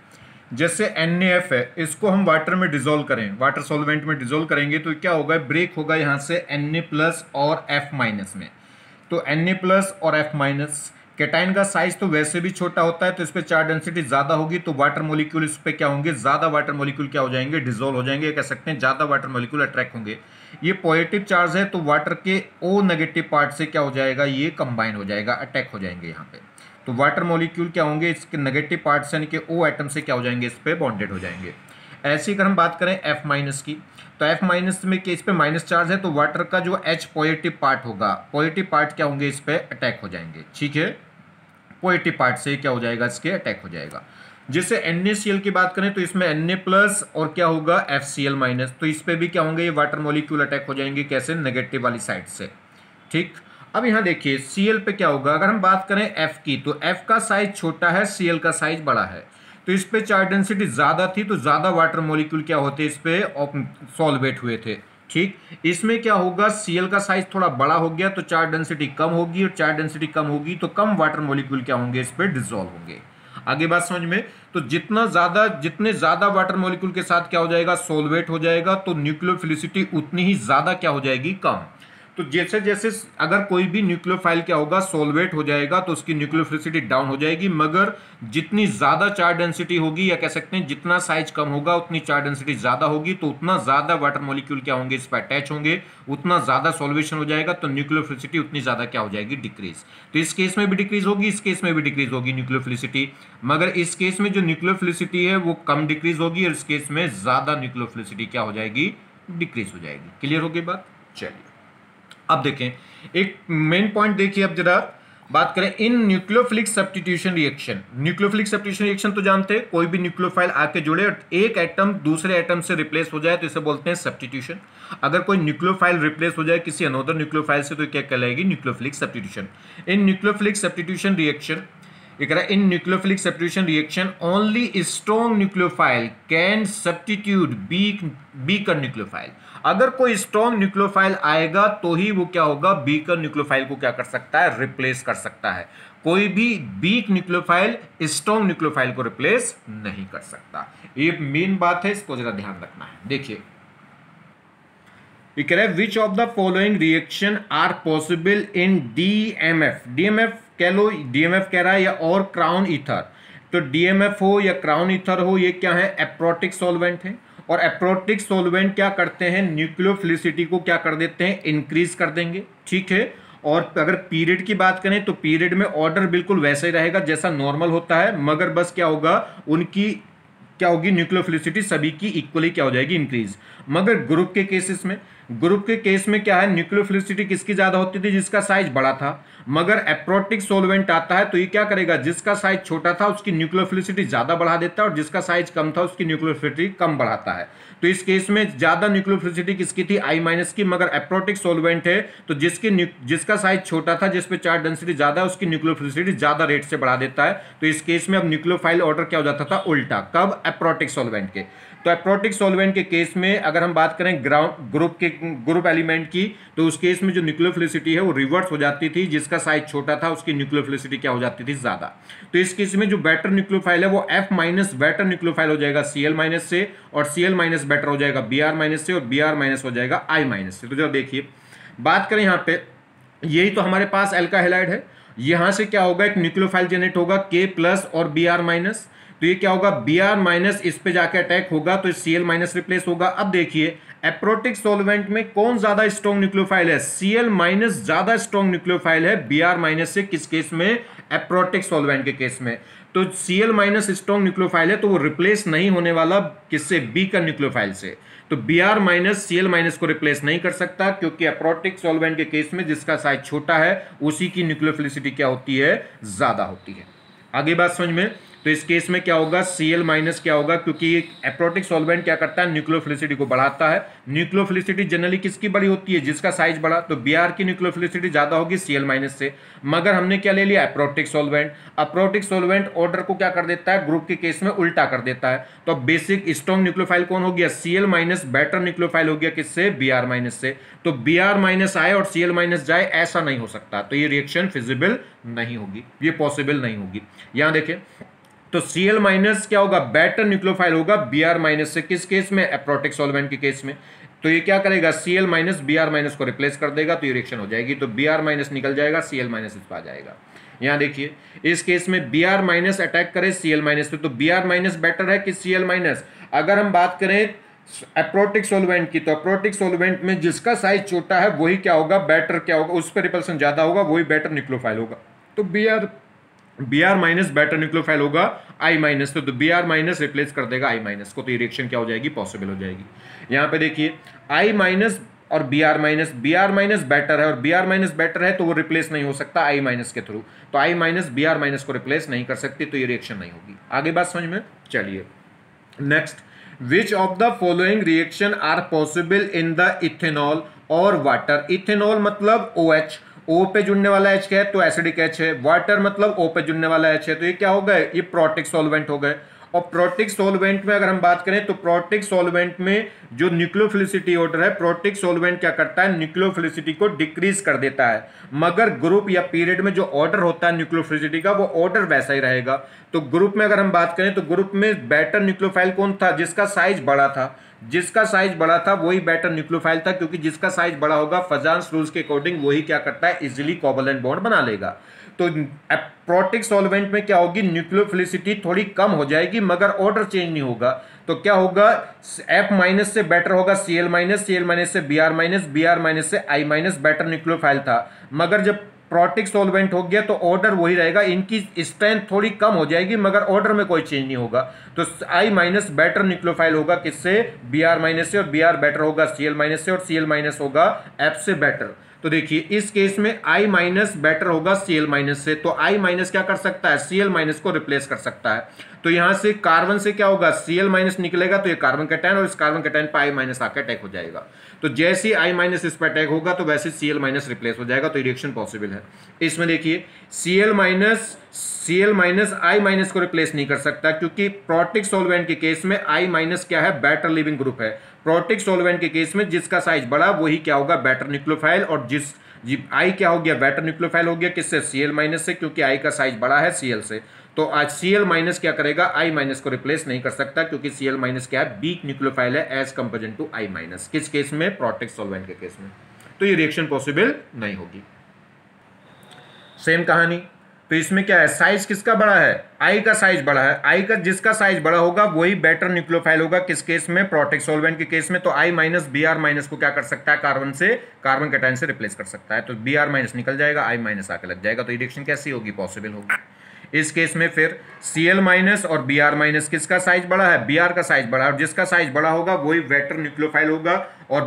जैसे NaF है, इसको हम वाटर में डिसॉल्व करें, वाटर सॉल्वेंट में डिसॉल्व करेंगे तो क्या होगा, ब्रेक होगा यहाँ से Na+ और F- में। तो Na+ और F- कैटायन का साइज तो वैसे भी छोटा होता है तो इस पर चार्ज डेंसिटी ज्यादा होगी तो वाटर मॉलिक्यूल इस पे क्या होंगे, ज्यादा वाटर मॉलिक्यूल क्या हो जाएंगे, डिसॉल्व हो जाएंगे, कह सकते हैं ज्यादा वाटर मॉलिक्यूल अट्रैक्ट होंगे। ये पॉजिटिव चार्ज है तो वाटर के O- पार्ट से क्या हो जाएगा, ये कंबाइन हो जाएगा, अटैक हो जाएंगे यहाँ पे। तो वाटर मॉलिक्यूल क्या होंगे, इसके नेगेटिव पार्ट से यानी कि O एटम से क्या हो जाएंगे, इस पे बॉन्डेड हो जाएंगे। ऐसी अगर हम बात करें F- की, तो F- में केस पे माइनस चार्ज है तो वाटर का जो H पॉजिटिव पार्ट होगा, पॉजिटिव पार्ट क्या होंगे, इस पे अटैक हो जाएंगे, ठीक है, पॉजिटिव पार्ट से क्या हो जाएगा, इसके अटैक हो जाएगा। जिससे NaCl की बात करें तो इसमें Na+ और क्या होगा, FCl-, तो इस पे भी क्या होंगे, ये वाटर मॉलिक्यूल अटैक हो जाएंगे, कैसे, नेगेटिव वाली साइड से, ठीक। अब यहाँ देखिए Cl पे क्या होगा, अगर हम बात करें F की तो F का साइज छोटा है, Cl का साइज बड़ा है, तो इस पे चार्ज डेंसिटी ज्यादा थी तो ज्यादा वाटर मॉलिक्यूल क्या होते, इस पे सॉल्वेट हुए थे, ठीक। इसमें क्या होगा, Cl का साइज थोड़ा बड़ा हो गया तो चार्ज डेंसिटी कम होगी, और चार्ज डेंसिटी कम होगी तो कम वाटर मॉलिक्यूल क्या होंगे, इस पे डिसॉल्व होंगे। आगे बात समझ में? तो जितने ज्यादा वाटर मॉलिक्यूल के साथ क्या हो जाएगा, सोलवेट हो जाएगा, तो न्यूक्लियोफिलिसिटी उतनी ही ज्यादा क्या हो जाएगी, कम। तो जैसे जैसे अगर कोई भी न्यूक्लियोफाइल क्या होगा, सोलवेट हो जाएगा, तो उसकी न्यूक्लियोफिलिसिटी डाउन हो जाएगी। मगर जितनी ज्यादा चार्ज डेंसिटी होगी, या कह सकते हैं जितना साइज कम होगा उतनी चार्ज डेंसिटी ज्यादा होगी, तो उतना ज्यादा वाटर मॉलिक्यूल क्या होंगे, इस पर अटैच होंगे, उतना ज्यादा सॉल्वेशन हो जाएगा, तो न्यूक्लियोफिलिसिटी उतनी ज्यादा क्या हो जाएगी, डिक्रीज। तो इस केस में भी डिक्रीज होगी, इस केस में भी डिक्रीज होगी न्यूक्लियोफिलिसिटी। मगर इस केस में जो न्यूक्लियोफिलिसिटी है वो कम डिक्रीज होगी, और इस केस में ज्यादा न्यूक्लियोफिलिसिटी क्या हो जाएगी, डिक्रीज हो जाएगी। क्लियर हो गई बात? चलिए अब देखें एक मेन पॉइंट देखिए। अब जरा बात करें in nucleophilic substitution reaction. Nucleophilic substitution reaction तो जानते हैं, कोई भी न्यूक्लियोफाइल आके जुड़े और एक एटम दूसरे एटम से रिप्लेस हो जाए तो इसे बोलते हैं सब्स्टिट्यूशन। अगर कोई न्यूक्लियोफाइल रिप्लेस हो जाए किसी अनदर न्यूक्लियोफाइल से तो क्या कहलाएगी, nucleophilic substitution. In nucleophilic substitution reaction in nucleophilic substitution reaction only strong nucleophile can substitute weaker nucleophile। अगर कोई स्ट्रॉन्ग न्यूक्लियोफाइल आएगा तो ही वो क्या होगा, वीकर न्यूक्लियोफाइल को क्या कर सकता है, रिप्लेस कर सकता है। कोई भी वीक न्यूक्लियोफाइल स्ट्रॉन्ग न्यूक्लियोफाइल को रिप्लेस नहीं कर सकता। ये मेन बात है, इसको जरा ध्यान रखना है। देखिए which of the following reaction are possible in DMF. DMF कह लो, डीएमएफ कह रहा है, या और क्राउन ईथर। तो डीएमएफ हो या क्राउन ईथर हो, ये क्या है, एप्रोटिक सॉल्वेंट है। और एप्रोटिक सॉल्वेंट क्या करते हैं, न्यूक्लियोफिलिसिटी को क्या कर देते हैं, इंक्रीज कर देंगे। ठीक है। और अगर पीरियड की बात करें तो पीरियड में ऑर्डर बिल्कुल वैसा ही रहेगा जैसा नॉर्मल होता है, मगर बस क्या होगा, उनकी क्या होगी, न्यूक्लियोफिलिसिटी सभी की इक्वली क्या हो जाएगी, इंक्रीज। मगर ग्रुप के केस में क्या है, न्यूक्लियोफिलिसिटी किसकी ज्यादा होती थी, जिसका साइज बड़ा था। मगर एप्रोटिक सॉल्वेंट आता है तो ये क्या करेगा, जिसका साइज छोटा था उसकी न्यूक्लियोफिलिसिटी ज्यादा बढ़ा देता है, और जिसका साइज कम था उसकी न्यूक्लियोफिलिसिटी कम बढ़ाता है। तो इस केस में ज्यादा न्यूक्लियोफिलिसिटी किसकी थी, I- की। मगर एप्रोटिक सॉल्वेंट है तो जिसका साइज छोटा था, जिसपे चार्ज डेंसिटी ज्यादा है, उसकी न्यूक्लियोफिलिसिटी ज्यादा रेट से बढ़ा देता है। तो इस केस में अब न्यूक्लियोफाइल ऑर्डर क्या हो जाता था, उल्टा। कब, एप्रोटिक सॉल्वेंट के। तो एप्रोटिक सॉल्वेंट के केस में अगर हम बात करें ग्रुप एलिमेंट की, तो उस केस में जो न्यूक्लियोफिलिसिटी है वो रिवर्स हो जाती थी, जिसका साइज छोटा था उसकी न्यूक्लियोफिलिसिटी क्या हो जाती थी, ज्यादा। तो इस केस में जो बेटर न्यूक्लियोफाइल है वो F- बेटर न्यूक्लियोफाइल हो जाएगा Cl- से, और Cl- बेटर हो जाएगा Br- से, और Br- हो जाएगा I- से। तो जब देखिए बात करें यहाँ पे, यही तो हमारे पास एल्का हैलाइड है। यहां से क्या होगा, एक न्यूक्लियोफाइल जेनरेट होगा K+ और Br-। तो ये क्या होगा, Br- इस पे जाके अटैक होगा तो Cl- रिप्लेस होगा। अब देखिए एप्रोटिक सॉल्वेंट में कौन ज्यादा स्ट्रॉन्ग न्यूक्लियोफाइल है, Cl- ज्यादा स्ट्रॉन्ग न्यूक्लियोफाइल है Br- से। किस केस में, एप्रोटिक सॉल्वेंट के केस में। तो Cl- स्ट्रॉन्ग न्यूक्लियोफाइल है तो वो रिप्लेस नहीं होने वाला किससे, बी का न्यूक्लियोफाइल से। तो Br- Cl- को रिप्लेस नहीं कर सकता, क्योंकि एप्रोटिक सॉल्वेंट के केस में जिसका साइज छोटा है उसी की न्यूक्लियोफिलिसिटी क्या होती है, ज्यादा होती है। आगे बात समझ में? तो इस केस में क्या होगा, Cl- क्या होगा, क्योंकि एप्रोटिक सॉल्वेंट क्या करता है, न्यूक्लियोफिलिसिटी को बढ़ाता है। न्यूक्लियोफिलिसिटी जनरली किसकी बड़ी होती है, जिसका साइज बड़ा। तो Br की न्यूक्लियोफिलिसिटी ज्यादा होगी Cl- से। मगर हमने क्या ले लिया, aprotic solvent. Aprotic solvent order को क्या कर देता है, ग्रुप के केस में उल्टा कर देता है। तो बेसिक स्ट्रॉन्ग न्यूक्लियोफाइल कौन हो गया, Cl- बेटर न्यूक्लियोफाइल हो गया किससे, Br- से। तो Br- आए और Cl- जाए, ऐसा नहीं हो सकता। तो ये रिएक्शन फिजिबल नहीं होगी, ये पॉसिबल नहीं होगी। यहां देखें तो Cl- क्या होगा, बेटर न्यूक्लियोफाइल होगा Br- से। किस केस में, एप्रोटिक सॉल्वेंट के केस में। तो ये क्या करेगा, Cl- Br- को रिप्लेस कर देगा, तो ये रिएक्शन हो जाएगी। तो Br- निकल जाएगा, Cl- इस पर आ जाएगा। यहां देखिए इस केस में Br- अटैक करे Cl- पे, तो Br- बेटर है कि Cl-। अगर हम बात करें एप्रोटिक सॉल्वेंट की, तो एप्रोटिक सॉल्वेंट में जिसका साइज छोटा है वही क्या होगा, बेटर क्या होगा, उस पर रिपल्सन ज्यादा होगा, वही बेटर न्यूक्लियोफाइल होगा। तो Br- बेटर न्यूक्लियोफाइल होगा I-। तो Br- रिप्लेस कर देगा I- को, तो ये रिएक्शन क्या हो जाएगी, पॉसिबल हो जाएगी। यहां पे देखिए I- और Br- बेटर है, और Br- बेटर है तो वो रिप्लेस नहीं हो सकता I- के थ्रू। तो I- Br- को रिप्लेस नहीं कर सकती, तो ये रिएक्शन नहीं होगी। आगे बात समझ में? चलिए next, which of the following reaction are possible in the ethanol और वाटर। इथेनॉल मतलब OH, O पे जुड़ने वाला H है तो एसिडिक H है। वाटर मतलब O पे जुड़ने वाला H है, तो ये क्या हो गए, ये प्रोटिक सॉल्वेंट हो गए। और प्रोटिक सॉल्वेंट में अगर हम बात करें तो प्रोटिक सॉल्वेंट में जो न्यूक्लियोफिलिसिटी ऑर्डर है, प्रोटिक सॉल्वेंट क्या करता है, न्यूक्लियोफिलिसिटी को डिक्रीज कर देता है, मगर ग्रुप या पीरियड में जो ऑर्डर होता है न्यूक्लियोफिलिसिटी का वो ऑर्डर वैसा ही रहेगा। तो ग्रुप में अगर हम बात करें तो ग्रुप में बेटर न्यूक्लियोफाइल कौन था, जिसका साइज बड़ा था, जिसका साइज बड़ा था वही बेटर न्यूक्लियोफाइल था, क्योंकि जिसका साइज बड़ा होगा फजान्स रूल्स के अकॉर्डिंग वही क्या करता है, इजीली कोवलेंट बॉन्ड बना लेगा। तो प्रोटिक सॉल्वेंट में क्या होगी, न्यूक्लियोफिलिसिटी थोड़ी कम हो जाएगी मगर ऑर्डर चेंज नहीं होगा। तो क्या होगा, F माइनस से बेटर होगा Cl माइनस, Cl माइनस से Br माइनस, Br माइनस से I माइनस बेटर न्यूक्लियोफाइल था। मगर जब प्रोटिक सॉल्वेंट हो गया तो ऑर्डर वही रहेगा, इनकी स्ट्रेंथ थोड़ी कम हो जाएगी मगर ऑर्डर में कोई चेंज नहीं होगा। तो I माइनस बेटर न्यूक्लियोफाइल होगा किससे, Br माइनस से, और Br बेटर होगा Cl माइनस से, और Cl माइनस होगा F से बेटर। तो देखिए इस केस में I माइनस बेटर होगा Cl माइनस से, तो I माइनस क्या कर सकता है, Cl माइनस को रिप्लेस कर सकता है। तो यहां से कार्बन से क्या होगा, Cl माइनस निकलेगा तो ये कार्बन कैटायन, और इस कार्बन कैटायन पर I माइनस आकर अटैक हो जाएगा। तो जैसे I माइनस इस पर अटैक होगा तो वैसे Cl माइनस रिप्लेस हो जाएगा, तो रिएक्शन पॉसिबल है। इसमें देखिए Cl माइनस I माइनस को रिप्लेस नहीं कर सकता, क्योंकि प्रोटिक सॉल्वेंट के केस में I माइनस क्या है, बेटर लिविंग ग्रुप है। प्रोटिक सॉल्वेंट के केस में जिसका साइज बड़ा वही क्या होगा, बेटर न्यूक्लियोफाइल, और जिस I क्या हो गया, बेटर न्यूक्लियोफाइल हो गया किससे, Cl माइनस से, क्योंकि I का साइज बड़ा है Cl से। तो आज Cl माइनस क्या करेगा, I माइनस को रिप्लेस नहीं कर सकता, क्योंकि Cl माइनस क्या है, वीक न्यूक्लियोफाइल है as comparison to I minus. किस केस में, प्रोटिक सॉल्वेंट के केस में। तो ये रिएक्शन पॉसिबल नहीं होगी। सेम कहानी, तो इसमें क्या है, साइज किसका बड़ा है, I का साइज बड़ा है, I का जिसका साइज बड़ा होगा वही बेटर न्यूक्लियोफाइल होगा, किस केस में, प्रोटिक सॉल्वेंट के केस में। तो I माइनस Br माइनस को क्या कर सकता है, कार्बन से, कार्बन कैटायन से रिप्लेस कर सकता है। तो Br माइनस निकल जाएगा, I माइनस आके लग जाएगा। तो ये रिएक्शन कैसी होगी, पॉसिबल होगी। इस केस में फिर Cl माइनस और Br माइनस किसका साइज बड़ा है, Br का साइज बड़ा है, और जिसका साइज बड़ा होगा वही बेटर न्यूक्लियोफाइल होगा, और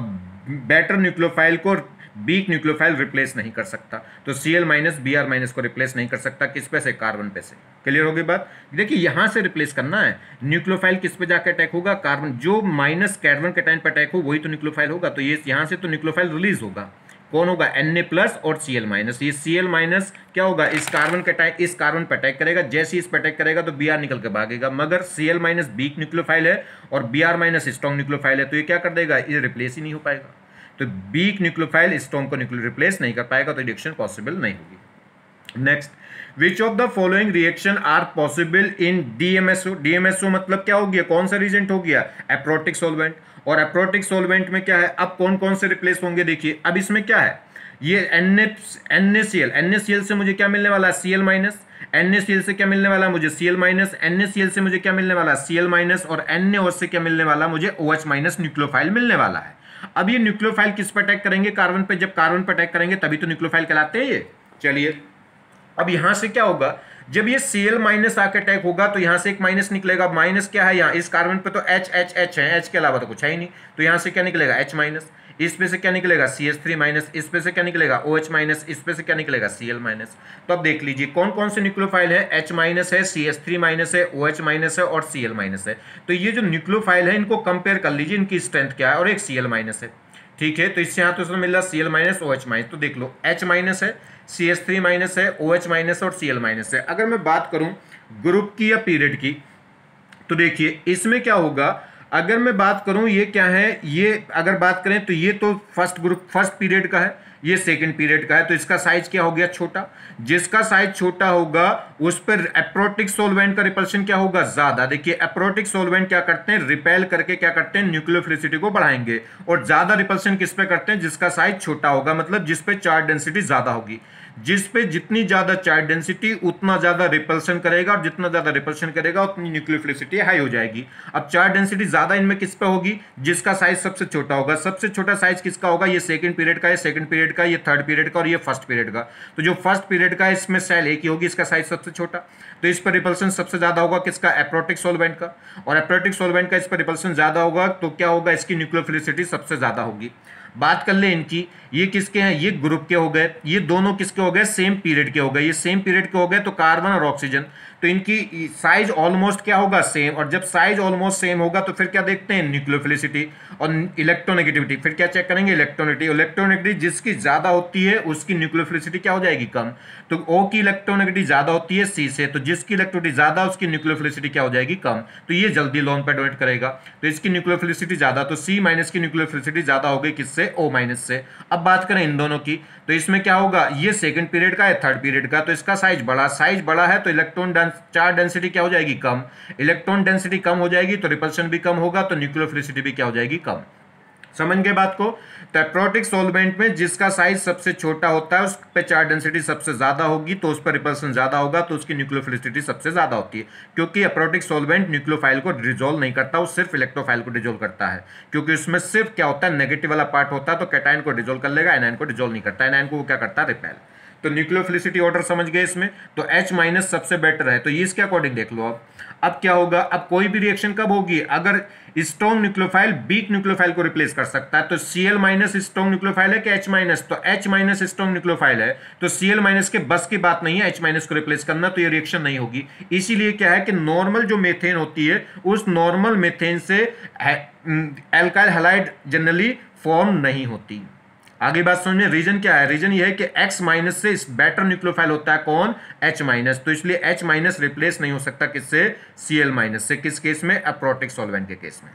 बेटर न्यूक्लियोफाइल को वीक न्यूक्लियोफाइल रिप्लेस नहीं कर सकता। तो Cl माइनस Br माइनस को रिप्लेस नहीं कर सकता, किस पे से, कार्बन पे से। क्लियर होगी बात। देखिए यहां से रिप्लेस करना है, न्यूक्लियोफाइल किस पे जाकर अटैक होगा, कार्बन, जो माइनस कार्बन कैटायन पे अटैक हो वही तो न्यूक्लियोफाइल होगा। तो ये यहां से तो न्यूक्लियोफाइल रिलीज होगा, कौन होगा, Na प्लस और Cl माइनस। ये Cl माइनस क्या होगा, इस कार्बन कैटायन, इस कार्बन पे अटैक करेगा, जैसे इस पे अटैक करेगा तो Br निकल के भागेगा, मगर Cl माइनस वीक न्यूक्लियोफाइल है और Br माइनस स्ट्रॉन्ग न्यूक्लियोफाइल है, तो ये क्या कर देगा, ये रिप्लेस ही नहीं हो पाएगा। तो वीक न्यूक्लियोफाइल स्ट्रॉन्ग को रिप्लेस नहीं कर पाएगा, तो रिएक्शन पॉसिबल नहीं होगी। Next, which of the following reaction are possible in DMSO। DMSO मतलब क्या हो गया, कौन सा रिएजेंट हो गया, एप्रोटिक सॉल्वेंट। और एप्रोटिक सॉल्वेंट में क्या है, अब कौन कौन से रिप्लेस होंगे, देखिए अब इसमें क्या है, ये NaCl से मुझे क्या मिलने वाला है, Cl माइनस, NaCl से क्या मिलने वाला है मुझे, Cl माइनस, NaCl से मुझे क्या मिलने वाला है, Cl माइनस, और NaOH से क्या मिलने वाला, मुझे OH माइनस न्यूक्लियोफाइल मिलने वाला है। अब ये न्यूक्लियोफाइल किस पर अटैक करेंगे, कार्बन पे, जब कार्बन पर अटैक करेंगे तभी तो न्यूक्लियोफाइल कहलाते हैं ये। चलिए अब यहां से क्या होगा, जब ये Cl माइनस आके अटैक होगा तो यहां से एक माइनस निकलेगा। माइनस क्या है, यहाँ इस कार्बन पे तो H है, H के अलावा तो कुछ है ही नहीं, तो यहां से क्या निकलेगा, H माइनस, इस पे से क्या निकलेगा, CH3 माइनस, इस पे से क्या निकलेगा, OH माइनस, इस पे से क्या निकलेगा, Cl माइनस। तो अब देख लीजिए कौन कौन से न्यूक्लियोफाइल है, H माइनस है, CH3 माइनस है, OH माइनस है और Cl माइनस है। तो ये जो न्यूक्लियोफाइल है इनको कंपेयर कर लीजिए, इनकी स्ट्रेंथ क्या है, और एक Cl माइनस है, ठीक है। तो इससे यहाँ तो मिल रहा Cl माइनस OH माइनस, तो देख लो H माइनस है, CH3 माइनस है, OH माइनस और Cl माइनस है। अगर मैं बात करूं ग्रुप की या पीरियड की, तो देखिए इसमें क्या होगा, अगर मैं बात करूं ये क्या है, ये अगर बात करें तो ये तो फर्स्ट ग्रुप, फर्स्ट पीरियड का है, ये सेकंड पीरियड का है, तो इसका साइज क्या हो गया, छोटा। जिसका साइज छोटा होगा उस पर एप्रोटिक सॉल्वेंट का रिपल्शन क्या होगा, ज्यादा। देखिए एप्रोटिक सॉल्वेंट क्या करते हैं, रिपेल करके क्या करते हैं, न्यूक्लियोफिलिसिटी को बढ़ाएंगे, और ज्यादा रिपल्शन किस पे करते हैं, जिसका साइज छोटा होगा, मतलब जिस पे चार्ज डेंसिटी ज्यादा होगी। जिस पे जितनी ज्यादा चार्ज डेंसिटी उतना ज्यादा रिपल्शन करेगा, और जितना ज्यादा रिपल्शन करेगा उतनी न्यूक्लियोफिलिसिटी हाई हो जाएगी। अब चार्ज डेंसिटी ज्यादा इनमें किस पे होगी, जिसका साइज सबसे छोटा होगा। सबसे छोटा साइज किसका होगा, ये सेकंड पीरियड का, ये सेकंड पीरियड का, ये थर्ड पीरियड का, और ये फर्स्ट पीरियड का। तो जो फर्स्ट पीरियड का है इसमें सेल एक ही होगी, इसका साइज सबसे छोटा, तो इस पर रिपल्शन सबसे ज्यादा होगा किसका, एप्रोटिक सॉल्वेंट का। और एप्रोटिक सॉल्वेंट का इस पर रिपल्शन ज्यादा होगा तो क्या होगा, इसकी न्यूक्लियोफिलिसिटी सबसे ज्यादा होगी। बात कर ले इनकी, ये किसके हैं, ये ग्रुप के हो गए, ये दोनों किसके हो गए, सेम पीरियड के हो गए, ये सेम पीरियड के हो गए, तो कार्बन और ऑक्सीजन, तो इनकी साइज ऑलमोस्ट क्या होगा, सेम। और जब साइज ऑलमोस्ट सेम होगा तो फिर क्या देखते हैं, न्यूक्लियोफिलिसिटी और इलेक्ट्रोनेगेटिविटी। फिर क्या चेक करेंगे, इलेक्ट्रोनेगेटिविटी। इलेक्ट्रोनेगेटिविटी जिसकी ज्यादा होती है उसकी न्यूक्लियोफिलिसिटी क्या हो जाएगी, कम। तो O की इलेक्ट्रोनेगेटिविटी ज्यादा होती है C से, तो जिसकी इलेक्ट्रोनेगेटिविटी ज्यादा उसकी न्यूक्लियोफिलिसिटी क्या हो जाएगी, कम। तो ये जल्दी लोन पे डोनेट करेगा, तो इसकी न्यूक्लियोफिलिसिटी ज्यादा, तो C माइनस की न्यूक्लियोफिलिसिटी ज्यादा हो गई किससे, O माइनस से। अब बात करें इन दोनों की, तो इसमें क्या होगा, ये सेकंड पीरियड का है, थर्ड पीरियड का, तो इसका साइज बड़ा है, तो इलेक्ट्रॉन चार्ज डेंसिटी क्या हो जाएगी, कम। इलेक्ट्रॉन डेंसिटी कम हो जाएगी तो रिपल्शन भी कम होगा, तो न्यूक्लियोफिलिसिटी भी क्या हो जाएगी, कम। समझ गए बात को। तो एप्रोटिक सॉल्वेंट में जिसका साइज सबसे छोटा होता है उस पर चार्ज डेंसिटी सबसे ज्यादा होगी, तो उस पर रिपल्सन ज्यादा होगा, तो उसकी न्यूक्लियोफिलिसिटी सबसे ज्यादा होती है। क्योंकि एप्रोटिक सॉल्वेंट न्यूक्लियोफाइल को डिसॉल्व नहीं करता, वो सिर्फ इलेक्ट्रोफाइल को डिसॉल्व करता है, क्योंकि उसमें सिर्फ क्या होता है, नेगेटिव वाला पार्ट होता है, तो कैटायन को डिसॉल्व कर लेगा, एनायन को डिसॉल्व नहीं करता, एनायन को वो क्या करता है, रिपेल। तो न्यूक्लियोफिलिसिटी ऑर्डर समझ गए इसमें, तो H माइनस सबसे बेटर है, तो ये इसके अकॉर्डिंग देख लो। अब क्या होगा, अब कोई भी रिएक्शन कब होगी, अगर स्ट्रॉन्ग न्यूक्लियोफाइल वीक न्यूक्लियोफाइल को रिप्लेस कर सकता है, तो Cl माइनस स्ट्रॉन्ग न्यूक्लियोफाइल है कि H माइनस, तो H माइनस स्ट्रॉन्ग न्यूक्लियोफाइल है, तो Cl माइनस के बस की बात नहीं है H माइनस को रिप्लेस करना, तो ये रिएक्शन नहीं होगी। इसीलिए क्या है कि नॉर्मल जो मेथेन होती है उस नॉर्मल मेथेन से एल्काइल हैलाइड जनरली फॉर्म नहीं होती। आगे बात समझिए, रीजन क्या है, रीजन ये है कि X माइनस से बेटर न्यूक्लियोफाइल होता है कौन, H माइनस, तो इसलिए H माइनस रिप्लेस नहीं हो सकता किससे, Cl माइनस से। किस केस में, एप्रोटिक सॉल्वेंट के केस में।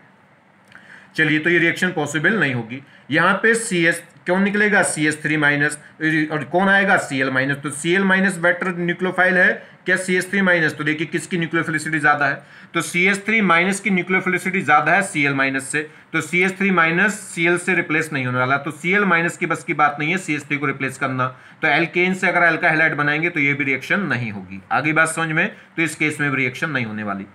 चलिए, तो ये रिएक्शन पॉसिबल नहीं होगी। यहां पे CS क्यों निकलेगा, CH3 माइनस, और कौन आएगा, Cl माइनस, तो Cl माइनस बेटर न्यूक्लियोफाइल है क्या, CH3 माइनस, तो देखिए किसकी न्यूक्लियोफिलिसिटी ज्यादा है, तो CH3 माइनस की न्यूक्लियोफिलिसिटी ज्यादा है Cl माइनस से, तो CH3 माइनस Cl से रिप्लेस नहीं होने वाला, तो Cl माइनस की बस की बात नहीं है CH3 को रिप्लेस करना, तो एल्केन से अगर अल्का हैलाइड बनाएंगे तो ये भी रिएक्शन नहीं होगी। आगे बात समझ में, तो इस केस में भी रिएक्शन नहीं होने वाली।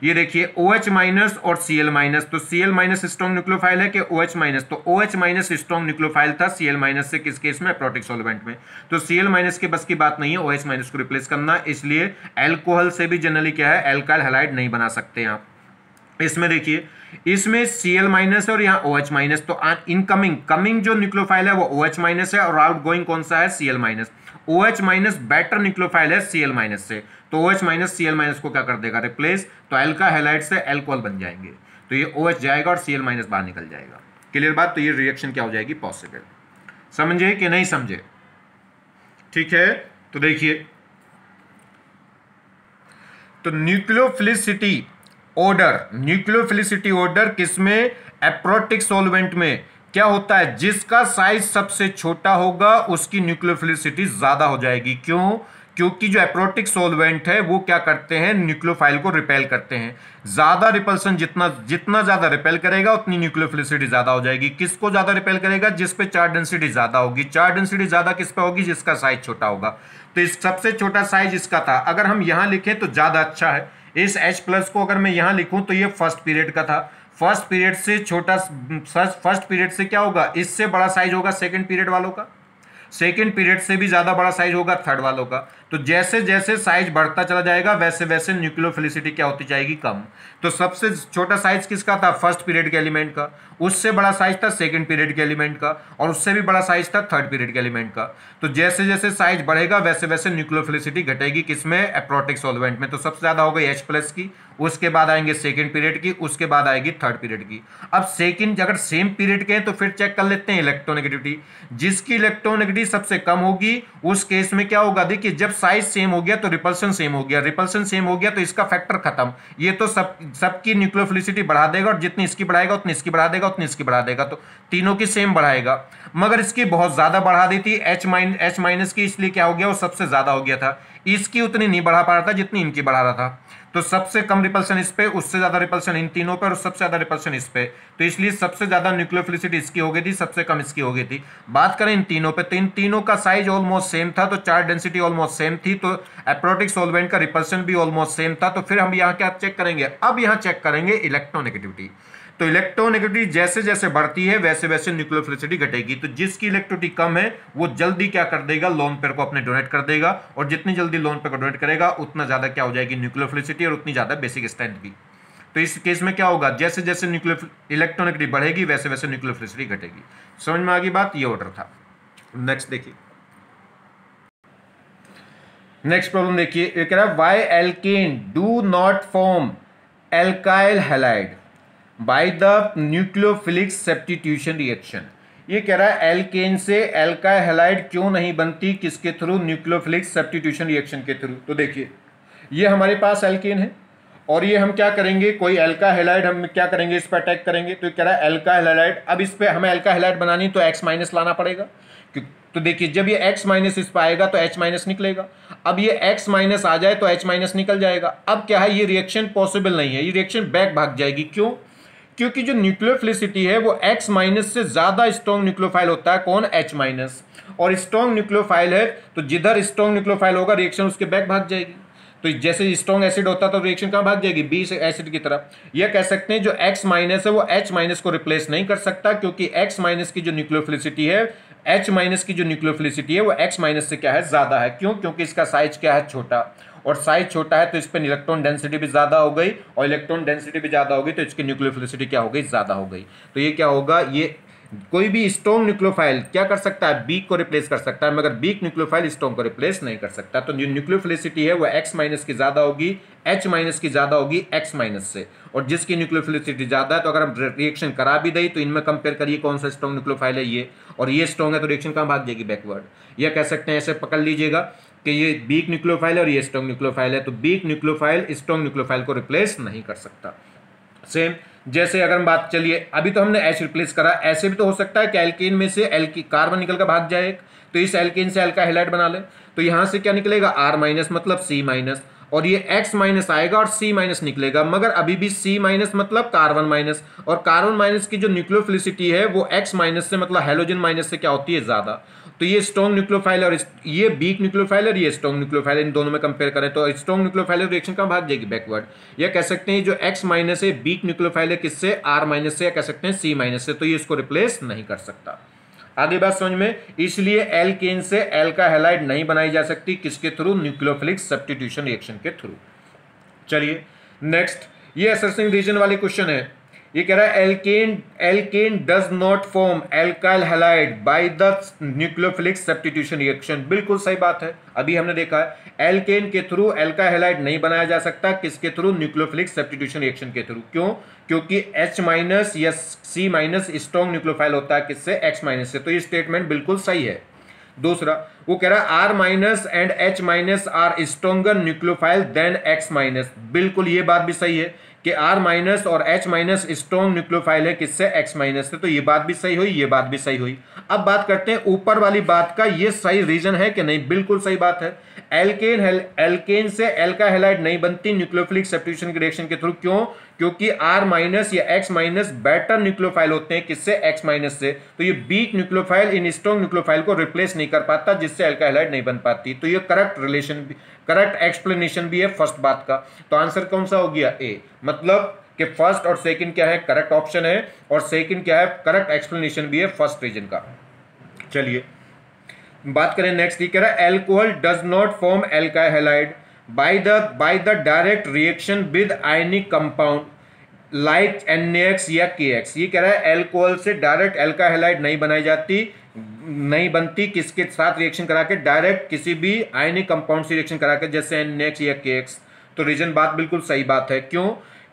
ये देखिए OH माइनस और Cl माइनस, तो Cl माइनस स्ट्रॉन्ग न्यूक्लियोफाइल है कि OH माइनस, तो OH माइनस स्ट्रॉन्ग न्यूक्लियोफाइल था Cl माइनस से, किस केस में, एप्रोटिक सॉल्वेंट में, तो Cl माइनस के बस की बात नहीं है OH माइनस को रिप्लेस करना, इसलिए एल्कोहल से भी जनरली क्या है, एल्काइल हैलाइड नहीं बना सकते आप। इसमें देखिए, इसमें Cl माइनस है और यहाँ OH माइनस, तो इनकमिंग जो न्यूक्लियोफाइल है वो OH माइनस है, और आउटगोइंग कौन सा है, Cl minus. OH minus better nucleophile है Cl माइनस से, तो OH माइनस Cl माइनस को क्या कर देगा, रिप्लेस, तो एल्का हैलाइड से एल्कोहल बन जाएंगे, तो ये OH जाएगा और Cl माइनस बाहर निकल जाएगा। क्लियर बात, तो ये रिएक्शन क्या हो जाएगी, पॉसिबल। समझे कि नहीं समझे, ठीक है। तो देखिए, तो न्यूक्लियोफिलिसिटी ऑर्डर किसमें, एप्रोटिक सॉल्वेंट में क्या होता है, जिसका साइज सबसे छोटा होगा उसकी न्यूक्लियोफिलिसिटी ज्यादा हो जाएगी। क्यों, क्योंकि जो एप्रोटिक सॉल्वेंट है वो क्या करते हैं, न्यूक्लियोफाइल को रिपेल करते हैं, ज्यादा रिपल्सन, जितना ज्यादा रिपेल करेगा उतनी न्यूक्लियोफिलिसिटी ज्यादा हो जाएगी। किसको ज्यादा रिपेल करेगा, जिस पे चार्ज डेंसिटी ज्यादा होगी, चार्ज डेंसिटी ज्यादा किस पे होगी, जिसका साइज छोटा होगा। तो इस सबसे छोटा साइज इसका था, अगर हम यहां लिखें तो ज्यादा अच्छा है। इस H प्लस को अगर मैं यहां लिखूं तो ये फर्स्ट पीरियड का था, फर्स्ट पीरियड से छोटा, फर्स्ट पीरियड से क्या होगा, इससे बड़ा साइज होगा सेकंड पीरियड वालों का, सेकंड पीरियड से भी ज्यादा बड़ा साइज होगा थर्ड वालों का। तो जैसे जैसे साइज बढ़ता चला जाएगा वैसे वैसे न्यूक्लियोफिलिसिटी क्या होती जाएगी, कम। तो सबसे छोटा साइज किसका था, फर्स्ट पीरियड के एलिमेंट का, उससे बड़ा साइज था सेकंड पीरियड के एलिमेंट का, और उससे भी बड़ा साइज था थर्ड पीरियड के एलिमेंट का। तो जैसे जैसे साइज बढ़ेगा वैसे वैसे न्यूक्लियोफिलिसिटी घटेगी, किसमें, एप्रोटिक सॉल्वेंट में। तो सबसे ज्यादा हो गई H प्लस की, उसके बाद आएंगे सेकंड पीरियड की, उसके बाद आएगी थर्ड पीरियड की। अब सेकंड अगर सेम पीरियड के हैं तो फिर चेक कर लेते हैं इलेक्ट्रोनेगेटिविटी, जिसकी इलेक्ट्रोनेगेटिविटी सबसे कम होगी उस केस में क्या होगा, देखिए जब साइज सेम हो गया तो रिपल्सन सेम हो गया, रिपल्सन सेम हो गया तो इसका फैक्टर खत्म, ये तो सबकी न्यूक्लियोफिलिसिटी बढ़ा देगा, और जितनी इसकी बढ़ाएगा उतनी इसकी बढ़ा देगा, उतनी इसकी बढ़ा देगा, तो तीनों की सेम बढ़ाएगा। मगर इसकी बहुत ज्यादा बढ़ा दी थी H माइनस की, इसलिए क्या हो गया, वो सबसे ज्यादा हो गया था। इसकी उतनी नहीं बढ़ा पा रहा था जितनी इनकी बढ़ा रहा था, तो सबसे कम रिपल्सन इस पे, उससे ज्यादा रिपल्सन इन तीनों पे, और सबसे ज्यादा रिपल्सन इस पे, तो इसलिए सबसे ज्यादा न्यूक्लियोफिलिसिटी इसकी हो गई थी, सबसे कम इसकी हो गई थी। बात करें इन तीनों पे, तो इन तीनों का साइज ऑलमोस्ट सेम था, तो चार्ज डेंसिटी ऑलमोस्ट सेम थी, तो एप्रोटिक सॉल्वेंट का रिपल्सन भी ऑलमोस्ट सेम था। तो फिर हम यहाँ क्या चेक करेंगे, अब यहाँ चेक करेंगे इलेक्ट्रोनेगेटिविटी। तो इलेक्ट्रोनेगेटिविटी जैसे जैसे बढ़ती है वैसे वैसे न्यूक्लियोफिलिसिटी घटेगी, तो जिसकी इलेक्ट्रोनेगेटिविटी कम है वो जल्दी क्या कर देगा, लोन पेयर को अपने डोनेट कर देगा, और जितनी जल्दी लोन पेयर को डोनेट करेगा उतना ज्यादा क्या हो जाएगी न्यूक्लियोफिलिसिटी, और उतनी ज्यादा बेसिक स्ट्रेंथ भी। तो इस केस में क्या होगा, जैसे जैसे न्यूक्लियो इलेक्ट्रॉनिसिटी बढ़ेगी वैसे वैसे न्यूक्लियोफिलिसिटी घटेगी। समझ में आ गई बात, ये ऑर्डर था। नेक्स्ट देखिए, नेक्स्ट प्रॉब्लम देखिए, ये कह रहा है why alkane do not form alkyl halide by the nucleophilic substitution reaction. ये कह रहा है एल्केन से एल्काइल हैलाइड क्यों नहीं बनती, किसके थ्रू, न्यूक्लियोफिलिक सब्स्टिट्यूशन रिएक्शन के थ्रू। तो देखिए ये हमारे पास एल्केन है और ये हम क्या करेंगे, कोई एल्काइल हैलाइड हम क्या करेंगे, इस पर अटैक करेंगे। तो ये कह रहा है एल्काइल हैलाइड, अब इस पे हमें एल्काइल हैलाइड बनानी तो X माइनस लाना पड़ेगा। तो देखिए जब ये X माइनस इस पर आएगा तो H माइनस निकलेगा। अब ये X माइनस आ जाए तो H माइनस निकल जाएगा। अब क्या है, ये रिएक्शन पॉसिबल नहीं है, ये रिएक्शन बैक भाग जाएगी। क्यों, क्योंकि जो न्यूक्लियोफिलिसिटी है वो X माइनस से ज्यादा स्ट्रॉन्ग न्यूक्लियोफाइल होता है, कौन, H माइनस। और स्ट्रॉन्ग न्यूक्लियोफाइल है तो जिधर स्ट्रॉन्ग न्यूक्लियोफाइल होगा रिएक्शन उसके बैक भाग जाएगी। तो जैसे स्ट्रॉन्ग एसिड होता तो रिएक्शन कहां भाग जाएगी, बी एसिड की तरफ। यह कह सकते हैं जो X माइनस है वो H माइनस को रिप्लेस नहीं कर सकता, क्योंकि X माइनस की जो न्यूक्लियोफिलिसिटी है, H माइनस की जो न्यूक्लियोफिलिसिटी है वो X माइनस से क्या है, ज्यादा है। क्यों, क्योंकि इसका साइज क्या है, छोटा, और साइज छोटा है तो इस पर इलेक्ट्रॉन डेंसिटी भी ज्यादा हो गई, और इलेक्ट्रॉन डेंसिटी भी ज्यादा हो गई तो इसकी न्यूक्लियोफिलिसिटी क्या हो गई, ज्यादा हो गई। तो ये क्या होगा, ये कोई भी स्ट्रॉन्ग न्यूक्लियोफाइल क्या कर सकता है, वीक को रिप्लेस कर सकता है, मगर वीक न्यूक्लियोफाइल स्ट्रॉन्ग को रिप्लेस नहीं कर सकता। तो जो न्यूक्लियोफिलिसिटी है वो X माइनस की ज्यादा होगी, H माइनस की ज्यादा होगी X माइनस से। और जिसकी न्यूक्लियोफिलिसिटी ज्यादा है तो अगर हम रिएक्शन करा भी दें तो इनमें कंपेयर करिए कौन सा स्ट्रॉन्ग न्यूक्लियोफाइल है, ये, और ये स्ट्रॉन्ग है तो रिएक्शन कहां भाग जाएगी, बैकवर्ड। यह कह सकते हैं, ऐसे पकड़ लीजिएगा कि ये वीक न्यूक्लियोफाइल और ये स्ट्रॉन्ग न्यूक्लियोफाइल है, तो वीक न्यूक्लियोफाइल स्ट्रॉन्ग न्यूक्लियोफाइल को रिप्लेस नहीं कर सकता। सेम जैसे अगर हम बात, चलिए अभी तो हमने H रिप्लेस करा, ऐसे भी तो हो सकता है कि एल्केन में से कार्बन निकल कर भाग जाए, तो इस एल्केन से एल्काइल हैलाइड बना ले, तो यहां से क्या निकलेगा, R माइनस मतलब C माइनस, और ये X माइनस आएगा और C माइनस निकलेगा, मगर अभी भी C माइनस मतलब कार्बन माइनस, और कार्बन माइनस की जो न्यूक्लियोफिलिसिटी है वो X माइनस से मतलब हैलोजन माइनस से क्या होती है, ज्यादा। तो ये स्ट्रॉन्ग न्यूक्लियोफाइल और ये वीक न्यूक्लियोफाइल और ये स्ट्रॉन्ग न्यूक्लियोफाइल, इन दोनों में कंपेयर करें तो स्ट्रॉन्ग न्यूक्लियोफाइल रिएक्शन कहां भाग जाएगी, बैकवर्ड। या कह सकते हैं जो X माइनस है वीक न्यूक्लियोफाइल है, किससे, R माइनस से, या कह सकते हैं C माइनस से, तो ये इसको रिप्लेस नहीं कर सकता। आगे बात समझ में, इसलिए एल्केन से एल्काइल हैलाइड नहीं बनाई जा सकती, किसके थ्रू, न्यूक्लियोफिलिक सब्स्टिट्यूशन रिएक्शन के थ्रू। चलिए नेक्स्ट, ये असर्शन रीजन वाले क्वेश्चन है। ये कह रहा है alkane does not form alkyl halide by the nucleophilic substitution reaction. बिल्कुल सही बात है, अभी हमने देखा है एल्केन के थ्रू एल्काइल हैलाइड नहीं बनाया जा सकता, किसके थ्रू, न्यूक्लियोफिलिक सब्स्टिट्यूशन रिएक्शन के थ्रू। क्यों, क्योंकि H माइनस या C माइनस स्ट्रॉन्ग न्यूक्लियोफाइल होता है, किससे, X माइनस से। तो ये स्टेटमेंट बिल्कुल सही है। दूसरा वो कह रहा है R minus and H minus are stronger nucleophile than X minus. बिल्कुल ये बात भी सही है कि R माइनस और H माइनस स्ट्रॉन्ग न्यूक्लियोफाइल है, किससे, X माइनस से। तो ये बात भी सही हुई, ये बात भी सही हुई। अब बात करते हैं ऊपर वाली बात का, ये सही रीजन है कि नहीं, बिल्कुल सही बात है। एल्केन से एल्काइल हैलाइड नहीं बनती न्यूक्लियोफिलिक सब्स्टिट्यूशन रिएक्शन के थ्रू। क्यों, क्योंकि R माइनस या X माइनस बेटर न्यूक्लियोफाइल होते हैं, किससे, X माइनस से। तो ये वीक न्यूक्लियोफाइल इन स्ट्रॉन्ग न्यूक्लियोफाइल को रिप्लेस नहीं कर पाता, जिससे एल्काइल हैलाइड नहीं बन पाती। तो ये करेक्ट रिलेशन, करेक्ट एक्सप्लेनेशन भी है फर्स्ट बात का। तो आंसर कौन सा हो गया, ए, मतलब कि फर्स्ट और सेकंड क्या है, करेक्ट ऑप्शन है, और सेकंड क्या है, करेक्ट एक्सप्लेनेशन भी है फर्स्ट रीजन का। चलिए बात करें नेक्स्ट, ये कह रहा है alcohol does not form alkyl halide by the direct reaction with ionic compound like NaX या KX। ये कह रहा है एल्कोहल से डायरेक्ट एल्काइल हैलाइड नहीं बनाई जाती, नहीं बनती, किसके साथ रिएक्शन करा के, डायरेक्ट किसी भी आयनिक कंपाउंड से रिएक्शन करा के, जैसे NaX या KX। तो रीजन बात बिल्कुल सही बात है। क्यों,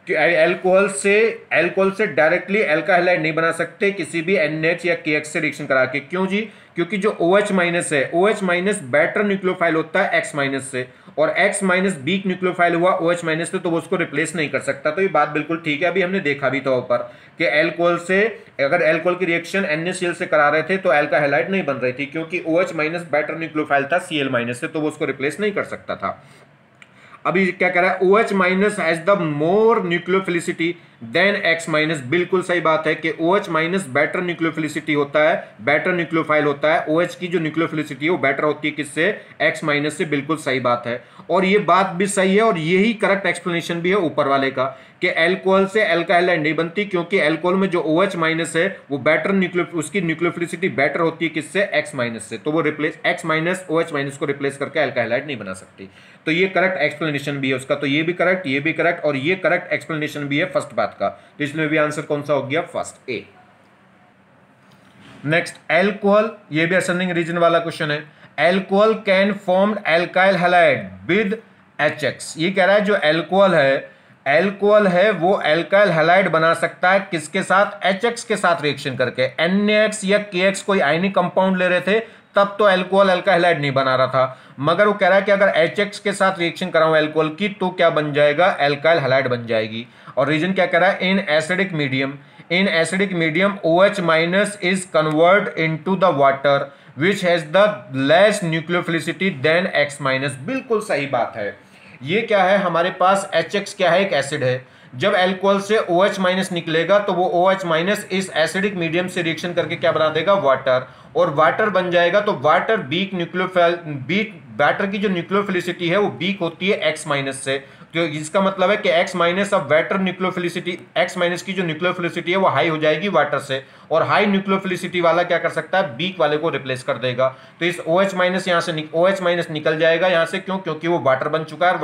कि एल्कोहल से डायरेक्टली एल्काइल हैलाइड नहीं बना सकते किसी भी NaX या KX से रिएक्शन करा के। क्यों जी, क्योंकि जो OH माइनस है, OH माइनस बेटर न्यूक्लियोफाइल होता है X माइनस से, और X माइनस वीक न्यूक्लियोफाइल हुआ OH माइनस से, तो वो उसको रिप्लेस नहीं कर सकता। तो ये बात बिल्कुल ठीक है, अभी हमने देखा भी था ऊपर कि एल्कोहल से, अगर एल्कोहल की रिएक्शन NaCl से करा रहे थे तो एल्काइल हैलाइड नहीं बन रही थी, क्योंकि OH माइनस बेटर न्यूक्लियोफाइल था Cl माइनस से, तो वो उसको रिप्लेस नहीं कर सकता था। अभी क्या कह रहा है, OH minus has the more nucleophilicity than X minus, बिल्कुल सही बात है कि OH माइनस बेटर न्यूक्लियोफिलिसिटी होता है, बेटर न्यूक्लियोफाइल होता है। OH की जो न्यूक्लियोफिलिसिटी है वो बेटर होती है किससे, X माइनस से, बिल्कुल सही बात है। और ये बात भी सही है और यही करेक्ट एक्सप्लेनेशन भी है ऊपर वाले का कि एल्कोहल से एल्काइल हाइड नहीं बनती, क्योंकि एल्कोहल में जो OH माइनस है वो बेटर उसकी न्यूक्लियोफिलिसिटी बेटर होती है किससे, X माइनस से। तो वो replace X minus OH minus को रिप्लेस करके एल्काइल हाइड नहीं बना सकती। तो ये करेक्ट एक्सप्लेनेशन भी है उसका। तो ये भी करेक्ट, ये भी करेक्ट और ये करेक्ट एक्सप्लेनेशन भी है फर्स्ट बात का। तो इसमें भी आंसर कौन सा हो गया, फर्स्ट ए। नेक्स्ट, एल्कोहल, ये भी असेंडिंग रीजन वाला क्वेश्चन है। Alcohol can form alkyl halide with HX। ये कह रहा है जो एल्कोहल है वो एल्काइल हैलाइड बना सकता है किसके साथ, HX के साथ रिएक्शन करके। NaX या KX कोई आयनिक कंपाउंड ले रहे थे तब तो एल्कोहल एल्काइल हैलाइड नहीं बना रहा था, मगर वो कह रहा है कि अगर HX के साथ रिएक्शन कराऊं एल्कोहल की तो क्या बन जाएगा, एल्काइल हैलाइड बन जाएगी। और रीजन क्या कह रहा है, in acidic medium OH minus is convert into the water which has the less nucleophilicity than X minus. बिल्कुल सही बात है। ये क्या है, हमारे पास HX क्या है, एक एसिड है। जब एल्कोहल से OH माइनस निकलेगा तो वो OH माइनस इस एसिडिक मीडियम से रिएक्शन करके क्या बना देगा, वाटर। और वाटर बन जाएगा तो वाटर वाटर की जो न्यूक्लियोफिलिसिटी है वो वीक होती है X माइनस से। तो इसका मतलब है कि X minus of water nucleophilicity, X minus की जो न्यूक्लियोफिलिसिटी है वो हाई हो जाएगी वाटर से, और हाई न्यूक्लियोफिलिसिटी वाला क्या कर सकता है, वीक वाले को रिप्लेस कर देगा। तो इस OH माइनस यहाँ से OH माइनस निकल जाएगा यहाँ से, क्यों, क्योंकि वो वाटर बन चुका है और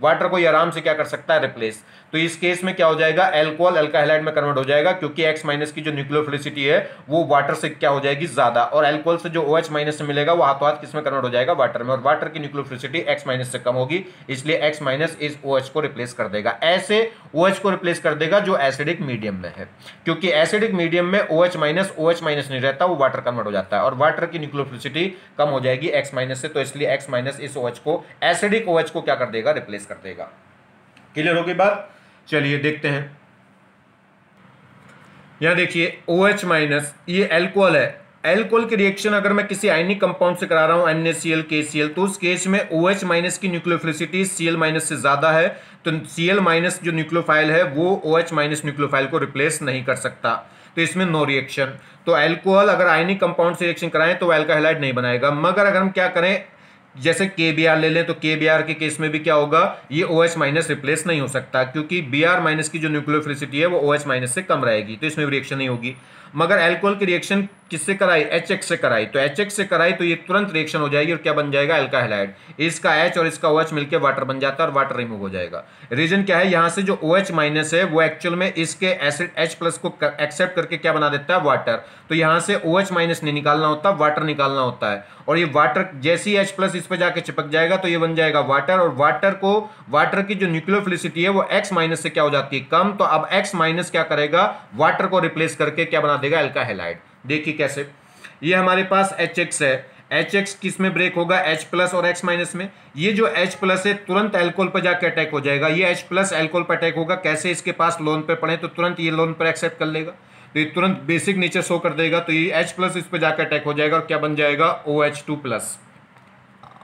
वाटर को ये आराम से क्या कर सकता है, रिप्लेस। तो इस केस में क्या हो जाएगा, एल्कोहल एल्काइल हैलाइड में कन्वर्ट हो जाएगा, क्योंकि X माइनस की जो न्यूक्लियोफिलिसिटी है वो वाटर से क्या हो जाएगी, ज्यादा। और एल्कोहल से जो OH माइनस से मिलेगा वो हाथों हाथ किसमें कन्वर्ट हो जाएगा, वाटर में। और वाटर की न्यूक्लियोफिलिसिटी X माइनस से कम होगी, इसलिए X माइनस इस OH को रिप्लेस कर देगा। ऐसे OH को रिप्लेस कर देगा जो एसिडिक मीडियम में है, क्योंकि एसिडिक मीडियम में OH माइनस नहीं रहता, वो वाटर कन्वर्ट हो जाता है और वाटर की न्यूक्लियोफिलिसिटी कम हो जाएगी X माइनस से। तो इसलिए X माइनस इस OH को, एसिडिक OH को क्या कर देगा, रिप्लेस कर देगा। क्लियर होगी बात। चलिए देखते हैं, यहां देखिए OH माइनस, ये एल्कोहल है। एल्कोहल की रिएक्शन अगर मैं किसी आयनिक कंपाउंड से करा रहा हूं NaCl KCl, तो उस केस में OH माइनस की न्यूक्लियोफिलिसिटी Cl माइनस से ज्यादा है, तो Cl माइनस जो न्यूक्लियोफाइल है वो OH माइनस न्यूक्लियोफाइल को रिप्लेस नहीं कर सकता, तो इसमें नो रिएक्शन। तो एल्कोहल अगर आयनिक कंपाउंड से रिएक्शन कराएं तो एल्काइल हैलाइड नहीं बनाएगा। मगर अगर हम क्या करें, जैसे KBr ले लें, तो KBr के केस में भी क्या होगा, ये OH माइनस रिप्लेस नहीं हो सकता, क्योंकि Br माइनस की जो न्यूक्लियोफिलिसिटी है वो OH माइनस से कम रहेगी, तो इसमें रिएक्शन नहीं होगी। मगर एल्कोहल की रिएक्शन किससे कराई, HX से कराई, तो HX से कराई तो ये तुरंत रिएक्शन हो जाएगी और क्या बन जाएगा, एल्काइल हैलाइड। इसका H और इसका OH मिलकर वाटर बन जाता है और वाटर रिमूव हो जाएगा। रीजन क्या है, यहां से जो OH माइनस है वो एक्चुअल में इसके एसिड H प्लस को एक्सेप्ट करके क्या बना देता है, वाटर। तो यहां से OH माइनस नहीं निकालना होता, वाटर निकालना होता है, और ये वाटर जैसे ही H प्लस इस पर जाके चिपक जाएगा तो ये बन जाएगा वाटर, और वाटर की जो न्यूक्लियोफिलिसिटी है वो X माइनस से क्या हो जाती है, कम। तो अब X माइनस क्या करेगा, वाटर को रिप्लेस करके क्या बना देगा, एल्काइल हैलाइड। देखिए कैसे, ये हमारे पास HX है, HX किस में ब्रेक होगा, H प्लस और X माइनस में। ये जो H प्लस है तुरंत एल्कोहल पर जाके अटैक हो जाएगा, ये H प्लस एल्कोहल पर अटैक होगा। कैसे, इसके पास लोन पे पड़े तो तुरंत ये लोन पर एक्सेप्ट कर लेगा, तो ये तुरंत बेसिक नेचर शो कर देगा, तो ये H प्लस इस पर जाकर अटैक हो जाएगा और क्या बन जाएगा, OH2 प्लस।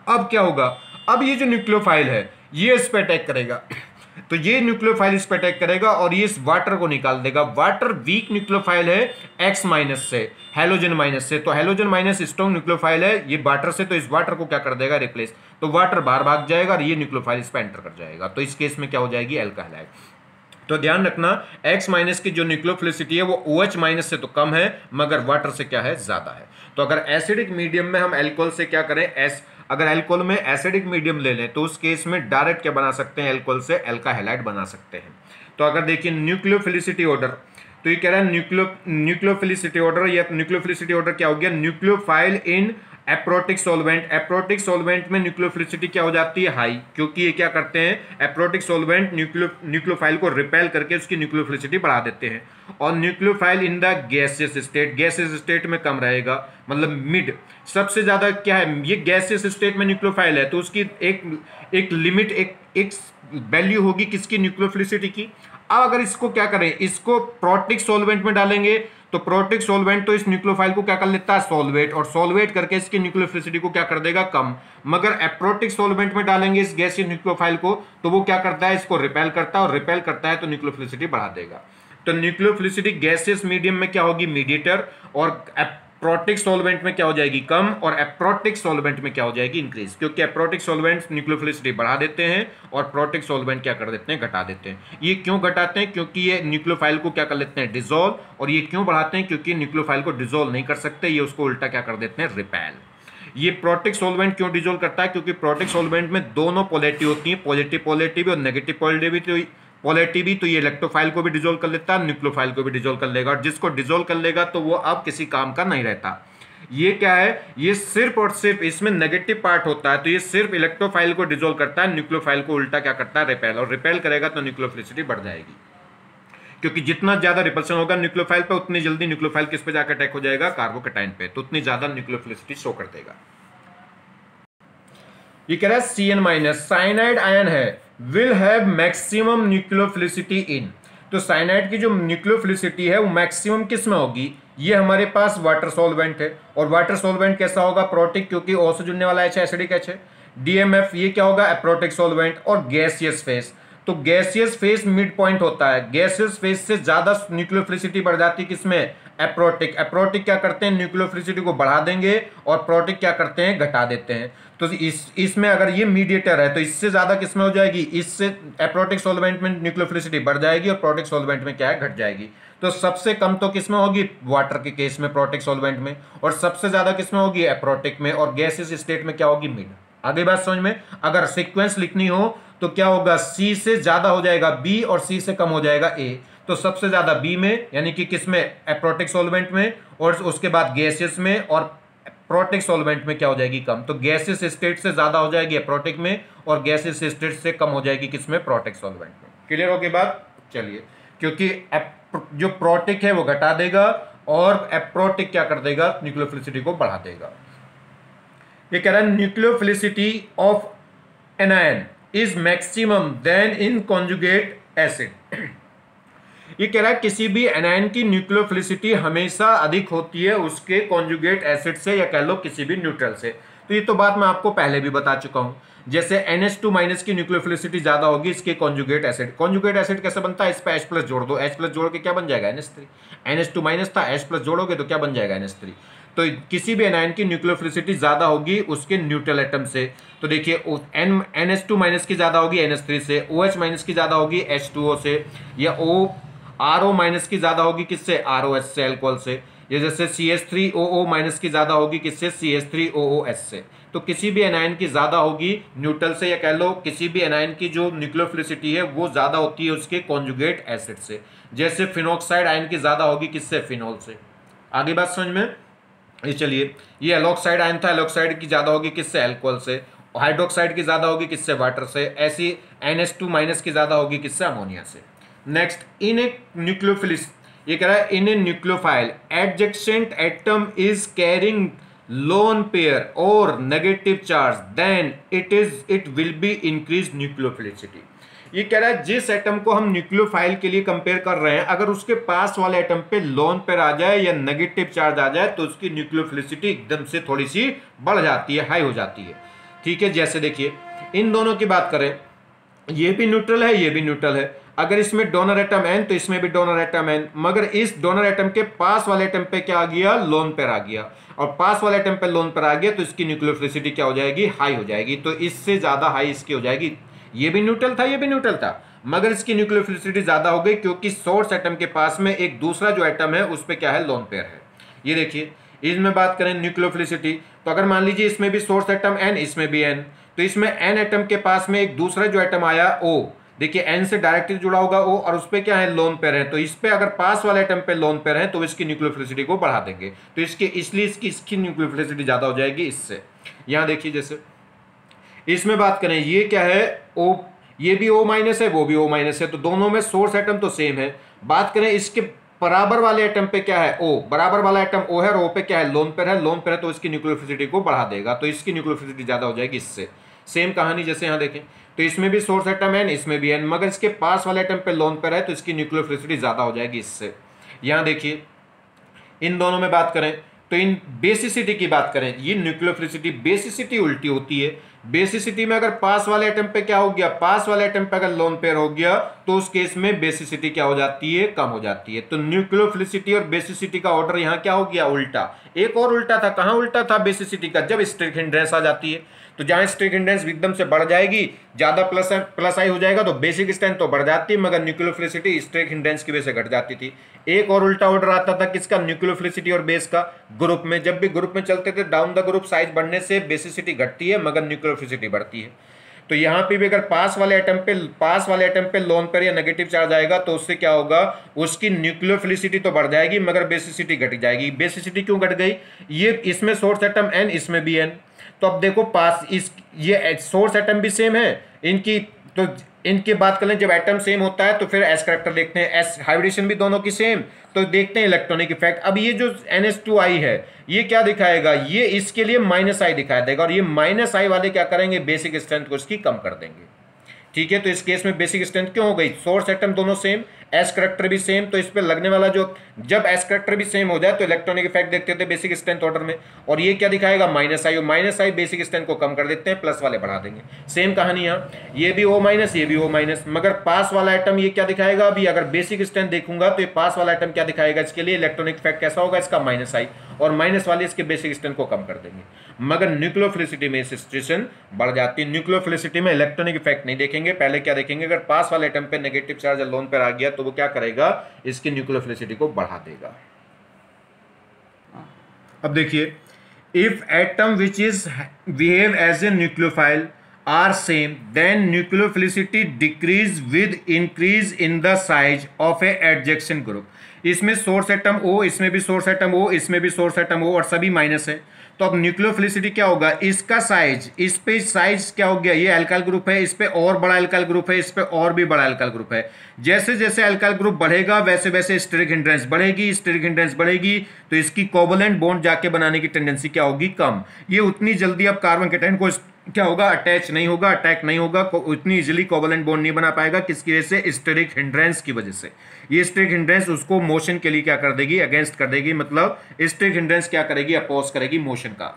अब क्या होगा, अब ये जो न्यूक्लियोफाइल है ये इस पर अटैक करेगा, तो ये न्यूक्लियोफाइल इस पर अटैक करेगा और ये इस वाटर को निकाल देगा। वाटर वीक न्यूक्लियोफाइल है X माइनस से, हैलोजन माइनस से, तो हैलोजन माइनस स्ट्रॉन्ग न्यूक्लियोफाइल है ये वाटर से, तो इस वाटर को क्या कर देगा, रिप्लेस। तो वाटर बाहर भाग जाएगा और ये न्यूक्लियोफाइल इस पर एंटर कर जाएगा, तो इस केस में क्या हो जाएगी, एल्काइल हैलाइड। तो ध्यान रखना, X माइनस की जो न्यूक्लियोफिलिसिटी है वो OH माइनस से तो कम है, मगर वाटर से क्या है, ज्यादा है। तो अगर एसिडिक मीडियम में हम एल्कोहल से क्या करें, अगर एल्कोहल में एसिडिक मीडियम ले लें तो उस केस में डायरेक्ट क्या बना सकते हैं, एल्कोहल से एल्काइल हैलाइड बना सकते हैं। तो अगर देखिए न्यूक्लियोफिलिसिटी ऑर्डर, तो ये कह रहा है न्यूक्लियोफिलिसिटी ऑर्डर, या न्यूक्लियोफिलिसिटी ऑर्डर क्या हो गया, न्यूक्लियोफाइल इन एप्रोटिक सॉल्वेंट। एप्रोटिक सॉल्वेंट में न्यूक्लियोफिलिसिटी क्या हो जाती है, हाई, क्योंकि ये क्या करते हैं, एप्रोटिक सॉल्वेंट न्यूक्लियोफाइल को रिपेल करके उसकी न्यूक्लियोफिलिसिटी बढ़ा देते हैं। और nucleophile in the gaseous state में कम रहेगा, मतलब मिड। सबसे ज्यादा क्या है, ये गैसियस स्टेट में न्यूक्लियोफाइल है तो उसकी एक लिमिट, एक वैल्यू होगी किसकी, न्यूक्लियोफिलिसिटी की। अब अगर इसको क्या करें, इसको प्रोटिक सॉल्वेंट में डालेंगे तो प्रोटिक सॉल्वेंट तो इस न्यूक्लियोफाइल को क्या कर लेता है, सॉल्वेट, और सॉल्वेट करके इसकी न्यूक्लियोफिलिसिटी को क्या कर देगा, कम। मगर एप्रोटिक सॉल्वेंट में डालेंगे इस गैसीय न्यूक्लियोफाइल को तो वो क्या करता है, इसको रिपेल करता है, और रिपेल करता है तो न्यूक्लियोफिलिसिटी बढ़ा देगा। तो न्यूक्लियोफिलिसिटी गैसियस मीडियम में क्या होगी, मीडिएटर, और एप्रोटिक सॉल्वेंट में क्या हो जाएगी, कम, और एप्रोटिक सॉल्वेंट में क्या हो जाएगी, इंक्रीज, क्योंकि एप्रोटिक सॉल्वेंट न्यूक्लियोफिलिसिटी बढ़ा देते हैं और प्रोटिक सॉल्वेंट क्या कर देते हैं, घटा देते हैं। ये क्यों घटाते हैं, क्योंकि ये न्यूक्लियोफाइल को क्या कर लेते हैं, डिसॉल्व, और ये क्यों बढ़ाते हैं, क्योंकि न्यूक्लियोफाइल को डिसॉल्व नहीं कर सकते, ये उसको उल्टा क्या कर देते हैं, रिपेल। ये प्रोटिक सॉल्वेंट क्यों डिसॉल्व करता है, क्योंकि प्रोटिक सॉल्वेंट में दोनों पॉलिटिव होती है, पॉजिटिव पॉलिटिव और नेगेटिव पॉलिटिव, तो ये इलेक्ट्रोफाइल को भी डिसॉल्व कर लेता है, न्यूक्लियोफाइल को भी डिसॉल्व कर लेगा, और जिसको डिसॉल्व कर लेगा तो वो अब किसी काम का नहीं रहता। ये क्या है, ये सिर्फ और सिर्फ इसमें नेगेटिव पार्ट होता है, तो ये सिर्फ इलेक्ट्रोफाइल को डिसॉल्व करता है, न्यूक्लियोफाइल को उल्टा क्या करता है, रिपेल, और रिपेल करेगा तो न्यूक्लियोफिलिसिटी बढ़ जाएगी, क्योंकि जितना ज्यादा रिपल्शन होगा न्यूक्लियोफाइल पे उतनी जल्दी न्यूक्लियोफाइल किस पे जाकर अटैक हो जाएगा, कार्बोकैटायन पे, तो उतनी ज्यादा न्यूक्लियोफिलिसिटी शो कर देगा। ये कह रहा है CN- साइनाइड आयन है, विल हैव मैक्सिमम न्यूक्लियोफिलिसिटी इन, तो साइनाइड की जो न्यूक्लियोफिलिसिटी है वो मैक्सिमम किस में होगी, ये हमारे पास वाटर सॉल्वेंट है, और वाटर सॉल्वेंट कैसा होगा, प्रोटिक, क्योंकि O से जुड़ने वाला H एसिडिक H है। DMF ये क्या होगा, एप्रोटिक सॉल्वेंट, और गैसियस फेस, तो गैसियस फेस मिड पॉइंट होता है, गैसियस फेस से ज्यादा न्यूक्लियोफिलिसिटी बढ़ जाती है किसमें, एप्रोटिक, एप्रोटिक क्या करते हैं, न्यूक्लियोफिलिसिटी को बढ़ा देंगे, और प्रोटिक क्या करते हैं, घटा देते हैं। तो इसमें अगर ये मीडिएटर है तो इससे ज्यादा किसमें हो जाएगी, इससे एप्रोटिक सॉल्वेंट में न्यूक्लियोफिलिसिटी बढ़ जाएगी और प्रोटिक सॉल्वेंट में क्या है, घट जाएगी। तो सबसे कम तो किसमें होगी, वाटर के केस में, प्रोटिक सॉल्वेंट में, और सबसे ज्यादा किसमें होगी, एप्रोटिक में, और गैसियस स्टेट में क्या होगी, मिड। आगे बात समझ में, अगर सीक्वेंस लिखनी हो तो क्या होगा, C से ज्यादा हो जाएगा B और C से कम हो जाएगा A, तो सबसे ज्यादा B में, यानी कि किसमें, एप्रोटिक सॉल्वेंट में, और उसके बाद गैसियस में, और प्रोटिक सॉल्वेंट में क्या हो जाएगी, कम। तो गैसियस स्टेट से ज्यादा हो जाएगी एप्रोटिक में, और गैसियस स्टेट से कम हो जाएगी किसमें, प्रोटिक सॉल्वेंट में। क्लियर हो गई बात, चलिए, क्योंकि जो प्रोटिक है वो घटा देगा और एप्रोटिक क्या कर देगा, न्यूक्लियोफिलिसिटी को बढ़ा देगा। ये कह रहा है nucleophilicity of anion is maximum than in conjugate acid. ये कह रहा है किसी भी एनायन की न्यूक्लियोफिलिसिटी हमेशा अधिक होती है उसके कॉन्जुगेट एसिड से, या कह लो किसी भी न्यूट्रल से। तो ये तो बात मैं आपको पहले भी बता चुका हूं, जैसे NH2- की न्यूक्लियोफिलिसिटी ज्यादा होगी इसके कॉन्जुगेट एसिड। कॉन्जुगेट एसिड कैसे बनता है, इस पे H+ जोड़ दो, H+ जोड़ के क्या बन जाएगा, NH3। NH2- था, H+ जोड़ोगे तो क्या बन जाएगा, NH3। तो किसी भी एनायन की न्यूक्लियोफिलिसिटी ज्यादा होगी उसके न्यूट्रल एटम से। तो देखिए NH2- की ज्यादा होगी NH3 से, OH- की ज्यादा होगी H2O से, या RO- की ज्यादा होगी किससे, ROH से, अल्कोहल से, या जैसे CH3OO- की ज्यादा होगी किससे, CH3OOS से। तो किसी भी एनायन की ज्यादा होगी न्यूट्रल से, या कह लो किसी भी एनायन की जो न्यूक्लियोफिलिसिटी है वो ज्यादा होती है उसके कॉन्जुगेट एसिड से। जैसे फिनॉक्साइड आयन की ज्यादा होगी किससे, फिनॉल से। आगे बात समझ में, ये चलिए, ये एलॉक्साइड आयन था, एलॉक्साइड की ज्यादा होगी किससे, अल्कोहल से। हाइड्रोक्साइड की ज्यादा होगी किससे, वाटर से। ऐसी NH2- की ज्यादा होगी किससे, अमोनिया से। नेक्स्ट, इन ए न्यूक्लियोफिलिस, ये कह रहा है in a nucleophile adjacent atom is carrying lone pair और negative charge, then it will be increase nucleophilicity. ये कह रहा है जिस एटम को हम न्यूक्लियोफाइल के लिए कंपेयर कर रहे हैं, अगर उसके पास वाले एटम पे लोन पेयर आ जाए या नेगेटिव चार्ज आ जाए तो उसकी न्यूक्लियोफिलिसिटी एकदम से थोड़ी सी बढ़ जाती है, हाई हो जाती है। ठीक है, जैसे देखिए इन दोनों की बात करें, ये भी न्यूट्रल है, ये भी न्यूट्रल है। अगर इसमें डोनर एटम N तो इसमें भी डोनर एटम N, मगर इस डोनर एटम के पास वाले एटम पे क्या आ गया, लोन पेयर आ गया, और पास वाले एटम पे लोन पेयर आ गया तो इसकी न्यूक्लियोफिलिसिटी क्या हो जाएगी, हाई हो जाएगी। तो इससे ज्यादा हाई इसकी हो जाएगी। ये भी न्यूट्रल था, ये भी न्यूट्रल था, मगर इसकी न्यूक्लियोफिलिसिटी ज्यादा हो गई क्योंकि सोर्स एटम के पास में एक दूसरा जो एटम है उस पर क्या है, लोन पेयर है। ये देखिए, इसमें बात करें न्यूक्लियोफिलिसिटी, तो अगर मान लीजिए इसमें भी सोर्स एटम N, इसमें भी N, तो इसमें N एटम के पास में एक दूसरा जो एटम आया O, देखिए N से डायरेक्टली जुड़ा होगा O, और उस पे क्या है, लोन पेयर है। तो इस पे अगर पास वाले एटम पे लोन पेयर है तो इसकी न्यूक्लियोफिलिसिटी को बढ़ा देंगे, तो इसलिए इसकी न्यूक्लियोफिलिसिटी ज्यादा हो जाएगी इससे। यहां देखिए, जैसे इसमें बात करें, ये क्या है O, ये भी O- है, वो भी O- है, तो दोनों में सोर्स एटम तो सेम है। बात करें इसके बराबर वाले एटम पे क्या है, O, बराबर वाला एटम O है, और O पे क्या है, लोन पेयर है, लोन पेयर है, तो इसकी न्यूक्लियोफिलिसिटी को बढ़ा देगा, तो इसकी न्यूक्लियोफिलिसिटी ज्यादा हो जाएगी इससे। सेम कहानी जैसे यहाँ देखें, तो इसमें भी सोर्स एटम N, इसमें भी N, मगर इसके पास वाले एटम पे लोन पेयर है तो इसकी न्यूक्लियोफिलिसिटी ज्यादा हो जाएगी इससे। यहाँ देखिए इन दोनों में बात करें तो इन बेसिसिटी की बात करें, ये न्यूक्लियोफिलिसिटी बेसिसिटी उल्टी होती है। बेसिसिटी में अगर पास वाले एटम पे क्या हो गया, पास वाले एटम पे अगर लोन पेयर हो गया तो उस केस में बेसिसिटी क्या हो जाती है, कम हो जाती है। तो न्यूक्लियोफिलिसिटी और बेसिसिटी का ऑर्डर यहां क्या हो गया, उल्टा। एक और उल्टा था, कहां उल्टा था बेसिसिटी का, जब स्टेरिक हिंड्रेंस आ जाती है। तो जहां स्टेरिक हिंड्रेंस एकदम से बढ़ जाएगी, ज्यादा प्लस आई हो जाएगा तो बेसिक स्ट्रेंथ तो बढ़ जाती है, मगर न्यूक्लियोफिलिसिटी स्टेरिक हिंड्रेंस की वजह से घट जाती थी। एक और उल्टा ऑर्डर आता था किसका, न्यूक्लियोफिलिसिटी और बेस का। ग्रुप में जब भी ग्रुप में चलते थे, डाउन द ग्रुप साइज बढ़ने से बेसिसिटी घटती है मगर न्यूक्लियोफिलिसिटी बढ़ती है। तो यहां पे भी अगर पास वाले एटम पे लोन पेयर या नेगेटिव चार्ज आएगा तो उससे क्या होगा, उसकी न्यूक्लियोफिलिसिटी तो बढ़ जाएगी मगर बेसिसिटी घट जाएगी। बेसिसिटी क्यों घट गई, ये इसमें सोर्स एटम n, इसमें भी n। तो अब देखो पास इस ये सोर्स एटम भी सेम है इनकी, तो इनकी बात करें जब एटम सेम होता है तो फिर एस करेक्टर देखते हैं, एस हाइब्रिडेशन भी दोनों की सेम, तो देखते हैं इलेक्ट्रॉनिक इफेक्ट। अब ये जो NH2I है ये क्या दिखाएगा, ये इसके लिए -I दिखाई देगा, और ये -I वाले क्या करेंगे, बेसिक स्ट्रेंथ को इसकी कम कर देंगे। ठीक है, तो इस केस में बेसिक स्ट्रेंथ क्यों हो गई, सोर्स एटम दोनों सेम, एस करेक्टर भी सेम, तो इस पे लगने वाला जो, जब एस करेक्टर भी सेम हो जाए तो इलेक्ट्रॉनिक इफेक्ट देखते थे बेसिक स्ट्रेंथ ऑर्डर में, और ये क्या दिखाएगा -I, और -I बेसिक स्ट्रेंथ को कम कर देते हैं, प्लस वाले बढ़ा देंगे। सेम कहानी यहाँ, ये भी O-, ये भी O-, मगर पास वाला एटम ये क्या दिखाएगा, अभी अगर बेसिक स्ट्रेंथ देखूंगा तो ये पास वाला एटम क्या दिखाएगा, इसके लिए इलेक्ट्रॉनिक इफेक्ट कैसा होगा, इसका -I, और माइनस वाले इसके बेसिक स्ट्रेंथ को कम कर देंगे। मगर न्यूक्लियोफिलिसिटी में सिचुएशन बढ़ जाती है। न्यूक्लियोफिलिसिटी में इलेक्ट्रॉनिक इफेक्ट नहीं देखेंगे, पहले क्या देखेंगे, अगर पास वाले एटम पे नेगेटिव चार्ज लोन पर आ गया तो वो क्या करेगा, इसकी न्यूक्लियोफिलिसिटी को बढ़ा देगा। अब देखिए, if atom which is behave as a nucleophile are same then nucleophilicity decrease with increase in the size of a एडजेक्शन ग्रुप। इसमें सोर्स एटम O, इसमें भी सोर्स एटम O, इसमें भी सोर्स एटम O, और सभी माइनस है। तो अब न्यूक्लियोफिलिसिटी क्या होगा, इसका साइज, इस पे साइज क्या हो गया, ये अल्काइल ग्रुप है, इस पे और बड़ा अल्काइल ग्रुप है, इस पे और भी बड़ा अल्काइल ग्रुप है। जैसे जैसे अल्काइल ग्रुप बढ़ेगा वैसे वैसे स्टेरिक हिंड्रेंस बढ़ेगी, स्टेरिक हिंड्रेंस बढ़ेगी तो इसकी कोवलेंट बॉन्ड जाके बनाने की टेंडेंसी क्या होगी, कम। ये उतनी जल्दी अब कार्बन केटायन को क्या होगा, अटैच नहीं होगा, अटैक नहीं होगा, उतनी इजीली कोवलेंट बॉन्ड नहीं बना पाएगा। किसकी वजह से, स्टेरिक हिंड्रेंस की वजह से। ये स्टेरिक हिंड्रेंस उसको मोशन के लिए क्या कर देगी, अगेंस्ट कर देगी, मतलब स्टेरिक हिंड्रेंस क्या करेगी, अपोज करेगी मोशन का।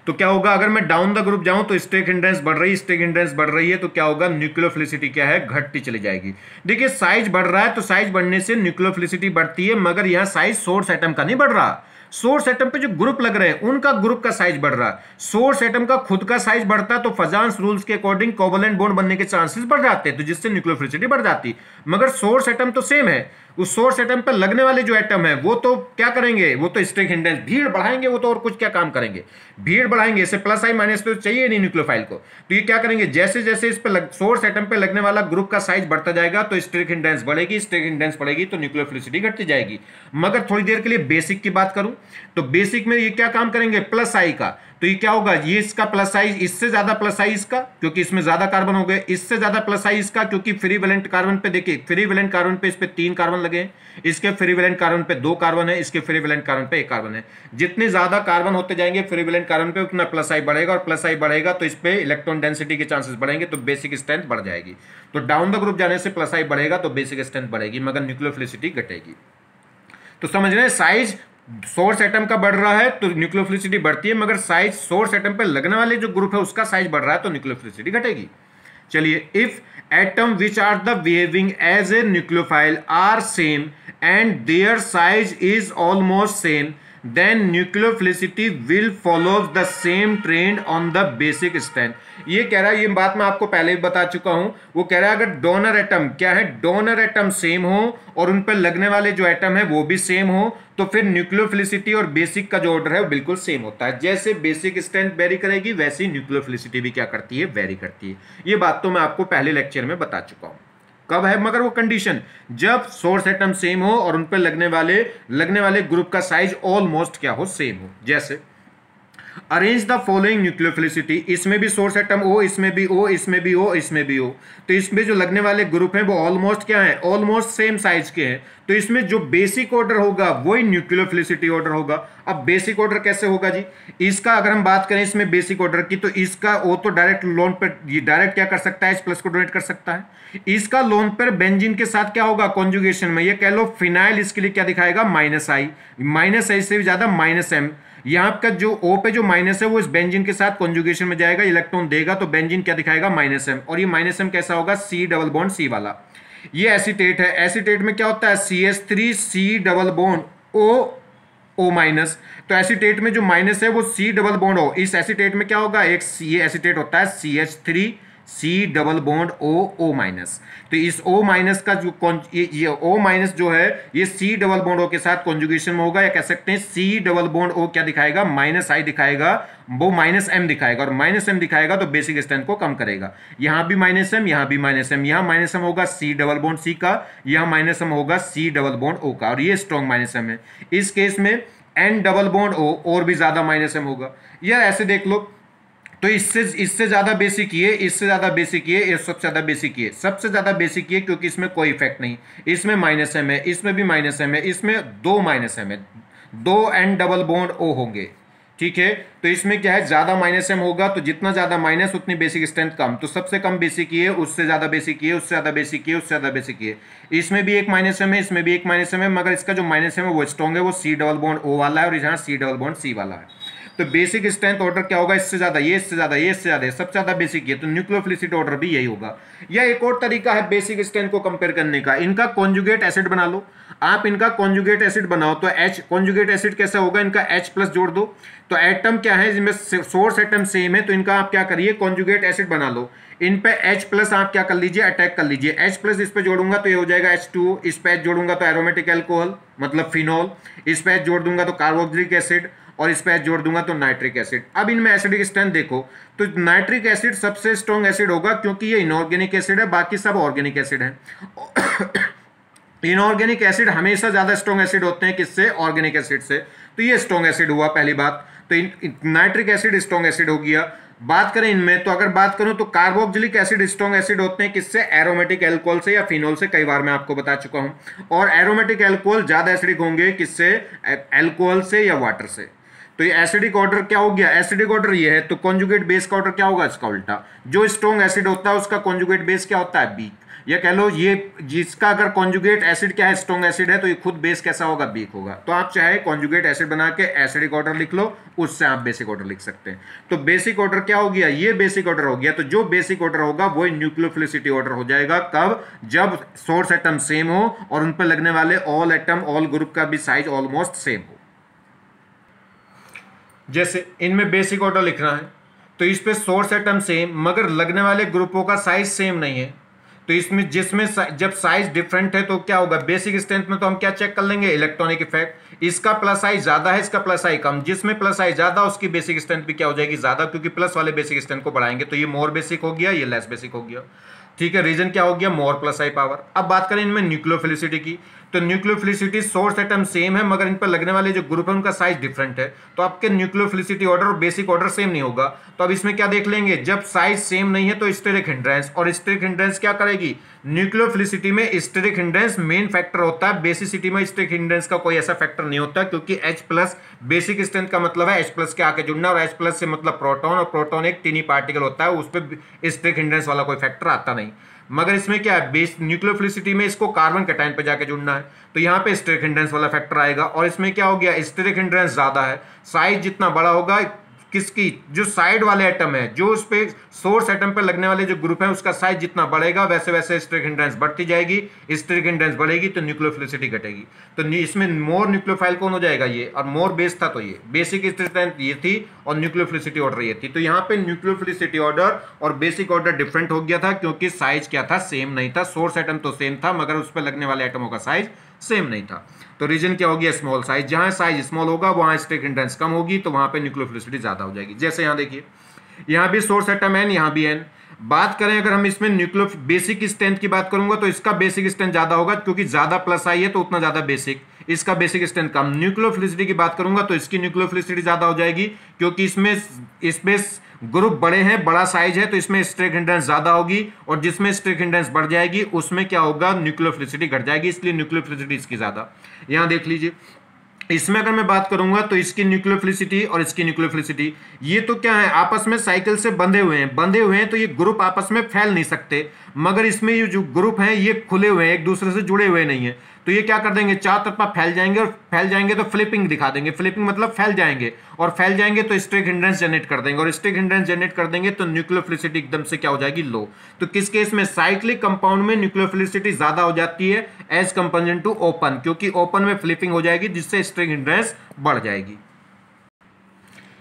तो क्या होगा, अगर मैं डाउन द ग्रुप जाऊं तो स्टेरिक हिंड्रेंस बढ़ रही है, स्टेरिक हिंड्रेंस बढ़ रही है तो क्या होगा, न्यूक्लियोफिलिसिटी क्या है, घटती चली जाएगी। देखिए साइज बढ़ रहा है तो साइज बढ़ने से न्यूक्लियोफिलिसिटी बढ़ती है, मगर यहां साइज सोर्स एटम का नहीं बढ़ रहा, सोर्स एटम पे जो ग्रुप लग रहे हैं उनका ग्रुप का साइज बढ़ रहा है। सोर्स एटम का खुद का साइज बढ़ता तो फजान्स रूल्स के अकॉर्डिंग कोवलेंट बॉन्ड बनने के चांसेस बढ़ जाते, तो जिससे न्यूक्लियोफिलिसिटी बढ़ जाती। मगर सोर्स एटम तो सेम है, उस सोर्स एटम पर लगने वाले जो एटम है वो तो क्या करेंगे, वो तो स्टेरिक हिंड्रेंस भीड़ बढ़ाएंगे, वो तो और कुछ क्या काम करेंगे, भीड़ बढ़ाएंगे। इसे +I- तो चाहिए नहीं न्यूक्लियोफाइल को, तो ये क्या करेंगे, जैसे जैसे इस पे सोर्स एटम पे लगने वाला ग्रुप का साइज बढ़ता जाएगा तो स्टेरिक हिंड्रेंस बढ़ेगी, स्टेरिक हिंड्रेंस बढ़ेगी तो न्यूक्लियोफिलिसिटी घटती जाएगी। मगर थोड़ी देर के लिए बेसिक की बात करूं तो बेसिक में ये क्या काम करेंगे, +I का, तो ये क्या होगा, ये इसका +I, इससे ज्यादा +I इसका क्योंकि इसमें ज्यादा कार्बन हो गए, इससे ज्यादा +I इसका क्योंकि फ्री वैलेंट कार्बन पे देखिए, फ्री वैलेंट कार्बन पे इस पे 3 कार्बन लगे, इसके फ्री वैलेंट कार्बन पे 2 कार्बन है, इसके फ्री वैलेंट कार्बन पे 1 कार्बन है। जितने ज्यादा कार्बन होते जाएंगे फ्री वैलेंट कार्बन पे उतना +I बढ़ेगा, और +I बढ़ेगा तो इस पे इलेक्ट्रॉन डेंसिटी के चांसेस बढ़ेंगे तो बेसिक स्ट्रेंथ बढ़ जाएगी। तो डाउन द ग्रुप जाने से +I बढ़ेगा तो बेसिक स्ट्रेंथ बढ़ेगी मगर न्यूक्लियोफिलिसिटी घटेगी। तो समझ रहे हैं, साइज सोर्स एटम का बढ़ रहा है तो न्यूक्लियोफिलिसिटी बढ़ती है, मगर साइज सोर्स एटम पे लगने वाले जो ग्रुप है उसका साइज बढ़ रहा है तो न्यूक्लियोफिलिसिटी घटेगी। चलिए, if atom which are the behaving as a nucleophile are same and their size is almost same then nucleophilicity will follow the same trend on the basic strength। ये कह रहा है, ये बात मैं आपको पहले भी बता चुका हूं, वो कह रहा है अगर डोनर एटम क्या है, डोनर एटम सेम हो और उन पर लगने वाले जो एटम है वो भी सेम हो तो फिर न्यूक्लियोफिलिसिटी और बेसिक का जो ऑर्डर है वो बिल्कुल सेम होता है। जैसे बेसिक स्ट्रेंथ वेरी करेगी वैसे ही न्यूक्लियोफिलिसिटी भी क्या करती है, वेरी करती है। ये बात तो मैं आपको पहले लेक्चर में बता चुका हूं। कब है मगर वो कंडीशन, जब सोर्स एटम सेम हो और उन पर लगने वाले ग्रुप का साइज ऑलमोस्ट क्या हो, सेम हो। जैसे अरेंज द फॉलोइंग न्यूक्लियोफिलिसिटी, इसमें भी सोर्स एटम O, इसमें भी O, इसमें भी O, इसमें भी O। तो इसमें जो लगने वाले ग्रुप हैं वो ऑलमोस्ट क्या है, ऑलमोस्ट सेम साइज के हैं। तो इसमें जो बेसिक ऑर्डर होगा वही न्यूक्लियोफिलिसिटी ऑर्डर होगा। अब बेसिक ऑर्डर कैसे होगा जी, इसका अगर हम बात करें इसमें बेसिक ऑर्डर की, तो इसका O तो डायरेक्ट लोन पर डायरेक्ट क्या कर सकता है, H+ को डोनेट कर सकता है। इसका लोन पर बेंजीन के साथ क्या होगा, कॉन्जुगेशन में, ये कह लो फिनाइल, इसके लिए क्या दिखाएगा, -I, -I से भी ज्यादा -M। यहां का जो O पे जो माइनस है वो इस बेंजीन के साथ कॉन्जुगेशन में जाएगा, इलेक्ट्रॉन देगा, तो बेंजीन क्या दिखाएगा, -M। और ये -M कैसा होगा, C डबल बॉन्ड C वाला। ये एसीटेट है, एसीटेट में क्या होता है, CH3 C double bond O। तो एसीटेट में जो माइनस है वो C डबल बॉन्ड O। इस एसीटेट में क्या होगा, एक ये एसीटेट होता है CH3 C double bond O। तो इस O- का जो ये O- जो है ये C डबल बॉन्ड O के साथ कॉन्जुगेशन में होगा, या कह सकते हैं C डबल बॉन्ड O क्या दिखाएगा, -I दिखाएगा, वो -M दिखाएगा, और -M दिखाएगा तो बेसिक स्ट्रेंथ को कम करेगा। यहां भी -M, यहां भी -M, यहां -M होगा C डबल बॉन्ड C का, यहां -M होगा C डबल बॉन्ड O का, और ये स्ट्रॉन्ग -M है। इस केस में N डबल बॉन्ड O और भी ज्यादा -M होगा। यह ऐसे देख लो, तो इससे ज्यादा बेसिक ये, इससे ज्यादा बेसिक ये सबसे ज्यादा बेसिक ये, सबसे ज्यादा बेसिक ये, क्योंकि इसमें कोई इफेक्ट नहीं, इसमें -M है, इसमें भी -M है, इसमें 2 -M है, 2 N डबल बॉन्ड O होंगे, ठीक है। तो इसमें क्या है, ज्यादा -M होगा, तो जितना ज्यादा माइनस उतनी बेसिक स्ट्रेंथ कम, तो सबसे कम बेसिक ये, उससे ज्यादा बेसिक ये, उससे ज्यादा बेसिक ये, उससे ज्यादा बेसिक ये। इसमें भी एक -M है, इसमें भी एक -M है, मगर इसका जो -M है वो स्ट्रॉन्ग है, वो C डबल बॉन्ड O वाला है, और यहाँ C डबल बॉन्ड C वाला है। तो बेसिक स्ट्रेंथ ऑर्डर क्या होगा, इससे ज्यादा ये, इससे ज्यादा ये, इससे ज्यादा, सबसे ज्यादा बेसिक ये, तो न्यूक्लियोफिलिसिटी ऑर्डर भी यही होगा। या एक और तरीका है बेसिक स्ट्रेंथ को कंपेयर करने का, इनका कॉन्जुगेट एसिड बना लो। आप इनका कॉन्जुगेट एसिड बनाओ तो H कॉन्जुगेट एसिड कैसा होगा, इनका H+ जोड़ दो, तो एटम क्या है, जिनमें सोर्स एटम सेम है, तो इनका आप क्या करिए, कॉन्जुगेट एसिड बना लो। इन पे H+ आप क्या कर लीजिए, अटैक कर लीजिए। H+ इस पे जोड़ूंगा तो ये हो जाएगा H2, इस पे H जोड़ूंगा तो एरोमेटिक एल्कोहल मतलब फिनॉल, इस पे H जोड़ दूंगा तो कार्बोक्सिलिक एसिड, और इस पे H जोड़ दूंगा तो नाइट्रिक एसिड। अब इनमें एसिडिक स्ट्रेंथ देखो, तो नाइट्रिक एसिड सबसे स्ट्रॉन्ग एसिड होगा, क्योंकि ये इनऑर्गेनिक एसिड है, बाकी सब ऑर्गेनिक एसिड है। इनऑर्गेनिक एसिड हमेशा ज्यादा स्ट्रॉन्ग एसिड होते हैं किससे, ऑर्गेनिक एसिड से, तो ये स्ट्रॉन्ग एसिड हुआ पहली बात। तो नाइट्रिक एसिड स्ट्रॉन्ग एसिड हो गया। बात करें इनमें, तो अगर बात करूं तो कार्बोक्सिलिक एसिड स्ट्रॉन्ग एसिड होते हैं किससे, एरोमेटिक एल्कोहल से या फिनॉल से, कई बार मैं आपको बता चुका हूं। और एरोमेटिक एल्कोहल ज्यादा एसिडिक होंगे किससे, एल्कोहल से या वाटर से। तो ये एसिडिक ऑर्डर क्या हो गया, एसिडिक ऑर्डर ये है, तो कॉन्जुगेट बेस का ऑर्डर क्या होगा, इसका उल्टा। जो स्ट्रॉन्ग एसिड होता है उसका कॉन्जुगेट बेस क्या होता है, वीक। या कह लो ये जिसका अगर कॉन्जुगेट एसिड क्या है, स्ट्रॉन्ग एसिड है, तो ये खुद बेस कैसा होगा, वीक होगा। तो आप चाहे कॉन्जुगेट एसिड बना के एसिडिक ऑर्डर लिख लो, उससे आप बेसिक ऑर्डर लिख सकते हैं। तो बेसिक ऑर्डर क्या हो गया, ये बेसिक ऑर्डर हो गया। तो जो बेसिक ऑर्डर होगा वही न्यूक्लियोफिलिसिटी ऑर्डर हो जाएगा, कब, जब सोर्स एटम सेम हो और उन पर लगने वाले ऑल एटम ऑल ग्रुप का भी साइज ऑलमोस्ट सेम हो। जैसे इनमें बेसिक ऑर्डर लिखना है, तो इस पे सोर्स एटम सेम मगर लगने वाले ग्रुपों का साइज सेम नहीं है, तो इसमें जिसमें जब साइज डिफरेंट है तो क्या होगा, बेसिक स्ट्रेंथ में तो हम क्या चेक कर लेंगे, इलेक्ट्रॉनिक इफेक्ट। इसका प्लस आई ज्यादा है, इसका प्लस आई कम, जिसमें प्लस आई ज्यादा उसकी बेसिक स्ट्रेंथ भी क्या हो जाएगी, ज्यादा, क्योंकि प्लस वाले बेसिक स्ट्रेंथ को बढ़ाएंगे। तो ये मोर बेसिक हो गया, ये लेस बेसिक हो गया, ठीक है। रीजन क्या हो गया, मोर प्लस आई पावर। अब बात करें इनमें न्यूक्लियोफिलिसिटी की, तो न्यूक्लियोफिलिसिटी सोर्स एटम सेम है मगर इन पर लगने वाले जो ग्रुप है उनका साइज डिफरेंट है, तो आपके न्यूक्लियोफिलिसिटी ऑर्डर और बेसिक ऑर्डर सेम नहीं होगा। तो अब इसमें क्या देख लेंगे, जब साइज सेम नहीं है तो स्टेरिक हिंड्रेंस, और स्टेरिक हिंड्रेंस क्या करेगी, न्यूक्लियोफिलिसिटी में स्टेरिक हिंड्रेंस मेन फैक्टर होता है, बेसिसिटी में स्टेरिक हिंड्रेंस का कोई ऐसा फैक्टर नहीं होता, क्योंकि H+ बेसिक स्ट्रेंथ का मतलब है H+ के आके जुड़ना, और H+ से मतलब प्रोटॉन, और प्रोटॉन एक टीनी पार्टिकल होता है, उस पर स्टेरिक हिंड्रेंस वाला कोई फैक्टर आता नहीं। मगर इसमें क्या है, बेस न्यूक्लियोफिलिसिटी में इसको कार्बन कैटायन पे जाके जुड़ना है, तो यहाँ पे स्टेरिक हिंड्रेंस वाला फैक्टर आएगा। और इसमें क्या हो गया, स्टेरिक हिंड्रेंस ज्यादा है, साइज जितना बड़ा होगा किसकी, जो साइड वाले एटम है, जो उस पे सोर्स एटम पे लगने वाले जो ग्रुप है उसका साइज जितना बढ़ेगा वैसे वैसे स्टेरिक हिंड्रेंस बढ़ती जाएगी, स्टेरिक हिंड्रेंस बढ़ेगी तो न्यूक्लियोफिलिसिटी घटेगी। तो इसमें मोर न्यूक्लियोफाइल कौन हो जाएगा, ये, और मोर बेस था तो ये बेसिक स्ट्रेंथ ये थी और न्यूक्लियोफिलिसिटी ऑर्डर ये थी। तो यहाँ पे न्यूक्लियोफिलिसिटी ऑर्डर और बेसिक ऑर्डर डिफरेंट हो गया था, क्योंकि साइज क्या था, सेम नहीं था। सोर्स एटम तो सेम था मगर उस पर लगने वाले एटमों का साइज सेम नहीं था। तो रीजन क्या हो गया, स्मॉल साइज। जहां साइज स्मॉल होगा वहां स्टेरिक हिंड्रेंस कम होगी, तो वहां पे न्यूक्लियोफिलिसिटी ज्यादा हो जाएगी। जैसे यहां देखिए, यहां भी सोर्स एटम n, यहां भी n। बात करें अगर हम इसमें न्यूक्लियो बेसिक स्ट्रेंथ की बात करूंगा तो इसका बेसिक स्ट्रेंथ ज्यादा होगा, क्योंकि ज्यादा प्लस आई है तो उतना ज्यादा बेसिक। इसका बेसिक स्ट्रेंथ कम। न्यूक्लियोफिलिसिटी की बात करूंगा तो इसकी न्यूक्लियोफिलिसिटी ज्यादा हो जाएगी, क्योंकि इसमें ग्रुप बड़े हैं, बड़ा साइज है, तो इसमें स्ट्रेक हिंड्रेंस ज्यादा होगी, और जिसमें स्ट्रेक हिंड्रेंस बढ़ जाएगी उसमें क्या होगा, न्यूक्लियोफिलिसिटी घट जाएगी, इसलिए न्यूक्लियोफिलिसिटी इसकी ज्यादा। यहां देख लीजिए, इसमें अगर मैं बात करूंगा तो इसकी न्यूक्लियोफिलिसिटी और इसकी न्यूक्लियोफिलिसिटी, ये तो क्या है, आपस में साइकिल से बंधे हुए हैं, तो ये ग्रुप आपस में फैल नहीं सकते, मगर इसमें ये जो ग्रुप हैं ये खुले हुए हैं, एक दूसरे से जुड़े हुए नहीं है, तो ये क्या कर देंगे, चार तरफा फैल जाएंगे, और फैल जाएंगे तो फ्लिपिंग दिखा देंगे, फ्लिपिंग मतलब फैल जाएंगे, और फैल जाएंगे तो स्ट्रेक हिंड्रेंस जनरेट कर देंगे, और स्ट्रेक हिंड्रेंस जनरेट कर देंगे तो न्यूक्लियोफिलिसिटी एकदम से क्या हो जाएगी, लो। तो किस केस में, साइक्लिक कंपाउंड में न्यूक्लियोफिलिसिटी ज्यादा हो जाती है एज कंपेरिजन टू ओपन, क्योंकि ओपन में फ्लिपिंग हो जाएगी जिससे स्ट्रेक हिंड्रेंस बढ़ जाएगी।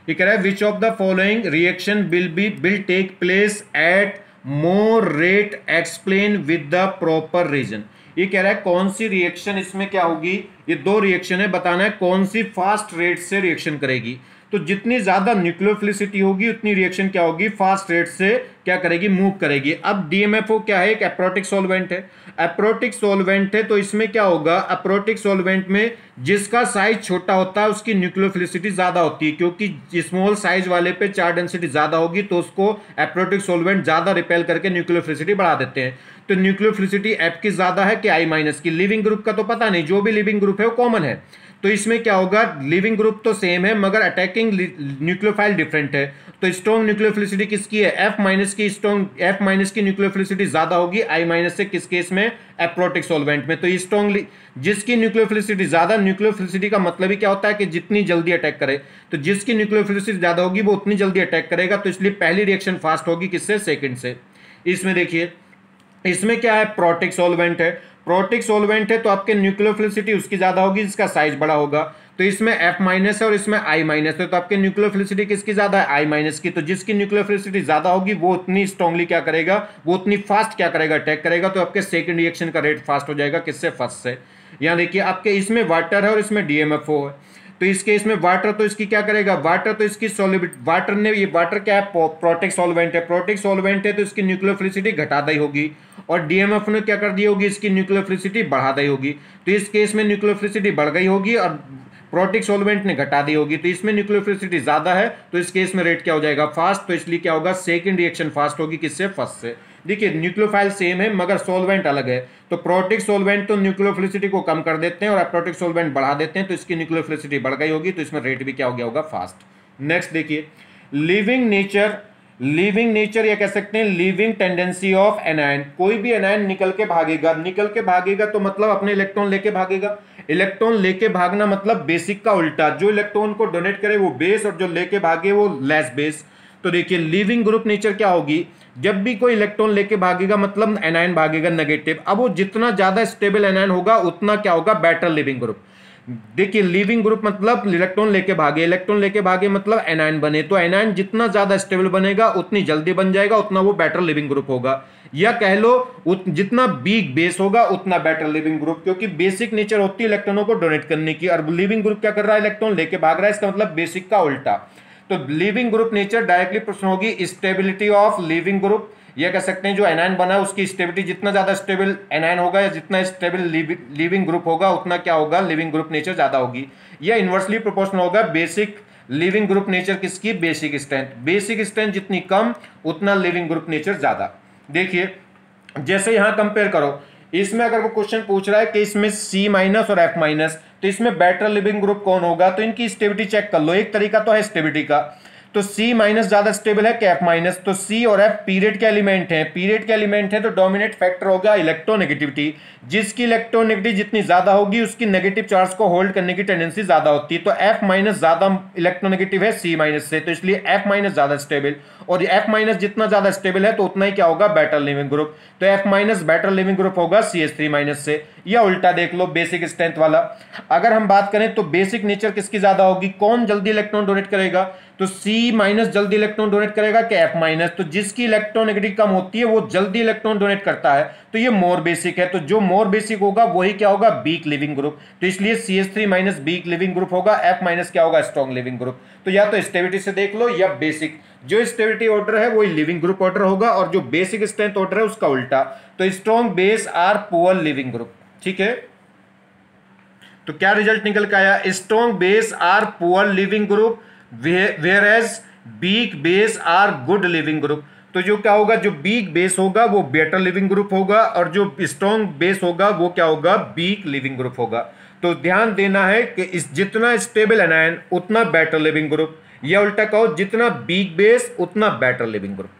ये कह रहा है which of the following reaction will take place at more rate, explain with the proper reason. ये कह रहा है कौन सी रिएक्शन इसमें क्या होगी, ये दो रिएक्शन है, बताना है कौन सी फास्ट रेट से रिएक्शन करेगी। तो जितनी ज्यादा न्यूक्लियोफिलिसिटी होगी उतनी रिएक्शन क्या होगी, फास्ट रेट से क्या करेगी, मूव करेगी। अब डीएमएफओ क्या है, एक एप्रोटिक सॉल्वेंट है, एप्रोटिक सॉल्वेंट है, तो इसमें क्या होगा, एप्रोटिक सॉल्वेंट में जिसका साइज छोटा होता है उसकी न्यूक्लियोफिलिसिटी ज्यादा होती है, क्योंकि स्मॉल साइज वाले पे चार्ज डेंसिटी ज्यादा होगी, तो उसको एप्रोटिक सॉल्वेंट ज्यादा रिपेल करके न्यूक्लियोफिलिसिटी बढ़ा देते हैं। तो न्यूक्लियोफिलिसिटी एफ की ज्यादा है कि आई माइनस की। लिविंग ग्रुप का तो पता नहीं, जो भी लिविंग ग्रुप है वो कॉमन है, तो इसमें क्या होगा, लिविंग ग्रुप तो सेम है मगर अटैकिंग न्यूक्लियोफाइल डिफरेंट है, तो स्ट्रॉन्ग न्यूक्लियोफिलिसिटी किसकी है, एफ माइनस की। एफ माइनस की न्यूक्लियोफिलिसिटी ज्यादा होगी आई माइनस से, किस केस में, एप्रोटिक सॉल्वेंट में। तो स्ट्रॉन्गली जिसकी न्यूक्लियोफिलिसिटी ज्यादा, न्यूक्लियोफिलिसिटी का मतलब ही क्या होता है कि जितनी जल्दी अटैक करे, तो जिसकी न्यूक्लियोफिलिसिटी ज्यादा होगी वो उतनी जल्दी अटैक करेगा, तो इसलिए पहली रिएक्शन फास्ट होगी, किससे, सेकंड से। इसमें देखिए, इसमें क्या है, प्रोटिक सॉल्वेंट है, प्रोटिक सॉल्वेंट है तो आपके न्यूक्लियोफिलिसिटी उसकी ज्यादा होगी जिसका साइज बड़ा होगा, तो इसमें एफ माइनस है और इसमें आई माइनस है, तो आपके न्यूक्लियोफिलिसिटी किसकी ज्यादा है, आई माइनस की। तो जिसकी न्यूक्लियोफिलिसिटी ज्यादा होगी वो उतनी स्ट्रांगली क्या करेगा, वो उतनी फास्ट क्या करेगा, अटैक करेगा, तो आपके सेकंड रिएक्शन का रेट फास्ट हो जाएगा, किससे, फर्स्ट से। यहां देखिए आपके इसमें वाटर है और इसमें डीएमएफओ है, तो इस केस में वाटर तो इसकी क्या करेगा, वाटर तो इसकी सॉल्युबिलिटी, वाटर ने, ये वाटर क्या है, प्रोटिक सॉल्वेंट है, प्रोटिक सॉल्वेंट है तो इसकी न्यूक्लियोफिलिसिटी घटा दी होगी, और डीएमएफ ने क्या कर दी होगी, इसकी न्यूक्लियोफिलिसिटी बढ़ा दी होगी, तो इस केस में न्यूक्लियोफिलिसिटी बढ़ गई होगी और प्रोटिक सॉल्वेंट ने घटा दी होगी, तो इसमें न्यूक्लियोफिलिसिटी ज्यादा है, तो इस केस में रेट क्या हो जाएगा, फास्ट, तो इसलिए क्या होगा, सेकंड रिएक्शन फास्ट होगी, किससे, फर्स्ट से। देखिए न्यूक्लियोफाइल सेम है मगर सॉल्वेंट अलग है, तो प्रोटिक सॉल्वेंट तो न्यूक्लियोफिलिसिटी को कम कर देते हैं और एप्रोटिक सॉल्वेंट बढ़ा देते हैं, तो इसकी न्यूक्लियोफिलिसिटी बढ़ गई होगी, तो इसमें रेट भी क्या हो गया होगा, फास्ट। नेक्स्ट देखिए, लिविंग नेचर या कह सकते हैं लिविंग टेंडेंसी ऑफ एनायन। कोई भी एनायन निकल के भागेगा तो मतलब अपने इलेक्ट्रॉन लेके भागेगा, इलेक्ट्रॉन लेके भागना मतलब बेसिक का उल्टा, जो इलेक्ट्रॉन को डोनेट करे वो बेस और जो लेके भागे वो लेस बेस। तो देखिए लिविंग ग्रुप नेचर क्या होगी, जब भी कोई इलेक्ट्रॉन लेके भागेगा मतलब एनायन भागेगा नेगेटिव, अब वो जितना ज्यादा स्टेबल एनायन होगा उतना क्या होगा, बेटर लिविंग ग्रुप। देखिए लिविंग ग्रुप मतलब इलेक्ट्रॉन लेके भागे मतलब एनायन बने, तो एनायन जितना ज्यादा स्टेबल बनेगा उतनी जल्दी बन जाएगा, उतना वो बेटर लिविंग ग्रुप होगा, या कह लो जितना वीक बेस होगा उतना बेटर लिविंग ग्रुप, क्योंकि बेसिक नेचर होती है इलेक्ट्रॉनों को डोनेट करने की, और लिविंग ग्रुप क्या कर रहा है, इलेक्ट्रॉन लेके भाग रहा है, इसका मतलब बेसिक का उल्टा। तो लिविंग ग्रुप नेचर डायरेक्टली प्रश्न होगी, स्टेबिलिटी ऑफ लिविंग ग्रुप, यह कह सकते हैं जो एनायन बना है उसकी स्टेबिलिटी, जितना ज्यादा स्टेबल एनायन होगा या जितना स्टेबल लिविंग ग्रुप होगा उतना क्या होगा, लिविंग ग्रुप नेचर ज्यादा होगी, या इनवर्सली प्रोपोर्शनल होगा बेसिक लिविंग ग्रुप नेचर किसकी, बेसिक स्ट्रेंथ जितनी कम उतना लिविंग ग्रुप नेचर ज्यादा। देखिए जैसे यहां कंपेयर करो, इसमें अगर वो क्वेश्चन पूछ रहा है कि इसमें C माइनस और F माइनस, तो इसमें बेटर लिविंग ग्रुप कौन होगा, तो इनकी स्टेबिलिटी चेक कर लो, एक तरीका तो है स्टेबिलिटी का, तो C माइनस ज्यादा स्टेबल है कि F माइनस, तो C और F पीरियड के एलिमेंट है, तो डोमिनेट फैक्टर होगा इलेक्ट्रोनेगेटिविटी, जिसकी इलेक्ट्रोनेगेटिविटी जितनी ज्यादा होगी उसकी नेगेटिव चार्ज को होल्ड करने की टेंडेंसी ज्यादा होती है, तो F माइनस ज्यादा इलेक्ट्रोनेगेटिव है C माइनस से, तो इसलिए F माइनस ज्यादा स्टेबल, और F माइनस जितना ज्यादा स्टेबल है तो उतना ही क्या होगा, बेटर लिविंग ग्रुप, तो F minus better living group होगा CH3 माइनस से। या उल्टा देख लो बेसिक स्ट्रेंथ वाला, अगर हम बात करें तो बेसिक नेचर किसकी ज्यादा होगी, कौन जल्दी इलेक्ट्रॉन डोनेट करेगा, तो C माइनस जल्दी इलेक्ट्रॉन डोनेट करेगा कि F माइनस, तो जिसकी इलेक्ट्रोनेगेटिविटी कम होती है वो जल्दी इलेक्ट्रॉन डोनेट करता है, तो ये मोर बेसिक है, तो जो मोर बेसिक होगा वही क्या होगा, वीक लिविंग ग्रुप, तो इसलिए CH3 minus weak leaving group होगा, F माइनस क्या होगा, स्ट्रॉन्ग लिविंग ग्रुप। तो या तो स्टेबिलिटी से देख लो या बेसिक, जो स्टेबिलिटी ऑर्डर है वही लिविंग ग्रुप ऑर्डर होगा, और जो बेसिक स्ट्रेंथ ऑर्डर है उसका उल्टा, तो strong base are poor leaving group, ठीक है। तो क्या रिजल्ट निकल के आया, strong base are poor leaving group whereas weak base are good leaving group. तो जो क्या होगा, जो वीक बेस होगा वो बेटर लिविंग ग्रुप होगा और जो स्ट्रॉन्ग बेस होगा वो क्या होगा, वीक लिविंग ग्रुप होगा। तो ध्यान देना है कि इस जितना स्टेबल एनायन उतना बेटर लिविंग ग्रुप, या उल्टा कहो जितना वीक बेस उतना बेटर लिविंग ग्रुप।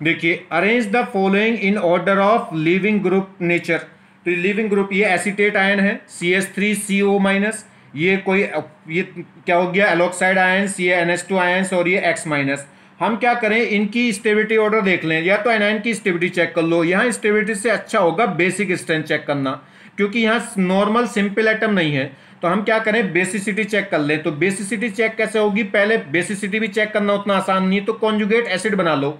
देखिए arrange the following in order of leaving group nature. तो लिविंग ग्रुप ये एसीटेट आयन है CH3CO-, ये कोई ये क्या हो गया एलोक्साइड आयंस, ये NH2 आयंस और ये X-। हम क्या करें, इनकी स्टेबिलिटी ऑर्डर देख लें, या तो एनायन की स्टेबिलिटी चेक कर लो। यहाँ स्टेबिलिटी से अच्छा होगा बेसिक स्ट्रेंथ चेक करना, क्योंकि यहाँ नॉर्मल सिंपल एटम नहीं है। तो हम क्या करें, बेसिसिटी चेक कर लें। तो बेसिसिटी चेक कैसे होगी, पहले बेसिसिटी भी चेक करना उतना आसान नहीं है, तो कॉन्जुगेट एसिड बना लो।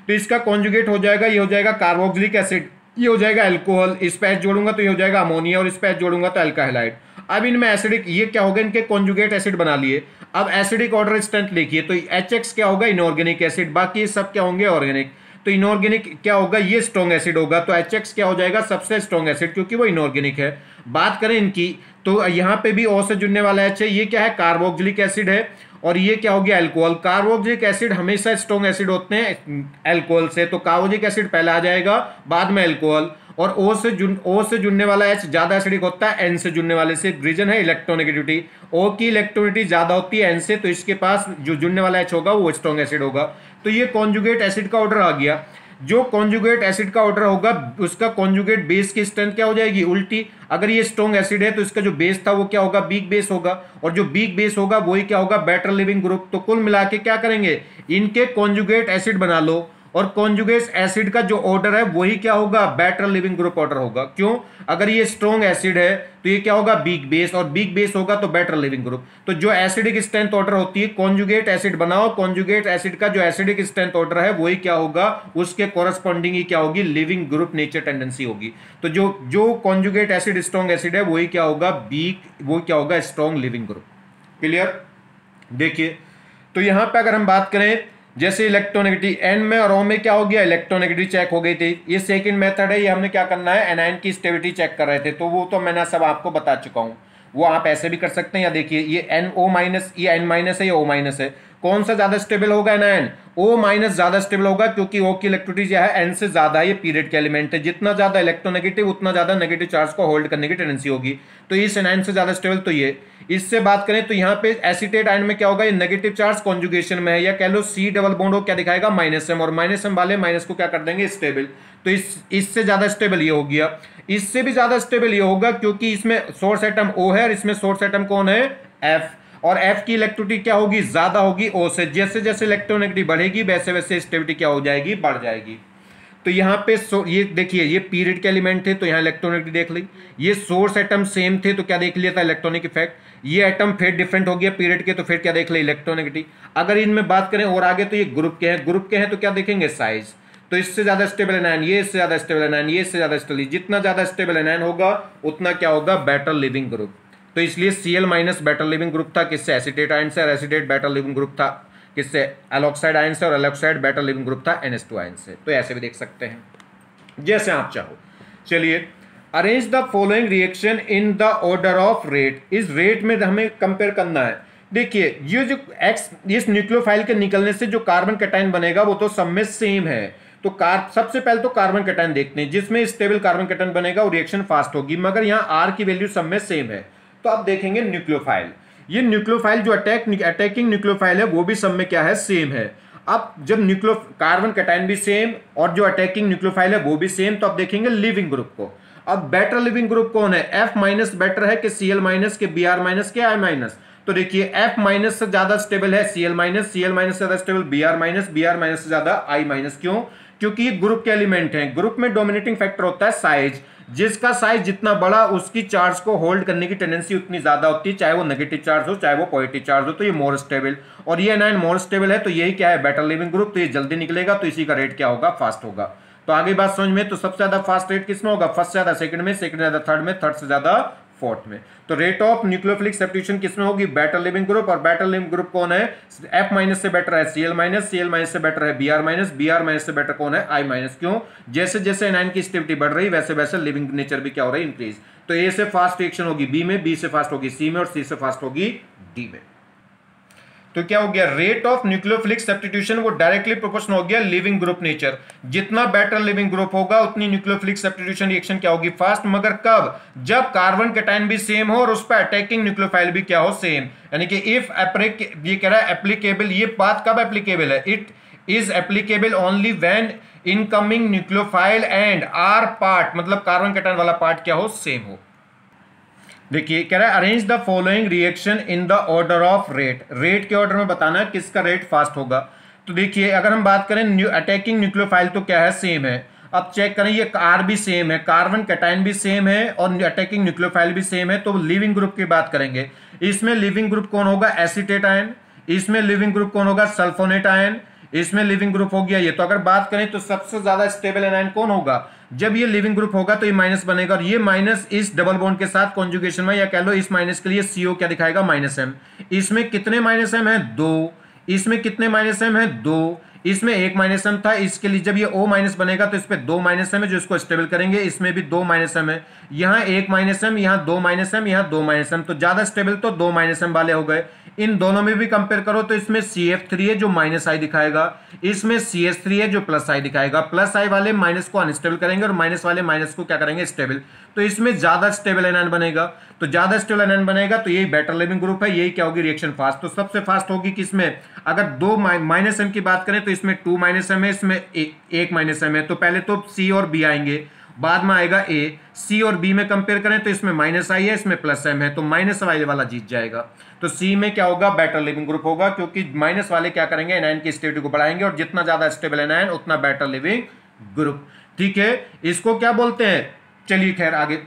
तो इसका कॉन्जुगेट हो जाएगा, ये हो जाएगा कार्बोक्सिलिक एसिड, ये हो जाएगा अल्कोहल, इस पे H जोड़ूंगा तो ये हो जाएगा अमोनिया और इस पे H जोड़ूंगा तो अल्का हैलाइड। अब इनमें एसिडिक, ये क्या होगा, इनके कॉन्जुगेट एसिड बना लिए। अब एसिडिक ऑर्डर स्ट्रेंथ लिखिए, तो HX क्या होगा, इनऑर्गेनिक एसिड, बाकी सब क्या होंगे, ऑर्गेनिक। तो इनऑर्गेनिक क्या होगा, ये स्ट्रॉन्ग एसिड होगा, तो HX क्या हो जाएगा, सबसे स्ट्रॉन्ग एसिड, क्योंकि वो इनऑर्गेनिक है। बात करें इनकी, तो यहाँ पे भी O से जुड़ने वाला H है, ये क्या है, कार्बोक्सिलिक एसिड है, और ये क्या हो गया, अल्कोहल। कार्बोक्सिलिक एसिड हमेशा स्ट्रॉन्ग एसिड होते हैं अल्कोहल से, तो कार्बोक्सिलिक एसिड पहले आ जाएगा, बाद में अल्कोहल। और O से जुड़ने वाला H ज्यादा एसिडिक होता है N से जुड़ने वाले से, रीजन है इलेक्ट्रोनेगेटिविटी। O की इलेक्ट्रोनेगेटिविटी ज्यादा होती है N से, तो इसके पास जो जुड़ने वाला H होगा वो स्ट्रॉन्ग एसिड होगा। तो ये कॉन्जुगेट एसिड का ऑर्डर आ गया। जो कॉन्जुगेट एसिड का ऑर्डर होगा उसका कॉन्जुगेट बेस की स्ट्रेंथ क्या हो जाएगी, उल्टी। अगर ये स्ट्रॉन्ग एसिड है तो इसका जो बेस था वो क्या होगा, वीक बेस होगा, और जो वीक बेस होगा वही क्या होगा, बेटर लिविंग ग्रुप। तो कुल मिला के क्या करेंगे, इनके कॉन्जुगेट एसिड बना लो, और कॉन्जुगेट एसिड का जो ऑर्डर है वही क्या होगा, बेटर लिविंग ग्रुप ऑर्डर होगा। क्यों, अगर ये स्ट्रॉन्ग एसिड है तो ये क्या होगा, वीक बेस, और वीक बेस होगा तो बेटर लिविंग ग्रुप। तो जो एसिडिक स्ट्रेंथ ऑर्डर होती है, कॉन्जुगेट एसिड बनाओ, कॉन्जुगेट एसिड का जो एसिडिक स्ट्रेंथ ऑर्डर है वही क्या होगा, उसके कोरस्पॉन्डिंग ही क्या होगी, लिविंग ग्रुप नेचर टेंडेंसी होगी। तो जो कॉन्जुगेट एसिड स्ट्रॉन्ग एसिड है वही क्या होगा, वीक, वो क्या होगा, स्ट्रॉन्ग लिविंग ग्रुप। क्लियर। देखिए तो यहां पे अगर हम बात करें, जैसे इलेक्ट्रोनेगेटिव N में और O में क्या हो गया, इलेक्ट्रोनेगेटिव चेक हो गई थी। ये सेकंड मेथड है, ये हमने क्या करना है, एनायन की स्टेबिलिटी चेक कर रहे थे, तो वो तो मैंने सब आपको बता चुका हूं। वो आप ऐसे भी कर सकते हैं, या देखिए ये NO-, ये N- है, ये O- है। कौन सा ज्यादा स्टेबल होगा, एनायन O- ज्यादा स्टेबल होगा, क्योंकि O की इलेक्ट्रोनेगेटिविटी जो है N से ज्यादा है, ये पीरियड के एलिमेंट है। जितना ज्यादा इलेक्ट्रोनेगेटिव उतना ज्यादा नेगेटिव चार्ज को होल्ड करने की टेंडेंसी होगी। तो इस एनायन से ज्यादा स्टेबल तो ये। इससे बात करें तो यहाँ पे एसीटेट आयन में क्या होगा, ये नेगेटिव चार्ज कॉन्जुगेशन में है, या कह लो C डबल बॉन्ड हो क्या दिखाएगा, -M, और -M वाले माइनस को क्या कर देंगे, स्टेबल। तो इससे ज्यादा स्टेबल ये हो गया। इससे भी ज्यादा स्टेबल ये होगा, क्योंकि इसमें सोर्स एटम O है और इसमें सोर्स एटम कौन है, F, और F की इलेक्ट्रोनेगेटिविटी क्या होगी, ज्यादा होगी O से। जैसे जैसे इलेक्ट्रोनेगेटिविटी बढ़ेगी वैसे वैसे स्टेबिलिटी क्या हो जाएगी, बढ़ जाएगी। तो यहाँ पे ये देखिए, ये पीरियड के एलिमेंट थे तो यहाँ इलेक्ट्रोनेगेटिविटी देख ली, ये सोर्स एटम सेम थे तो क्या देख लिया था, इलेक्ट्रॉनिक इफेक्ट। ये एटम फिर डिफरेंट हो गया पीरियड के, तो फिर क्या देख ले, इलेक्ट्रोनेगेटिविटी। अगर इनमें बात करें और आगे, तो ये ग्रुप के हैं, ग्रुप के हैं तो क्या देखेंगे, साइज। तो इससे ज्यादा स्टेबल एनायन, ये इससे ज्यादा स्टेबल एनायन, ये इससे ज्यादा स्टेबल, जितना ज्यादा स्टेबल एनायन होगा उतना क्या होगा, बेटर लिविंग ग्रुप। तो इसलिए Cl- बेटर लिविंग ग्रुप था, किससे, एसीटेट आयन से, और एसीटेट बेटर लिविंग ग्रुप था किससे, एलॉक्साइड आयन से, और एलॉक्साइड बेटर लिविंग ग्रुप था NH2 आयन से। तो ऐसे भी देख सकते हैं, जैसे आप चाहो। चलिए, arrange the following reaction in the order of rate. इस रेट में हमें कंपेयर करना है। देखिए ये जो एक्स, इस न्यूक्लियोफाइल के निकलने से जो कार्बन कैटायन बनेगा वो तो सब में सेम है। तो सबसे पहले तो कार्बन कैटायन देखते हैं, जिसमें स्टेबल कार्बन कैटायन बनेगा वो रिएक्शन फास्ट होगी, मगर यहाँ आर की वैल्यू सब में सेम है। तो आप देखेंगे न्यूक्लियोफाइल, ये न्यूक्लियोफाइल जो अटैकिंग न्यूक्लियोफाइल है वो भी सब में क्या है, सेम है। अब जब कार्बन कैटायन भी सेम और जो अटैकिंग न्यूक्लियोफाइल है वो भी सेम, तो आप देखेंगे लिविंग ग्रुप को। अब बेटर लिविंग ग्रुप कौन है, F- बेटर है कि Cl- के Br- के I-। तो देखिए F- से ज्यादा स्टेबल है Cl-, Cl- से ज्यादा स्टेबल Br- से ज्यादा I-। क्यों, क्योंकि ये ग्रुप के एलिमेंट हैं। ग्रुप में डोमिनेटिंग फैक्टर होता है साइज, जिसका साइज जितना बड़ा उसकी चार्ज को होल्ड करने की टेंडेंसी उतनी ज्यादा होती है, चाहे वो नेगेटिव चार्ज हो चाहे वो पॉजिटिव चार्ज हो। तो ये मोर स्टेबल, और ये एनायन मोर स्टेबल है, तो यही क्या है, बेटर लिविंग ग्रुप। तो ये जल्दी निकलेगा, तो इसी का रेट क्या होगा, फास्ट होगा। तो आगे बात समझ में, तो सबसे ज्यादा फास्ट रेट किसमें होगा, फर्स्ट से ज्यादा सेकंड में, सेकंड से ज्यादा थर्ड में, थर्ड से ज्यादा फोर्थ में। तो रेट ऑफ न्यूक्लियोफिलिक सब्स्टिट्यूशन किसमें होगी? Better leaving group. और बेटर लिविंग ग्रुप कौन है? F माइनस से बेटर है Cl माइनस, Cl माइनस से बेटर है Br माइनस, Br माइनस से बेटर कौन है? I minus. क्यों? जैसे जैसे एनायन की स्टेबिलिटी बढ़ रही वैसे वैसे लिविंग नेचर भी क्या हो रहा है? इंक्रीज। तो A से फास्ट रिएक्शन होगी B में, B से फास्ट होगी C में, और C से फास्ट होगी D में। तो क्या हो गया? रेट ऑफ न्यूक्लियोफिलिक सब्स्टिट्यूशन वो डायरेक्टली प्रोपोर्शनल हो गया लिविंग ग्रुप नेचर। जितना बेटर लिविंग ग्रुप होगा उतनी न्यूक्लियोफिलिक सब्स्टिट्यूशन रिएक्शन क्या होगी? फास्ट। मगर कब? जब कार्बन कैटायन भी सेम हो और उस पर अटैकिंग न्यूक्लियोफाइल भी क्या हो? सेम। यानी कि इफ ये कह रहा है एप्लीकेबल, ये बात कब एप्लीकेबल है? It is applicable only when incoming nucleophile and R part, मतलब कार्बन कैटायन वाला पार्ट क्या हो? सेम हो। देखिए कह रहा है arrange the following reaction in the order of rate. Rate के ऑर्डर में बताना किसका रेट फास्ट होगा। तो देखिए अगर हम बात करें अटैकिंग न्यूक्लियोफाइल तो क्या है? सेम है। अब चेक करें ये आर भी सेम है, कार्बन कैटायन भी सेम है, और अटैकिंग न्यूक्लियोफाइल भी सेम है। तो लिविंग ग्रुप की बात करेंगे, इसमें लिविंग ग्रुप कौन होगा? Acetate ion. इसमें लिविंग ग्रुप कौन होगा? Sulphonate ion. इसमें लिविंग ग्रुप हो गया ये। तो अगर बात करें तो सबसे ज्यादा स्टेबल एनायन कौन होगा? जब ये लिविंग ग्रुप होगा तो ये माइनस बनेगा, और ये माइनस इस डबल बॉन्ड के साथ कॉन्जुगेशन में, या कह लो इस माइनस के लिए CO क्या दिखाएगा? -M। इसमें कितने -M है? 2। इसमें कितने -M है? 2। इसमें एक -M था, इसके लिए जब ये O माइनस बनेगा तो इस पे 2 -M है जो इसको स्टेबल करेंगे। इसमें भी 2 -M है, यहाँ एक -M, यहाँ 2 -M, यहाँ 2 -M, तो ज्यादा स्टेबल तो 2 -M वाले हो गए। इन दोनों में भी कंपेयर करो तो इसमें CF3 है जो -I दिखाएगा, इसमें CH3 है जो +I दिखाएगा। +I वाले माइनस को अनस्टेबल करेंगे और माइनस वाले माइनस को क्या करेंगे? स्टेबल। तो इसमें ज्यादा स्टेबल एनायन बनेगा। तो ज्यादा स्टेबल एनायन बनेगा तो यही बेटर लिविंग ग्रुप है, यही क्या होगी? Reaction fast. तो सबसे फास्ट होगी किसमें? अगर 2 -M की बात करें तो इसमें 2 -M है, इसमें 1 -M है। तो पहले तो C और B आएंगे, बाद में आएगा A। C और B में कंपेयर करें तो इसमें -I है, इसमें +M है, तो माइनस वाला जीत जाएगा। तो C में क्या होगा? बेटर लिविंग ग्रुप होगा, क्योंकि माइनस वाले क्या करेंगे? एनायन की स्टेबिलिटी को बढ़ाएंगे, और जितना ज्यादा स्टेबल एनायन उतना बेटर लिविंग ग्रुप। ठीक है, इसको क्या बोलते हैं? चलिए खैर आगे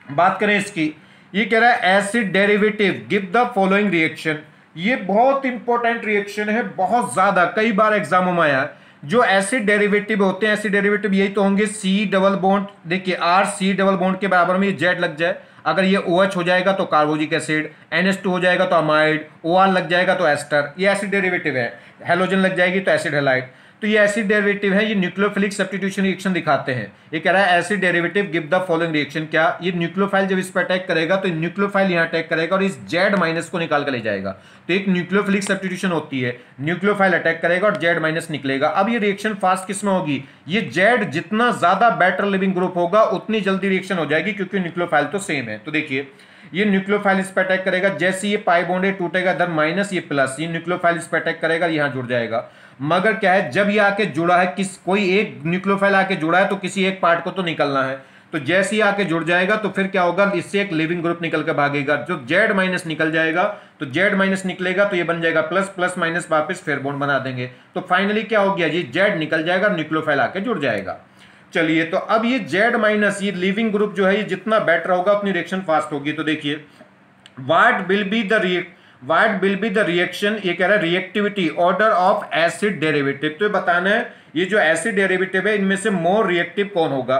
बात करें इसकी। ये कह रहा है acid derivative give the following reaction. ये बहुत इंपॉर्टेंट रिएक्शन है, बहुत ज्यादा, कई बार एग्जामों में आया। जो एसिड डेरिवेटिव होते हैं, एसिड डेरिवेटिव यही तो होंगे C डबल बॉन्ड, देखिए RC डबल बॉन्ड के बराबर में ये Z लग जाए, अगर ये OH हो जाएगा तो कार्बोजिक एसिड, NH2 हो जाएगा तो अमाइड, OR लग जाएगा तो एस्टर, ये एसिड डेरिवेटिव है। हेलोजन लग जाएगी तो एसिड हैलाइड। तो ये एसिड डेरिवेटिव है, ये न्यूक्लियोफिलिक सब्स्टिट्यूशन रिएक्शन दिखाते हैं। ये कह रहा है acid derivative give the following reaction. क्या? ये न्यूक्लियोफाइल जब इस पर अटैक करेगा तो न्यूक्लियोफाइल यहां अटैक करेगा और इस Z माइनस को निकाल कर ले जाएगा। तो एक न्यूक्लियोफिलिक सब्स्टिट्यूशन होती है, न्यूक्लियोफाइल अटैक करेगा और Z माइनस निकलेगा। अब ये रिएक्शन फास्ट किसमें होगी? ये Z जितना ज्यादा बेटर लिविंग ग्रुप होगा उतनी जल्दी रिएक्शन हो जाएगी, क्योंकि न्यूक्लियोफाइल तो सेम है। तो देखिए ये न्यूक्लियोफाइल इस पर अटैक करेगा, जैसे ये पाई बॉन्ड है टूटेगा, इधर माइनस ये प्लस, ये न्यूक्लियोफाइल इस पर अटैक करेगा, यहां जुड़ जाएगा। मगर क्या है, जब ये आके जुड़ा है, कोई एक न्यूक्लियोफाइल आके जुड़ा है तो किसी एक पार्ट को तो निकलना है। तो जैसे ही आके जुड़ जाएगा तो फिर क्या होगा? इससे एक लिविंग ग्रुप निकल कर भागेगा, जो Z माइनस निकल जाएगा। तो Z माइनस निकलेगा तो ये बन जाएगा प्लस, प्लस माइनस वापस फिर बॉन्ड बना देंगे। तो फाइनली क्या हो गया? ये Z निकल जाएगा, न्यूक्लियोफाइल आके जुड़ जाएगा। चलिए, तो अब ये Z माइनस, ये लिविंग ग्रुप जो है, ये जितना बेटर होगा उतनी रिएक्शन फास्ट होगी। तो देखिए what will be the reaction, ये कह रहा है reactivity order of acid derivative. तो ये बताना है ये जो एसिड डेरिवेटिव है इनमें से मोर रिएक्टिव कौन होगा।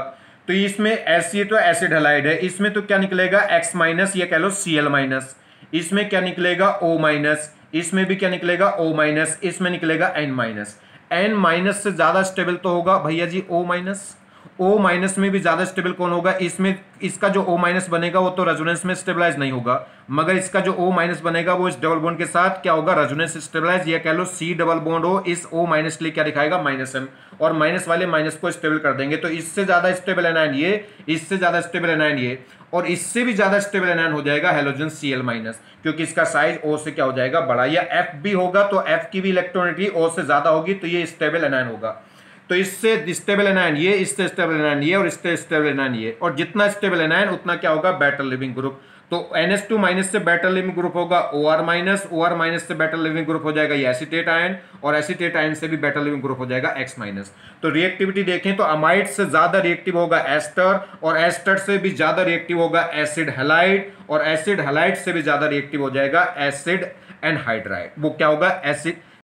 तो इसमें तो एसिड हैलाइड है, इसमें तो क्या निकलेगा? X माइनस, या कह लो Cl माइनस। इसमें क्या निकलेगा? O minus. इसमें भी क्या निकलेगा? O minus. इसमें निकलेगा N माइनस। N माइनस से ज्यादा स्टेबल तो होगा भैया जी O माइनस। O माइनस में भी ज्यादा स्टेबल कौन होगा? इसमें इसका जो O माइनस बनेगा वो तो रेजोनेंस में स्टेबलाइज नहीं होगा, मगर इसका जो O माइनस बनेगा वो इस डबल बॉन्ड के साथ क्या होगा? रेजोनेंस स्टेबलाइज, या कह लो C डबल बॉन्ड हो, इस O माइनस के लिए क्या दिखाएगा? -M, और माइनस वाले माइनस को स्टेबल कर देंगे। तो इससे ज्यादा स्टेबल एनायन ये, इससे ज्यादा स्टेबल एनायन ये, और इससे भी ज्यादा स्टेबल एनायन हो जाएगा हेलोजन Cl माइनस, क्योंकि इसका साइज O से क्या हो जाएगा? बड़ा। या F भी होगा तो F की भी इलेक्ट्रॉनिटी O से ज्यादा होगी, तो ये स्टेबल एनायन होगा। तो इससे स्टेबल एनायन ये, इससे स्टेबल एनायन ये, और इससे स्टेबल एनायन ये, और जितना स्टेबल एनायन उतना क्या होगा? Better living group. तो NH2 माइनस से बेटर लिविंग ग्रुप होगा OR माइनस, OR माइनस से बेटर लिविंग ग्रुप हो जाएगा ये एसीटेट आयन, और एसीटेट आयन से भी बेटर लिविंग ग्रुप हो जाएगा X माइनस। तो रिएक्टिविटी देखें तो अमाइड से ज्यादा रिएक्टिव होगा एस्टर, और एस्टर से भी ज्यादा रिएक्टिव होगा एसिड हैलाइड, और एसिड हैलाइड से भी ज्यादा रिएक्टिव हो जाएगा एसिड एनहाइड्राइड। वो क्या होगा? एसिड